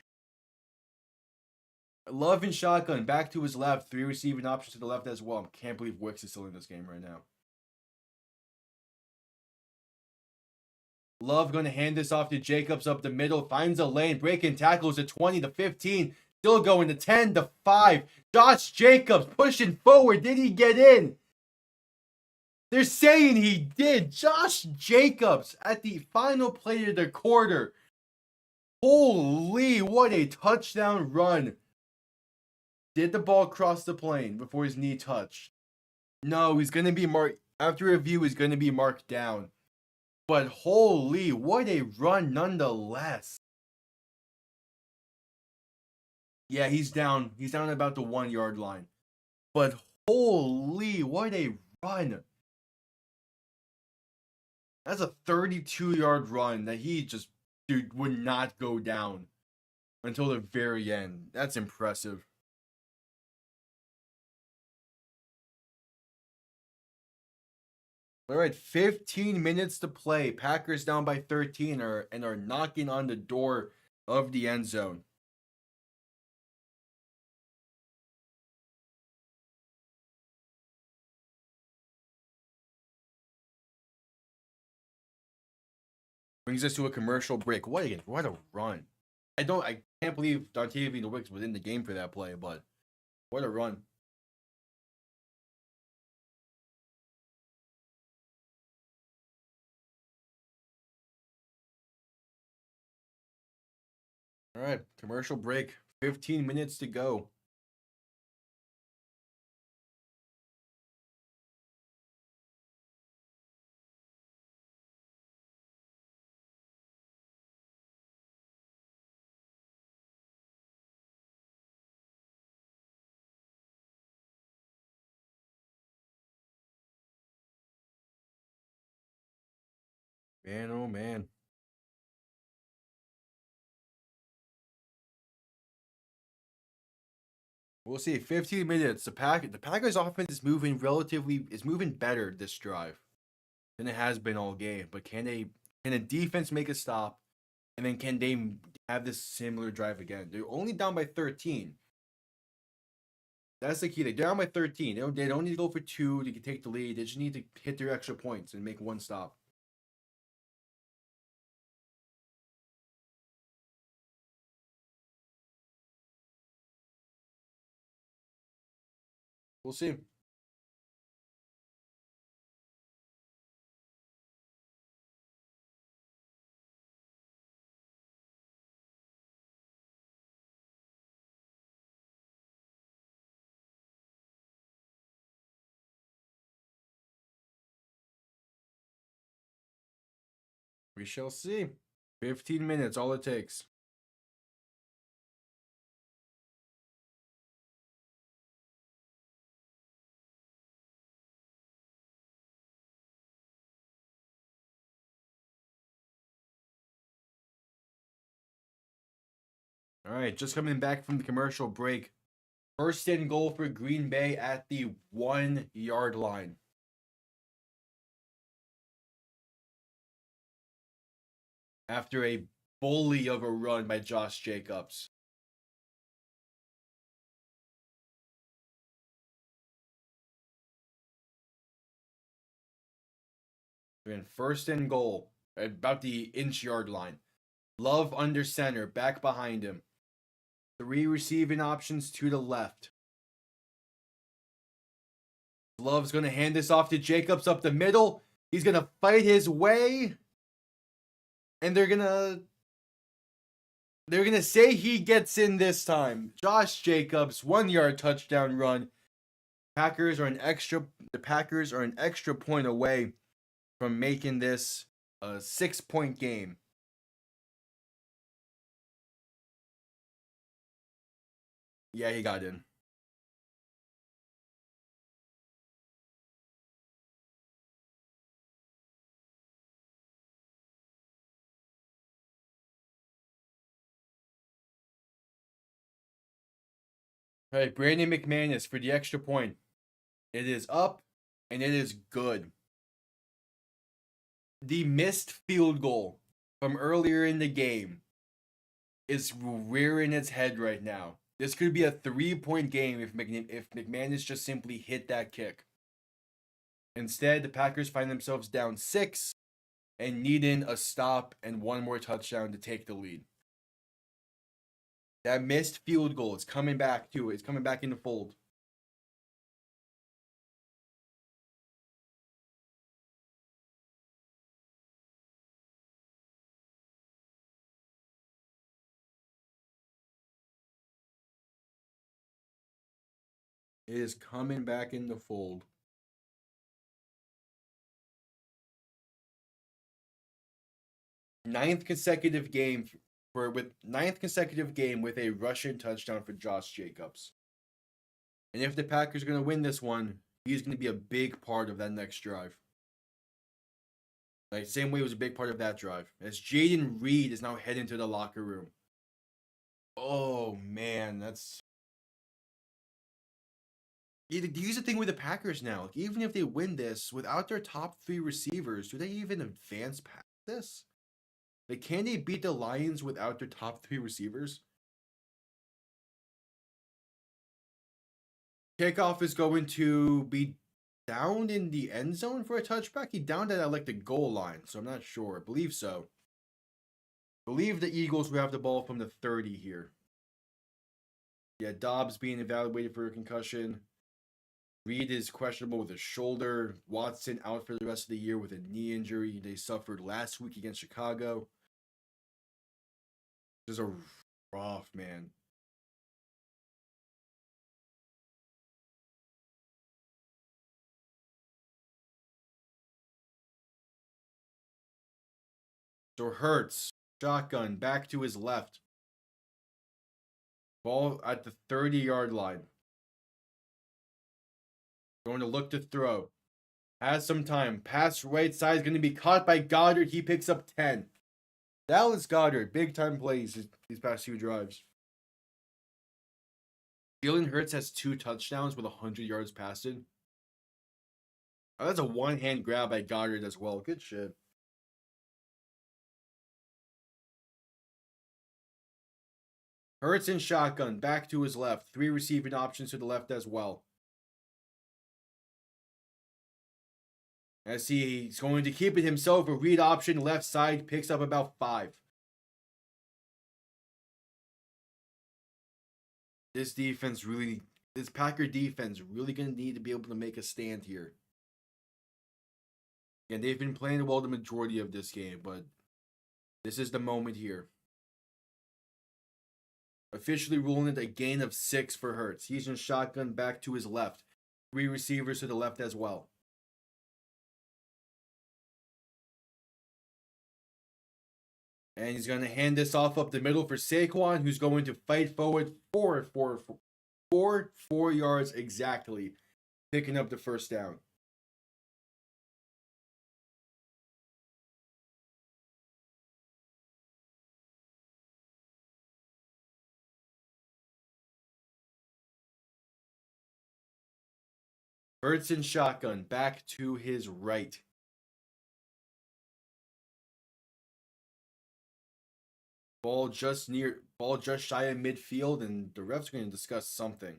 Love and shotgun back to his left. 3 receiving options to the left as well. I can't believe Wicks is still in this game right now. Love going to hand this off to Jacobs up the middle. Finds a lane. Breaking tackles to 20 to 15. Still going to 10 to 5. Josh Jacobs pushing forward. Did he get in? They're saying he did. Josh Jacobs at the final play of the quarter. Holy, what a touchdown run. Did the ball cross the plane before his knee touched? No, he's going to be marked. After review, he's going to be marked down. But holy, what a run nonetheless. Yeah, he's down. He's down about the 1-yard line. But holy, what a run. That's a 32-yard run that he just, dude, would not go down until the very end. That's impressive. All right, 15 minutes to play. Packers down by 13 and are knocking on the door of the end zone. Brings us to a commercial break. What a run. I can't believe Dontavian Wicks was in the game for that play, but what a run. All right, commercial break. 15 minutes to go. Man, oh man. We'll see. 15 minutes. The Packers offense is moving better this drive than it has been all game. But can a defense make a stop? And then can they have this similar drive again? They're only down by 13. That's the key. They're down by 13. They don't need to go for 2 to take the lead. They just need to hit their extra points and make 1 stop. We'll see. We shall see. 15 minutes, all it takes. All right, just coming back from the commercial break. First and goal for Green Bay at the 1-yard line. After a bully of a run by Josh Jacobs. And first and goal, about the inch-yard line. Love under center, back behind him. 3 receiving options to the left. Love's going to hand this off to Jacobs up the middle. He's going to fight his way. And they're going to say he gets in this time. Josh Jacobs, 1-yard touchdown run. The Packers are an extra point away from making this a 6-point game. Yeah, he got in. All right, Brandon McManus for the extra point. It is up, and it is good. The missed field goal from earlier in the game is rearing its head right now. This could be a 3-point game if McManus just simply hit that kick. Instead, the Packers find themselves down 6 and needing a stop and 1 more touchdown to take the lead. That missed field goal is coming back too. It's coming back in the fold. It is coming back in the fold. Ninth consecutive game with a rushing touchdown for Josh Jacobs. And if the Packers are going to win this one, he's going to be a big part of that next drive. Like, same way he was a big part of that drive. As Jaden Reed is now heading to the locker room. Oh, man, that's... Here's the thing with the Packers now. Like, even if they win this, without their top 3 receivers, do they even advance past this? Like, can they beat the Lions without their top 3 receivers? Kickoff is going to be down in the end zone for a touchback. He downed at like the goal line, so I'm not sure. I believe so. I believe the Eagles will have the ball from the 30 here. Yeah, Dobbs being evaluated for a concussion. Reed is questionable with a shoulder. Watson out for the rest of the year with a knee injury they suffered last week against Chicago. This is a rough, man. So Hurts, shotgun, back to his left. Ball at the 30-yard line. Going to look to throw. Has some time. Pass right side is going to be caught by Goddard. He picks up 10. Dallas Goddard, big time plays these past 2 drives. Jalen Hurts has 2 touchdowns with 100 yards passing. Oh, that's a one-hand grab by Goddard as well. Good shit. Hurts in shotgun, back to his left. 3 receiving options to the left as well. As he's going to keep it himself, a read option left side, picks up about 5. This Packer defense really going to need to be able to make a stand here. And they've been playing well the majority of this game, but this is the moment here. Officially ruling it a gain of 6 for Hurts. He's in shotgun back to his left. 3 receivers to the left as well. And he's going to hand this off up the middle for SaQuan, who's going to fight forward for 4 yards exactly, picking up the first down. Hurts in shotgun, back to his right. Ball just shy of midfield, and the refs are going to discuss something.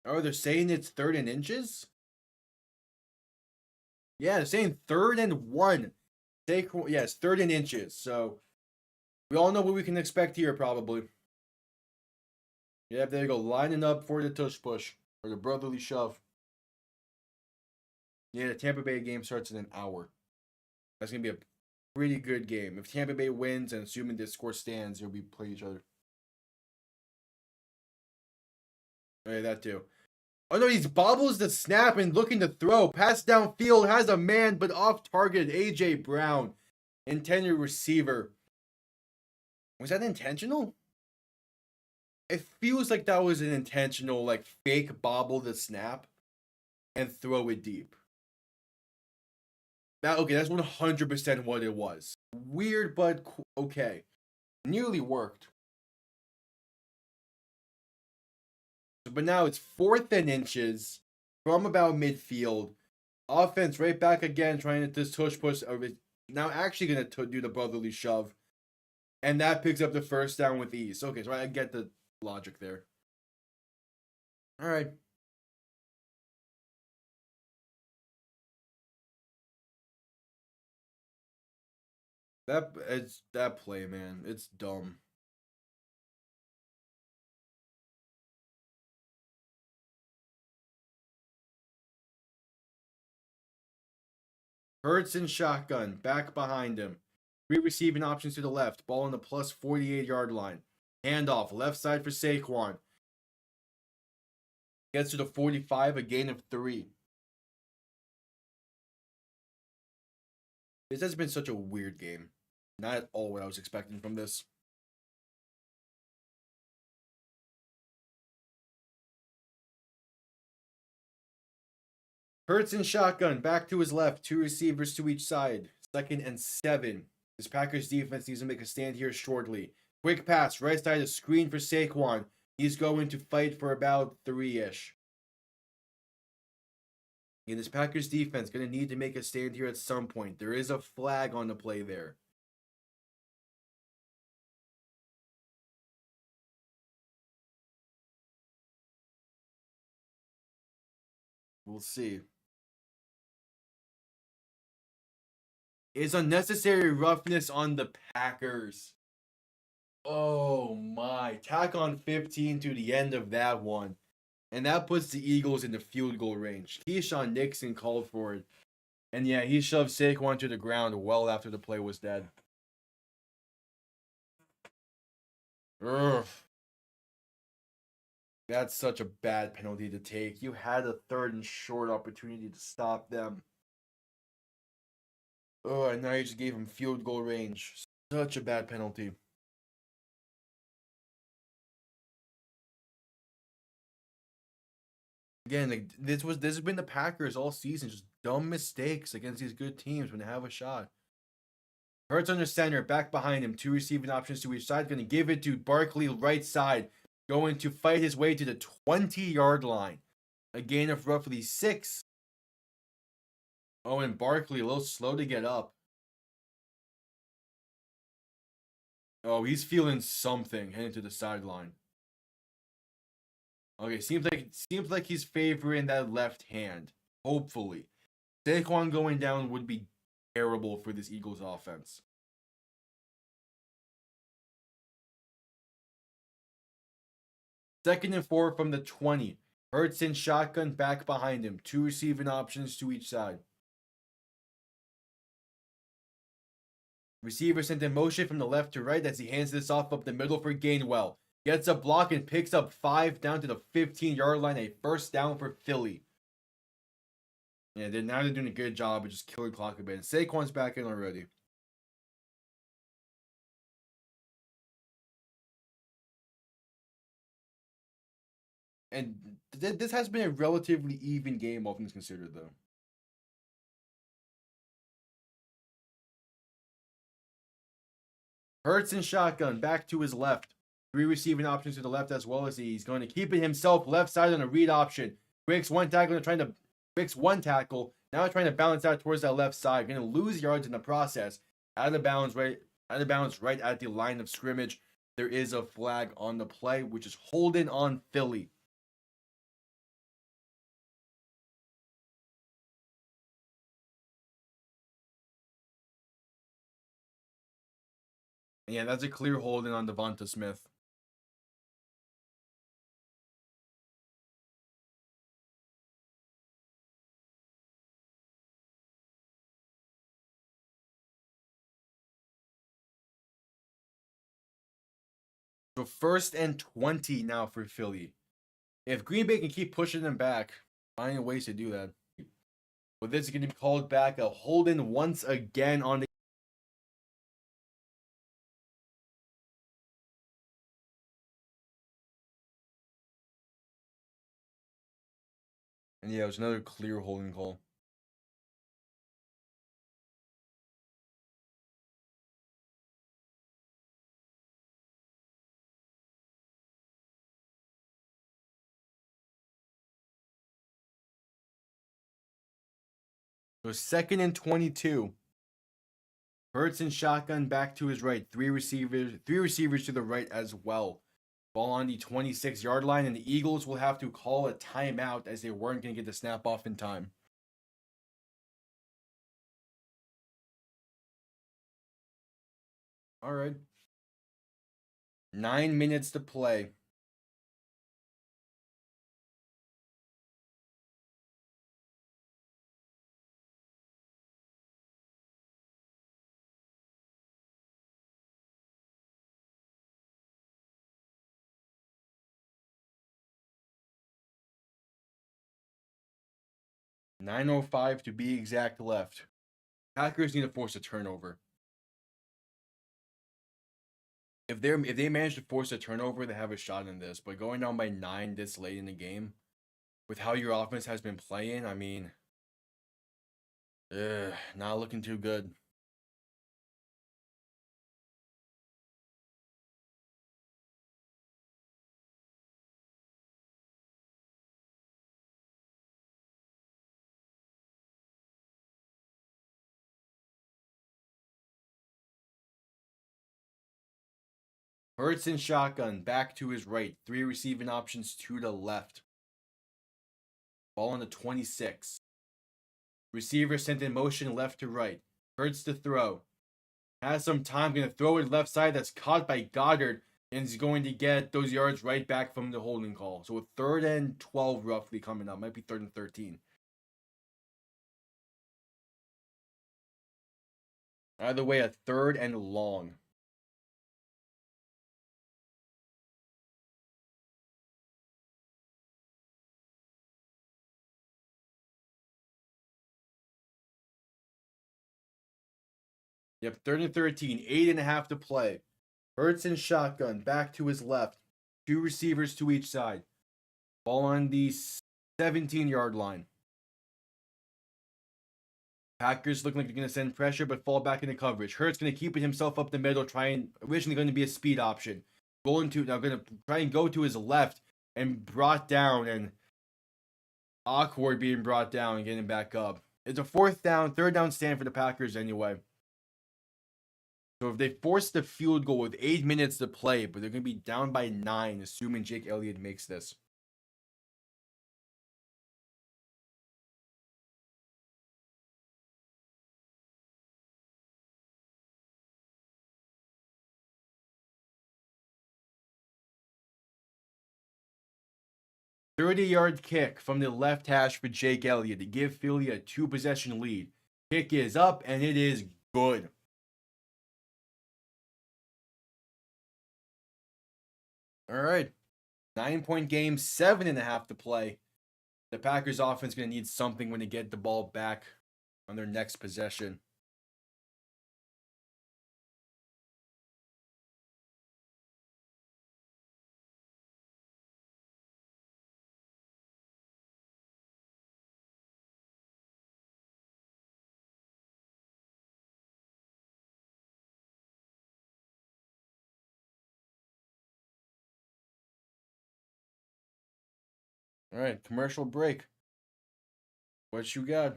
Oh, they're saying it's 3rd and inches? Yeah, they're saying 3rd and 1. Yes, 3rd and inches. So we all know what we can expect here, probably. Yep, there you go. Lining up for the tush push or the brotherly shove. Yeah, the Tampa Bay game starts in an hour. That's gonna be a pretty good game. If Tampa Bay wins, and assuming this score stands, they'll be playing each other. Oh, yeah, that too. Oh no, he bobbles the snap and looking to throw. Pass downfield, has a man, but off target. AJ Brown, intended receiver. Was that intentional? It feels like that was an intentional, like fake bobble the snap and throw it deep. Okay, that's 100% what it was. Weird, but okay. Nearly worked. But now it's 4th and inches from about midfield. Offense right back again, trying to this tush push. Now actually going to do the brotherly shove. And that picks up the first down with ease. Okay, so I get the logic there. All right. That play, man. It's dumb. Hurts in shotgun, back behind him. 3 receiving options to the left. Ball on the plus 48-yard line. Handoff, left side for SaQuan. Gets to the 45, a gain of 3. This has been such a weird game. Not at all what I was expecting from this. Hurts in shotgun, back to his left. 2 receivers to each side. 2nd and 7. This Packers defense needs to make a stand here shortly. Quick pass, right side, a screen for SaQuan. He's going to fight for about 3-ish. And this Packers defense going to need to make a stand here at some point. There is a flag on the play there. We'll see. It's unnecessary roughness on the Packers. Oh my. Tack on 15 to the end of that one. And that puts the Eagles in the field goal range. Keyshawn Nixon called for it. And yeah, he shoved SaQuan to the ground well after the play was dead. Ugh. That's such a bad penalty to take. You had a 3rd and short opportunity to stop them. Oh, and now you just gave him field goal range. Such a bad penalty. Again, like, this has been the Packers all season. Just dumb mistakes against these good teams when they have a shot. Hurts under center, back behind him. 2 receiving options to each side. Going to give it to Barkley, right side. Going to fight his way to the 20-yard line. A gain of roughly 6. Oh, and Barkley a little slow to get up. Oh, he's feeling something heading to the sideline. Okay, seems like he's favoring that left hand. Hopefully. SaQuan going down would be terrible for this Eagles offense. Second and 4 from the 20. Hurts in shotgun, back behind him. 2 receiving options to each side. Receiver sent in motion from the left to right as he hands this off up the middle for Gainwell. Gets a block and picks up 5 down to the 15-yard line. A first down for Philly. Yeah, now they're doing a good job of just killing clock a bit. And SaQuan's back in already. And this has been a relatively even game, all things considered, though. Hurts in shotgun, back to his left. 3 receiving options to the left as well as he's going to keep it himself left side on a read option. Breaks one tackle, now trying to balance out towards that left side. Going to lose yards in the process. Out of bounds right at the line of scrimmage. There is a flag on the play, which is holding on Philly. And yeah, that's a clear holding on Devonta Smith. So 1st and 20 now for Philly. If Green Bay can keep pushing them back, finding ways to do that. But this is going to be called back a holding once again on the. And yeah, it was another clear holding call. So 2nd and 22. Hurts and shotgun back to his right. Three receivers to the right as well. Ball on the 26-yard line, and the Eagles will have to call a timeout as they weren't going to get the snap off in time. All right. 9 minutes to play. .905 to be exact left. Packers need to force a turnover. If they manage to force a turnover, they have a shot in this. But going down by 9 this late in the game, with how your offense has been playing, I mean, not looking too good. Hurts and shotgun back to his right. 3 receiving options to the left. Ball on the 26. Receiver sent in motion left to right. Hurts to throw. Has some time. Going to throw it left side. That's caught by Goddard. And is going to get those yards right back from the holding call. So a 3rd and 12 roughly coming up. Might be 3rd and 13. Either way, a 3rd and long. Yep, 3rd and 13. 8.5 to play. Hurts and shotgun back to his left. 2 receivers to each side. Ball on the 17-yard line. Packers looking like they're going to send pressure but fall back into coverage. Hurts going to keep it himself up the middle, originally going to be a speed option. Going to try and go to his left and brought down and awkward being brought down and getting back up. It's a 3rd down stand for the Packers anyway. So if they force the field goal with 8 minutes to play, but they're going to be down by 9, assuming Jake Elliott makes this. A 30-yard kick from the left hash for Jake Elliott to give Philly a 2-possession lead. Kick is up, and it is good. All right. 9-point game, 7.5 to play. The Packers offense going to need something when they get the ball back on their next possession. All right, commercial break. What you got?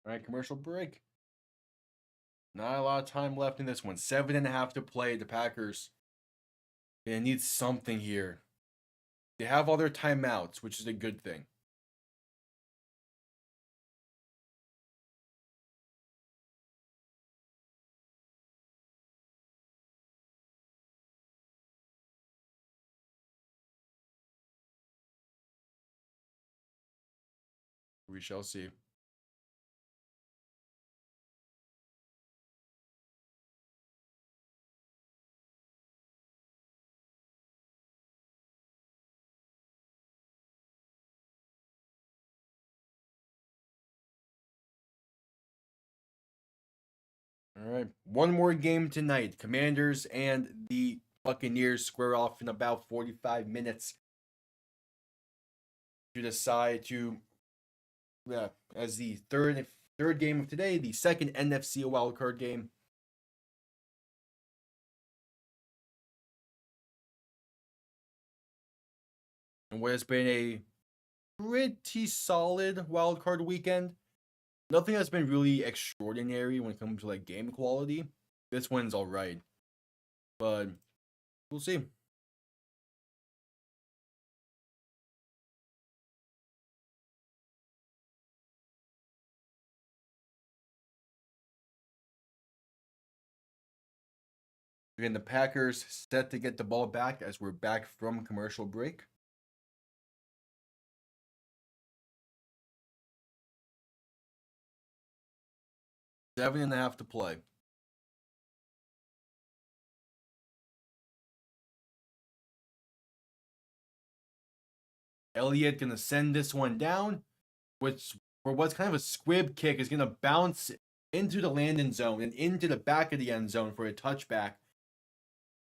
All right, commercial break. Not a lot of time left in this one. 7.5 to play. The Packers, they need something here. They have all their timeouts, which is a good thing. We shall see. All right, one more game tonight. Commanders and the Buccaneers square off in about 45 minutes to decide to, yeah, as the third game of today, the second NFC wildcard game. And what has been a pretty solid wildcard weekend. Nothing that's been really extraordinary when it comes to like game quality. This one's all right, but we'll see. Again, the Packers set to get the ball back as we're back from commercial break. Seven and a half to play. Elliott gonna send this one down, which for what's kind of a squib kick is gonna bounce into the landing zone and into the back of the end zone for a touchback.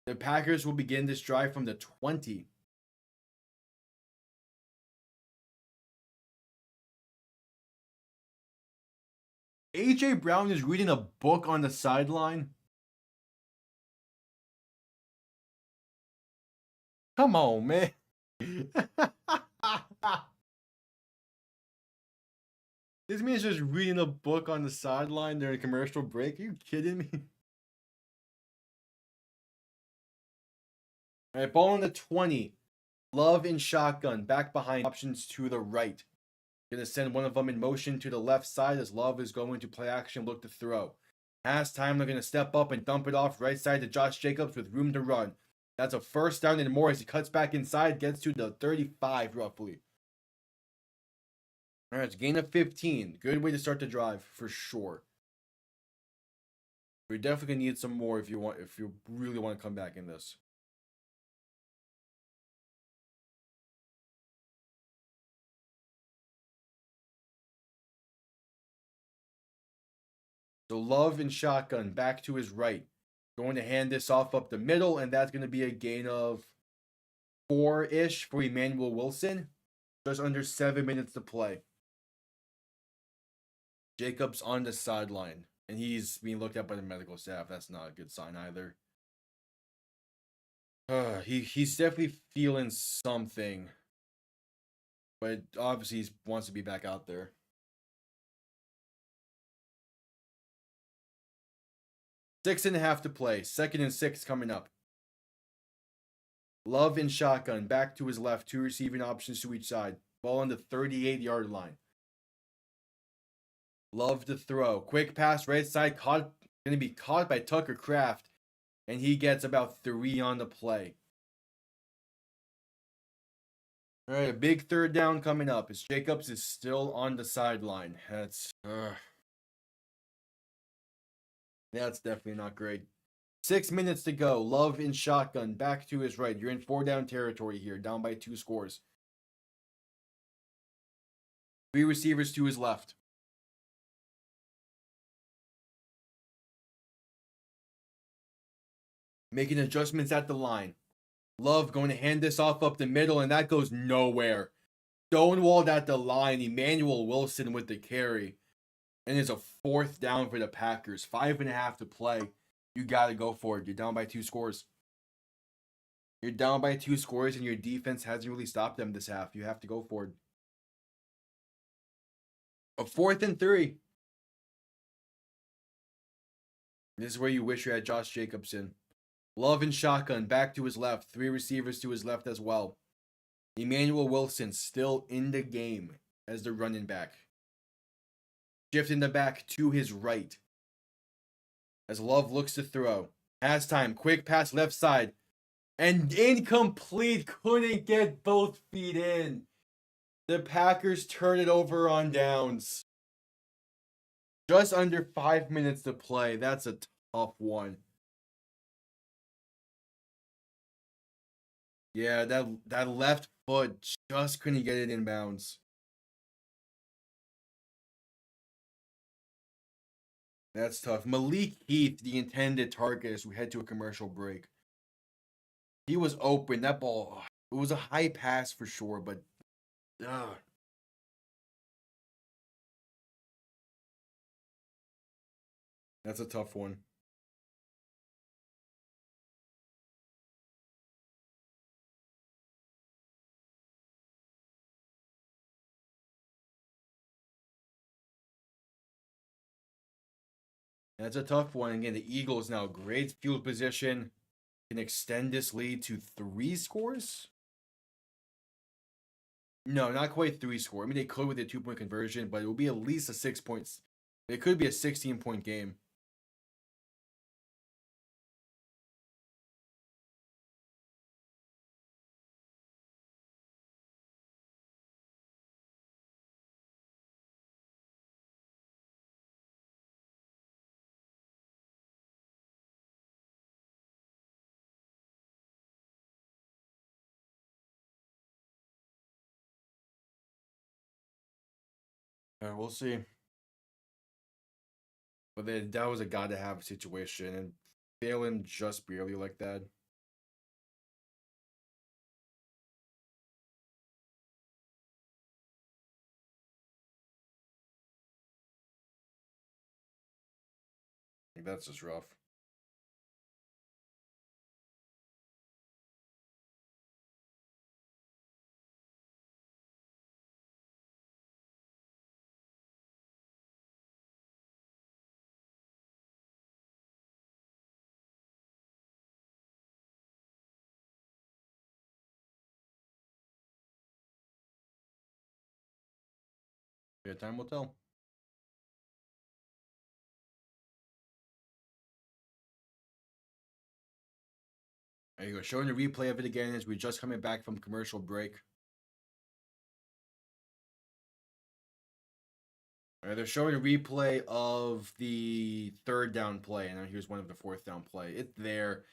The Packers will begin this drive from the 20. AJ Brown is reading a book on the sideline. Come on, man. This man's just reading a book on the sideline during a commercial break. Are you kidding me? All right, ball on the 20. Love in shotgun. Back behind. Options to the right. Gonna send one of them in motion to the left side as Love is going to play action, look to throw. Pass time, they're gonna step up and dump it off right side to Josh Jacobs with room to run. That's a first down and more as he cuts back inside, gets to the 35 roughly. All right, it's gain of 15. Good way to start the drive for sure. We definitely need some more if you really want to come back in this. So Love and shotgun back to his right. Going to hand this off up the middle, and that's going to be a gain of 4-ish for Emmanuel Wilson. Just under 7 minutes to play. Jacobs on the sideline, and he's being looked at by the medical staff. That's not a good sign either. He's definitely feeling something, but obviously he wants to be back out there. Six and a half to play. 2nd and 6 coming up. Love in shotgun. Back to his left. 2 receiving options to each side. Ball on the 38-yard line. Love to throw. Quick pass right side. Going to be caught by Tucker Kraft. And he gets about 3 on the play. All right, a big third down coming up as Jacobs is still on the sideline. That's definitely not great. 6 minutes to go. Love in shotgun. Back to his right. You're in 4-down territory here. Down by 2 scores. 3 receivers to his left. Making adjustments at the line. Love going to hand this off up the middle, and that goes nowhere. Stonewalled at the line. Emmanuel Wilson with the carry. And it's a 4th down for the Packers. 5.5 to play. You got to go for it. You're down by 2 scores. You're down by 2 scores, and your defense hasn't really stopped them this half. You have to go for it. A 4th and 3. This is where you wish you had Josh Jacobson. Love and shotgun. Back to his left. 3 receivers to his left as well. Emmanuel Wilson still in the game as the running back. Shifting the back to his right. As Love looks to throw. Pass time. Quick pass left side. And incomplete. Couldn't get both feet in. The Packers turn it over on downs. Just under 5 minutes to play. That's a tough one. Yeah, that left foot just couldn't get it in bounds. That's tough. Malik Heath, the intended target as we head to a commercial break. He was open. That ball, it was a high pass for sure, but that's a tough one. That's a tough one. Again, the Eagles now great field position. Can extend this lead to 3 scores? No, not quite 3 score. I mean, they could with a 2-point conversion, but it will be at least a 6 points. It could be a 16-point game. We'll see. But that was a got-to-have situation, and failing just barely like that. That's just rough. Yeah, time will tell. There you go. Showing a replay of it again as we're just coming back from commercial break. They're showing a replay of the 3rd down play, and here's one of the 4th down play. It's there.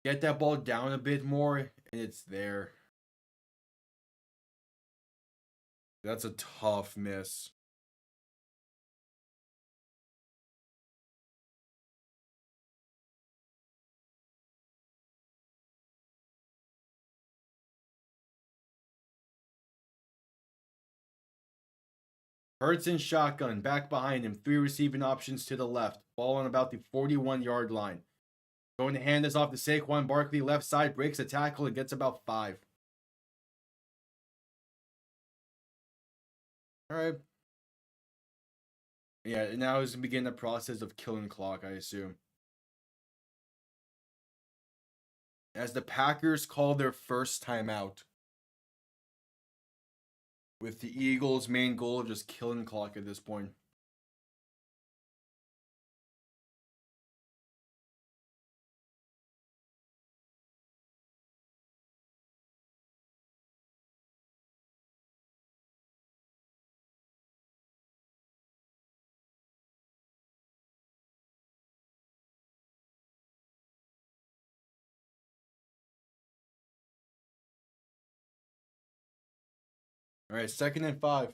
Get that ball down a bit more, and it's there. That's a tough miss. Hurts in shotgun, back behind him, 3 receiving options to the left. Ball on about the 41-yard line. Going to hand this off to SaQuan Barkley, left side, breaks a tackle and gets about 5. All right. Yeah, now is begin the process of killing clock, I assume. As the Packers call their first timeout. With the Eagles' main goal of just killing clock at this point. All right, 2nd and 5.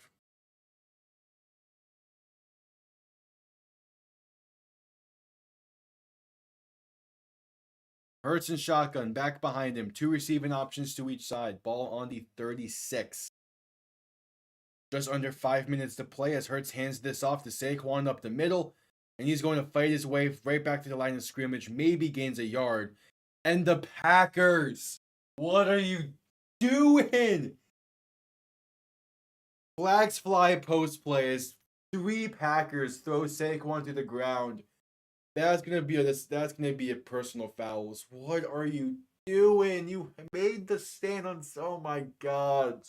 Hurts and shotgun, back behind him. 2 receiving options to each side. Ball on the 36. Just under 5 minutes to play as Hurts hands this off to SaQuan up the middle. And he's going to fight his way right back to the line of scrimmage. Maybe gains a yard. And the Packers, what are you doing? Flags fly post play as 3 Packers throw Saquon to the ground. That's gonna be a personal fouls. What are you doing? You made the stand on. Oh my god,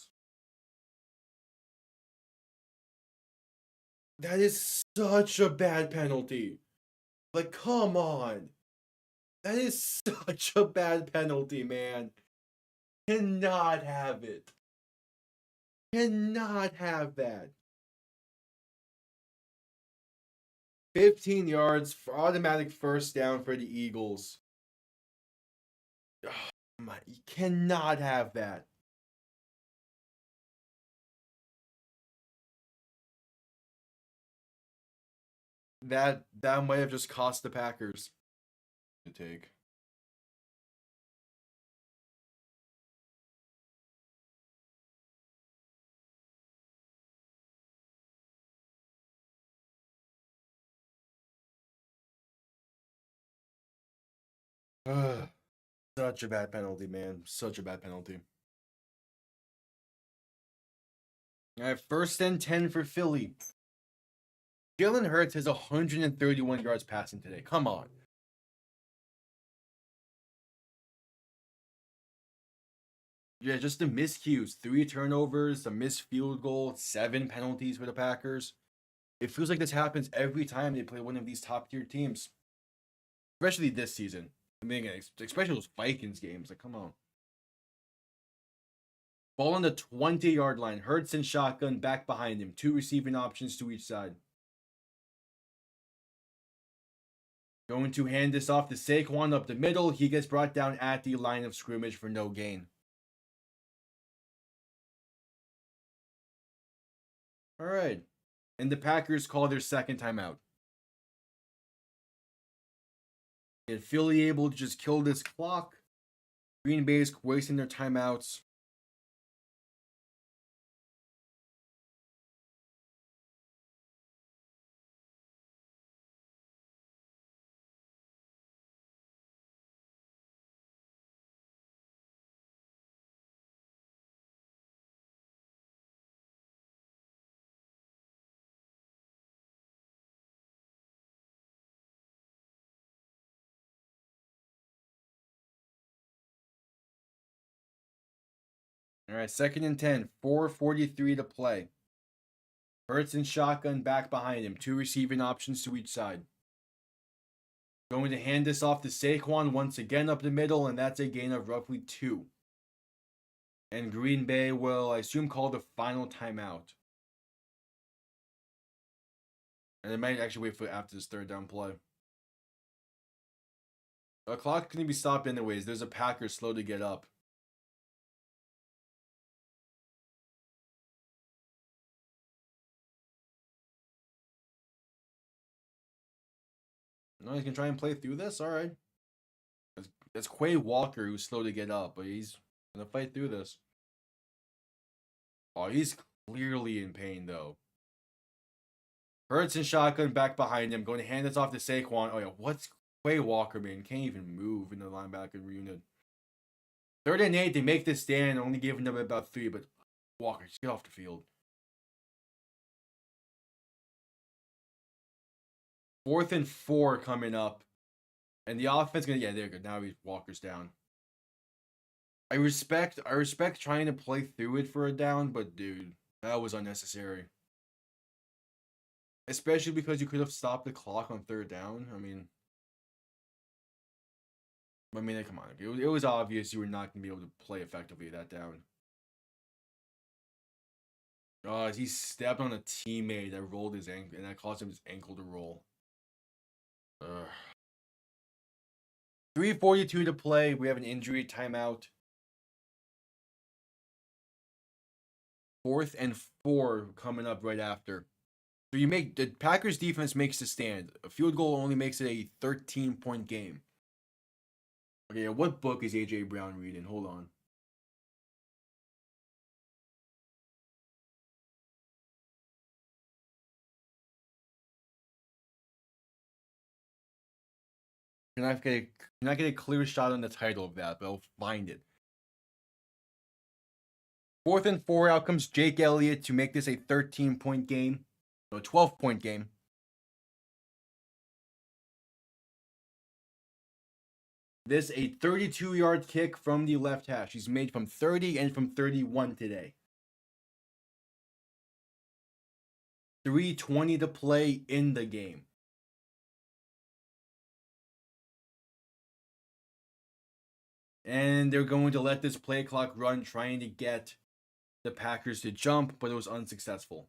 that is such a bad penalty. Like, come on, that is such a bad penalty, man. Cannot have it. Cannot have that. 15 yards for automatic first down for the Eagles. Oh my, you cannot have that. That might have just cost the Packers to take. Such a bad penalty, man. Such a bad penalty. All right, 1st and 10 for Philly. Jalen Hurts has 131 yards passing today. Come on. Yeah, just the miscues. 3 turnovers, a missed field goal, 7 penalties for the Packers. It feels like this happens every time they play one of these top-tier teams. Especially this season. I mean, especially those Vikings games. Like, come on. Ball on the 20-yard line. Hurts and shotgun back behind him. 2 receiving options to each side. Going to hand this off to SaQuan up the middle. He gets brought down at the line of scrimmage for no gain. All right. And the Packers call their 2nd timeout. And Philly able to just kill this clock. Green Bay's wasting their timeouts. All right, 2nd and 10, 4:43 to play. Hurts and shotgun back behind him. 2 receiving options to each side. Going to hand this off to SaQuan once again up the middle, and that's a gain of roughly 2. And Green Bay will, I assume, call the final timeout. And they might actually wait for after this 3rd down play. The clock can be stopped anyways. There's a Packer slow to get up. No, he's gonna try and play through this. All right. It's Quay Walker who's slow to get up, but he's gonna fight through this. Oh, he's clearly in pain though. Hurts and shotgun back behind him, going to hand this off to SaQuan. Oh yeah, what's Quay Walker, man? Can't even move in the linebacker unit. 3rd and 8, they make this stand, only giving them about 3, but Walker, just get off the field. 4th and 4 coming up. And the offense gonna, yeah, there you go. Now Walker's down. I respect trying to play through it for a down, but dude, that was unnecessary. Especially because you could have stopped the clock on 3rd down. I mean, come on. It was obvious you were not going to be able to play effectively that down. He stepped on a teammate that rolled his ankle, and that caused him his ankle to roll. 3:42 to play. We have an injury timeout. 4th and 4 coming up right after. So you make the Packers defense makes the stand. A field goal only makes it a 13-point game. Okay, what book is AJ Brown reading? Hold on. Can I get a clear shot on the title of that, but I'll find it. 4th and 4, out comes Jake Elliott to make this a 13-point game. No, 12-point game. This a 32-yard kick from the left hash. He's made from 30 and from 31 today. 3:20 to play in the game. And they're going to let this play clock run, trying to get the Packers to jump, but it was unsuccessful.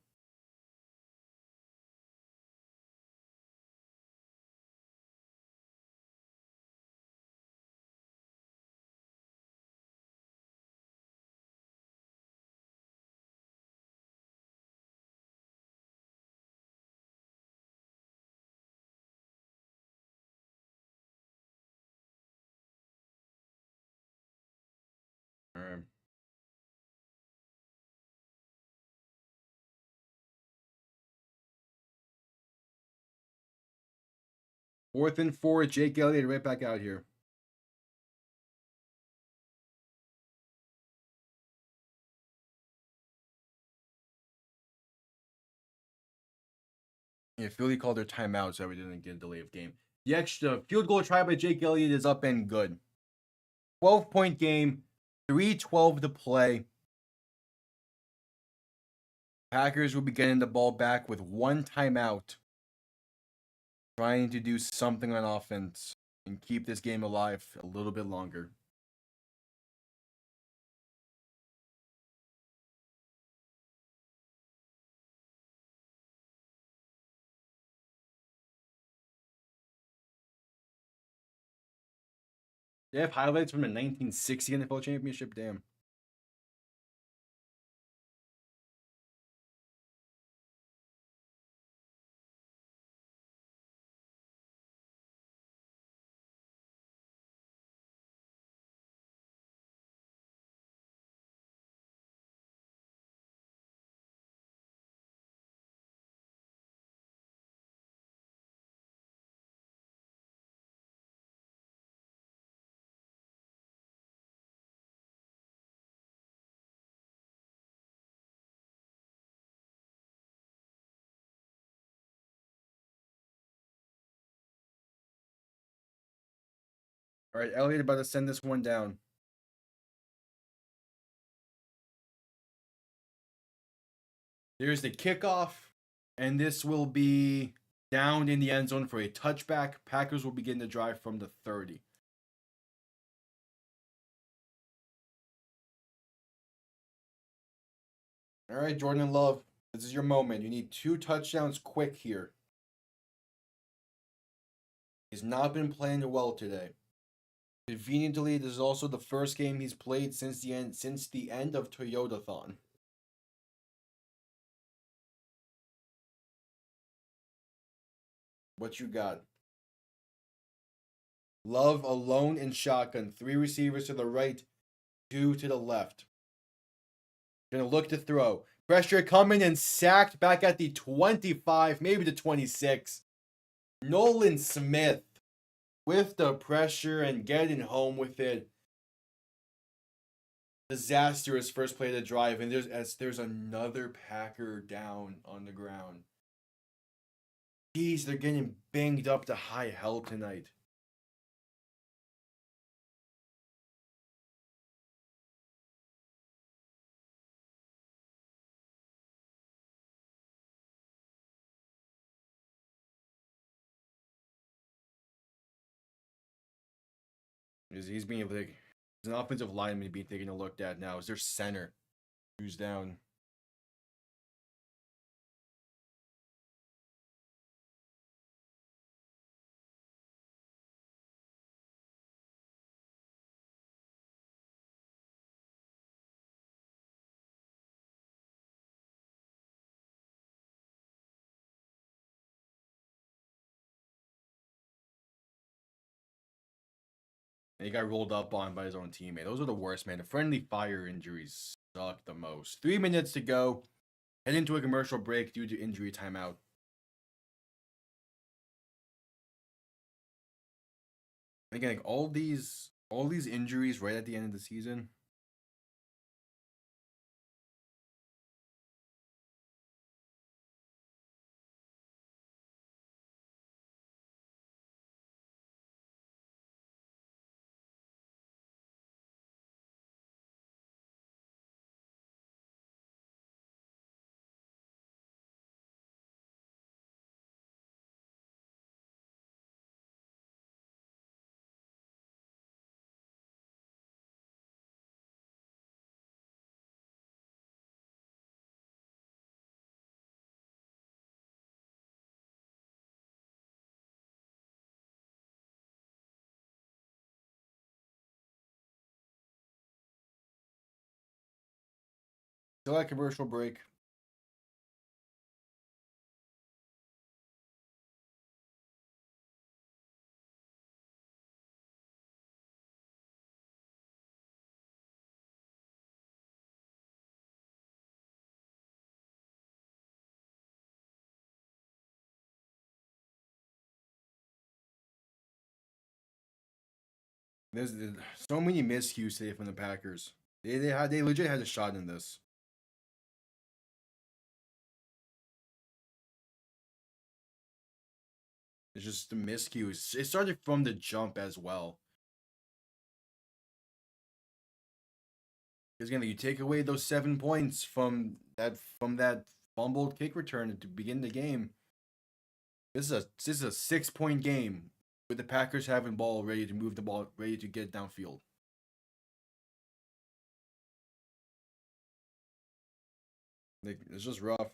All right. Fourth and 4, Jake Elliott right back out here. Yeah, Philly called their timeout, so we didn't get a delay of game. The extra field goal try by Jake Elliott is up and good. 12-point game, 3:12 to play. Packers will be getting the ball back with one timeout, trying to do something on offense and keep this game alive a little bit longer. They have highlights from the 1960 NFL Championship. Damn. All right, Elliott about to send this one down. There's the kickoff, and this will be down in the end zone for a touchback. Packers will begin the drive from the 30. All right, Jordan Love, this is your moment. You need 2 touchdowns quick here. He's not been playing well today. Conveniently, this is also the first game he's played since the end of Toyotathon. What you got? Love alone in shotgun. 3 receivers to the right, 2 to the left. Gonna look to throw. Pressure coming and sacked back at the 25, maybe the 26. Nolan Smith with the pressure and getting home with it. Disastrous first play of the drive, and there's another Packer down on the ground. Jeez, they're getting banged up to high hell tonight. He's being like, he's an offensive lineman being taken a look at now. Is their center who's down? And he got rolled up on by his own teammate. Those are the worst, man. The friendly fire injuries suck the most. 3 minutes to go. Head into a commercial break due to injury timeout. Again, like all these injuries right at the end of the season. Still at commercial break. There's so many miscues today from the Packers. They legit had a shot in this. It's just the miscues. It started from the jump as well. Because again, you take away those 7 points from that fumbled kick return to begin the game. This is a 6-point game with the Packers having ball ready to move the ball, ready to get downfield. It's just rough.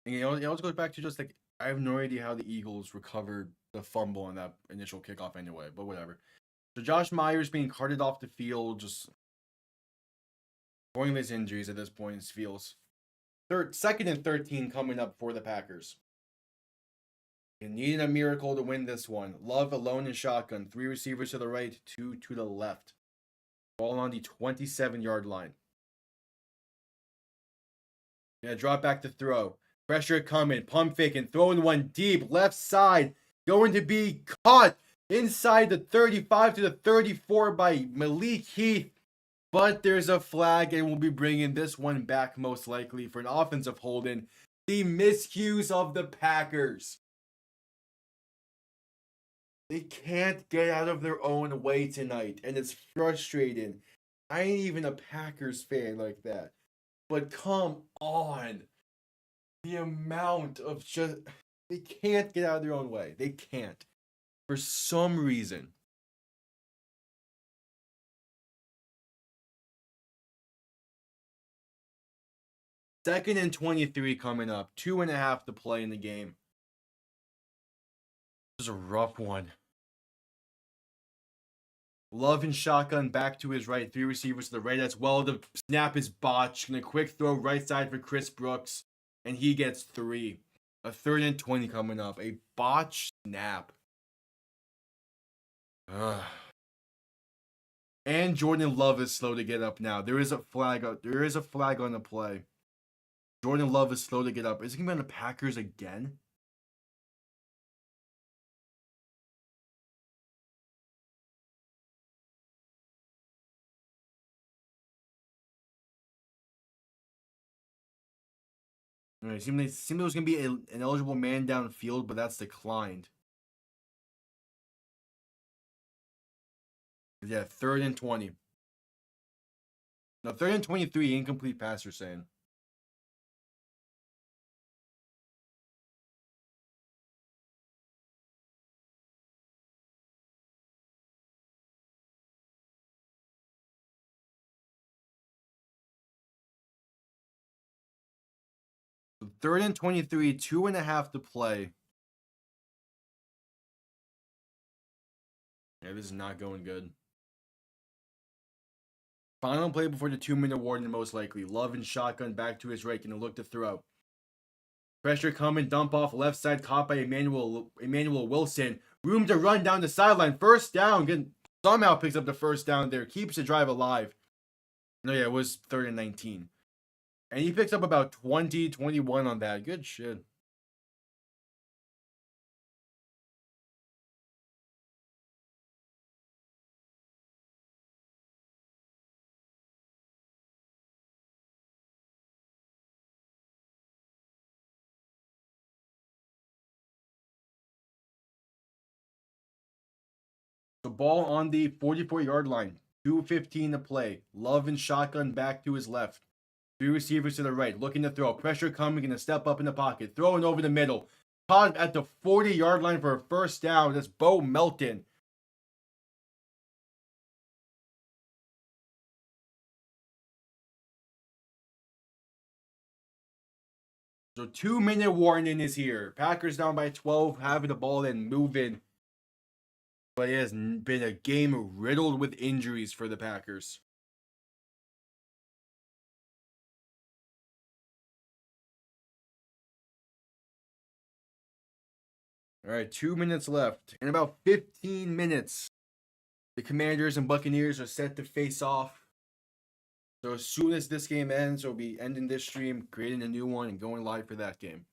And it also goes back to just like I have no idea how the Eagles recovered the fumble on that initial kickoff anyway, but whatever. So Josh Myers being carted off the field, just pointless injuries at this point. It feels second and 13 coming up for the Packers. You needed a miracle to win this one. Love alone in shotgun, 3 receivers to the right, 2 to the left. Ball on the 27-yard line. Yeah, drop back to throw. Pressure coming. Pump faking. Throwing one deep. Left side. Going to be caught inside the 35 to the 34 by Malik Heath. But there's a flag, and we'll be bringing this one back most likely for an offensive holding. The miscues of the Packers. They can't get out of their own way tonight, and it's frustrating. I ain't even a Packers fan like that. But come on. The amount of just. They can't get out of their own way. They can't. For some reason. Second and 23 coming up. 2.5 to play in the game. This is a rough one. Love and shotgun back to his right. 3 receivers to the right as well. The snap is botched. And a quick throw right side for Chris Brooks. And he gets 3. A 3rd and 20 coming up. A botched snap. Ugh. And Jordan Love is slow to get up now. There is a flag on the play. Jordan Love is slow to get up. Is he going to be on the Packers again? It seemed there was going to be an eligible man downfield, but that's declined. Yeah, 3rd and 20. No, 3rd and 23, incomplete pass, you're saying. 3rd and 23, 2.5 to play. Yeah, this is not going good. Final play before the 2-minute warning, most likely. Love and shotgun back to his right, gonna look to throw. Pressure coming, dump off left side, caught by Emmanuel Wilson. Room to run down the sideline. First down. Somehow picks up the first down there. Keeps the drive alive. No, yeah, it was 3rd and 19. And he picks up about 20, 21 on that. Good shit. The ball on the 44-yard line. 2:15 to play. Love and shotgun back to his left. 3 receivers to the right. Looking to throw. Pressure coming. Gonna step up in the pocket. Throwing over the middle. Caught at the 40-yard line for a first down. That's Bo Melton. So 2-minute warning is here. Packers down by 12, having the ball and moving. But it has been a game riddled with injuries for the Packers. All right, 2 minutes left. In about 15 minutes, the Commanders and Buccaneers are set to face off. So as soon as this game ends, we'll be ending this stream, creating a new one, and going live for that game.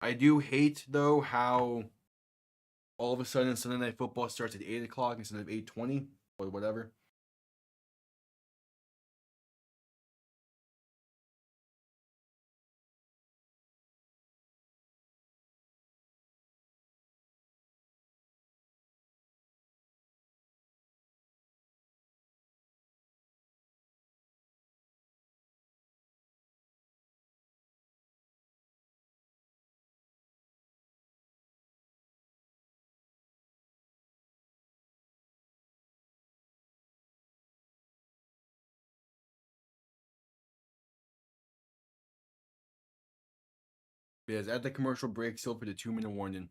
I do hate, though, how all of a sudden Sunday Night Football starts at 8 o'clock instead of 8:20 or whatever. Because at the commercial break, still for the 2-minute warning.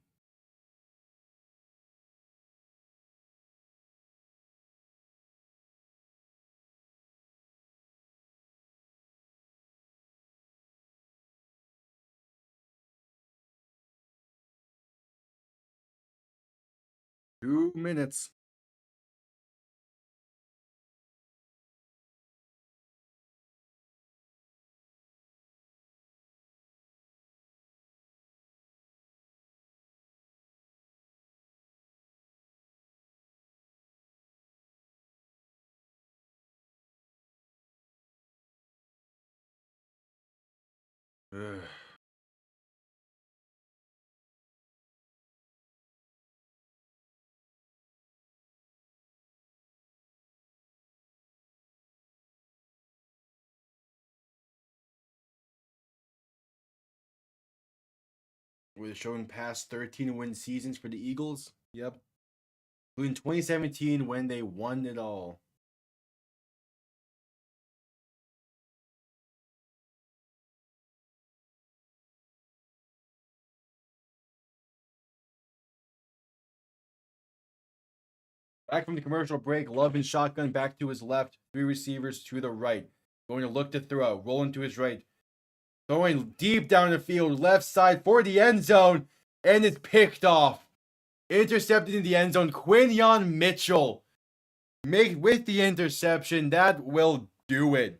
Two minutes. Ugh. We're showing past 13-win seasons for the Eagles. Yep. Including 2017 when they won it all. Back from the commercial break, Love and shotgun back to his left. 3 receivers to the right. Going to look to throw. Rolling to his right. Throwing deep down the field, left side for the end zone. And it's picked off. Intercepted in the end zone. Quinyon Mitchell. With the interception. That will do it.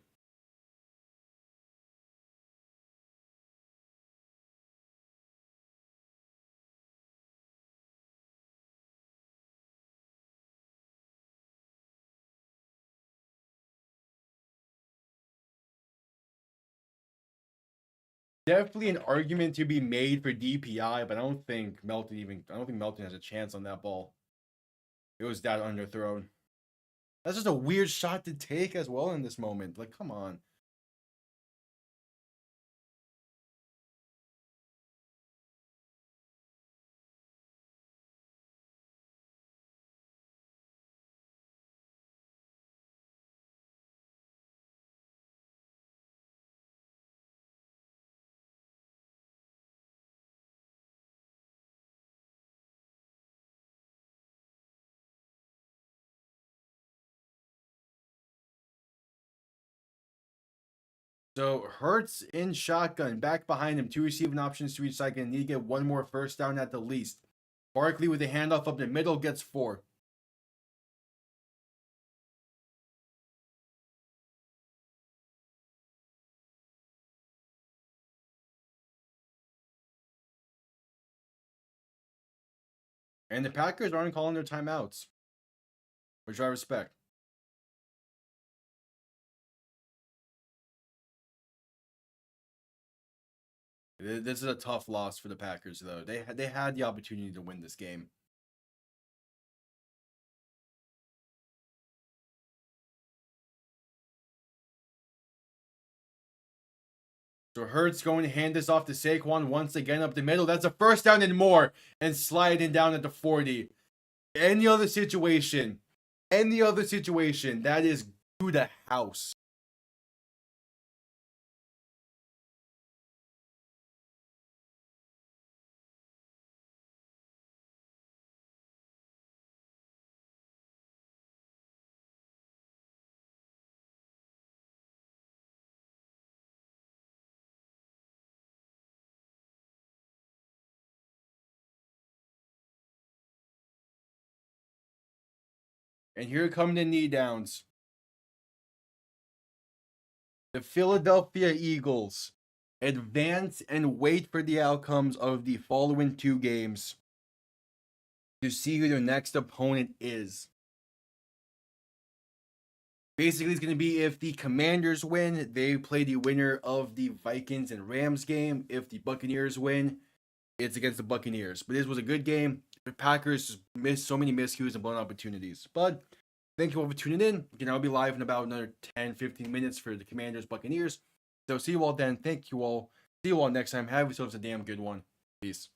Definitely an argument to be made for DPI, but I don't think Melton has a chance on that ball. It was that underthrown. That's just a weird shot to take as well in this moment. Like, come on. So Hurts in shotgun, back behind him, 2 receiving options to each side, and need to get 1 more first down at the least. Barkley with a handoff up the middle gets 4. And the Packers aren't calling their timeouts, which I respect. This is a tough loss for the Packers, though. They had the opportunity to win this game. So Hurts going to hand this off to SaQuan once again up the middle. That's a first down and more, and sliding down at the 40. Any other situation, that is to the house. And here come the knee downs. The Philadelphia Eagles advance and wait for the outcomes of the following 2 games to see who their next opponent is. Basically, it's going to be if the Commanders win, they play the winner of the Vikings and Rams game. If the Buccaneers win, it's against the Buccaneers. But this was a good game. The Packers missed so many miscues and blown opportunities. But thank you all for tuning in. I'll be live in about another 10-15 minutes for the Commanders Buccaneers. So see you all then. Thank you all. See you all next time. Have yourselves a damn good one. Peace.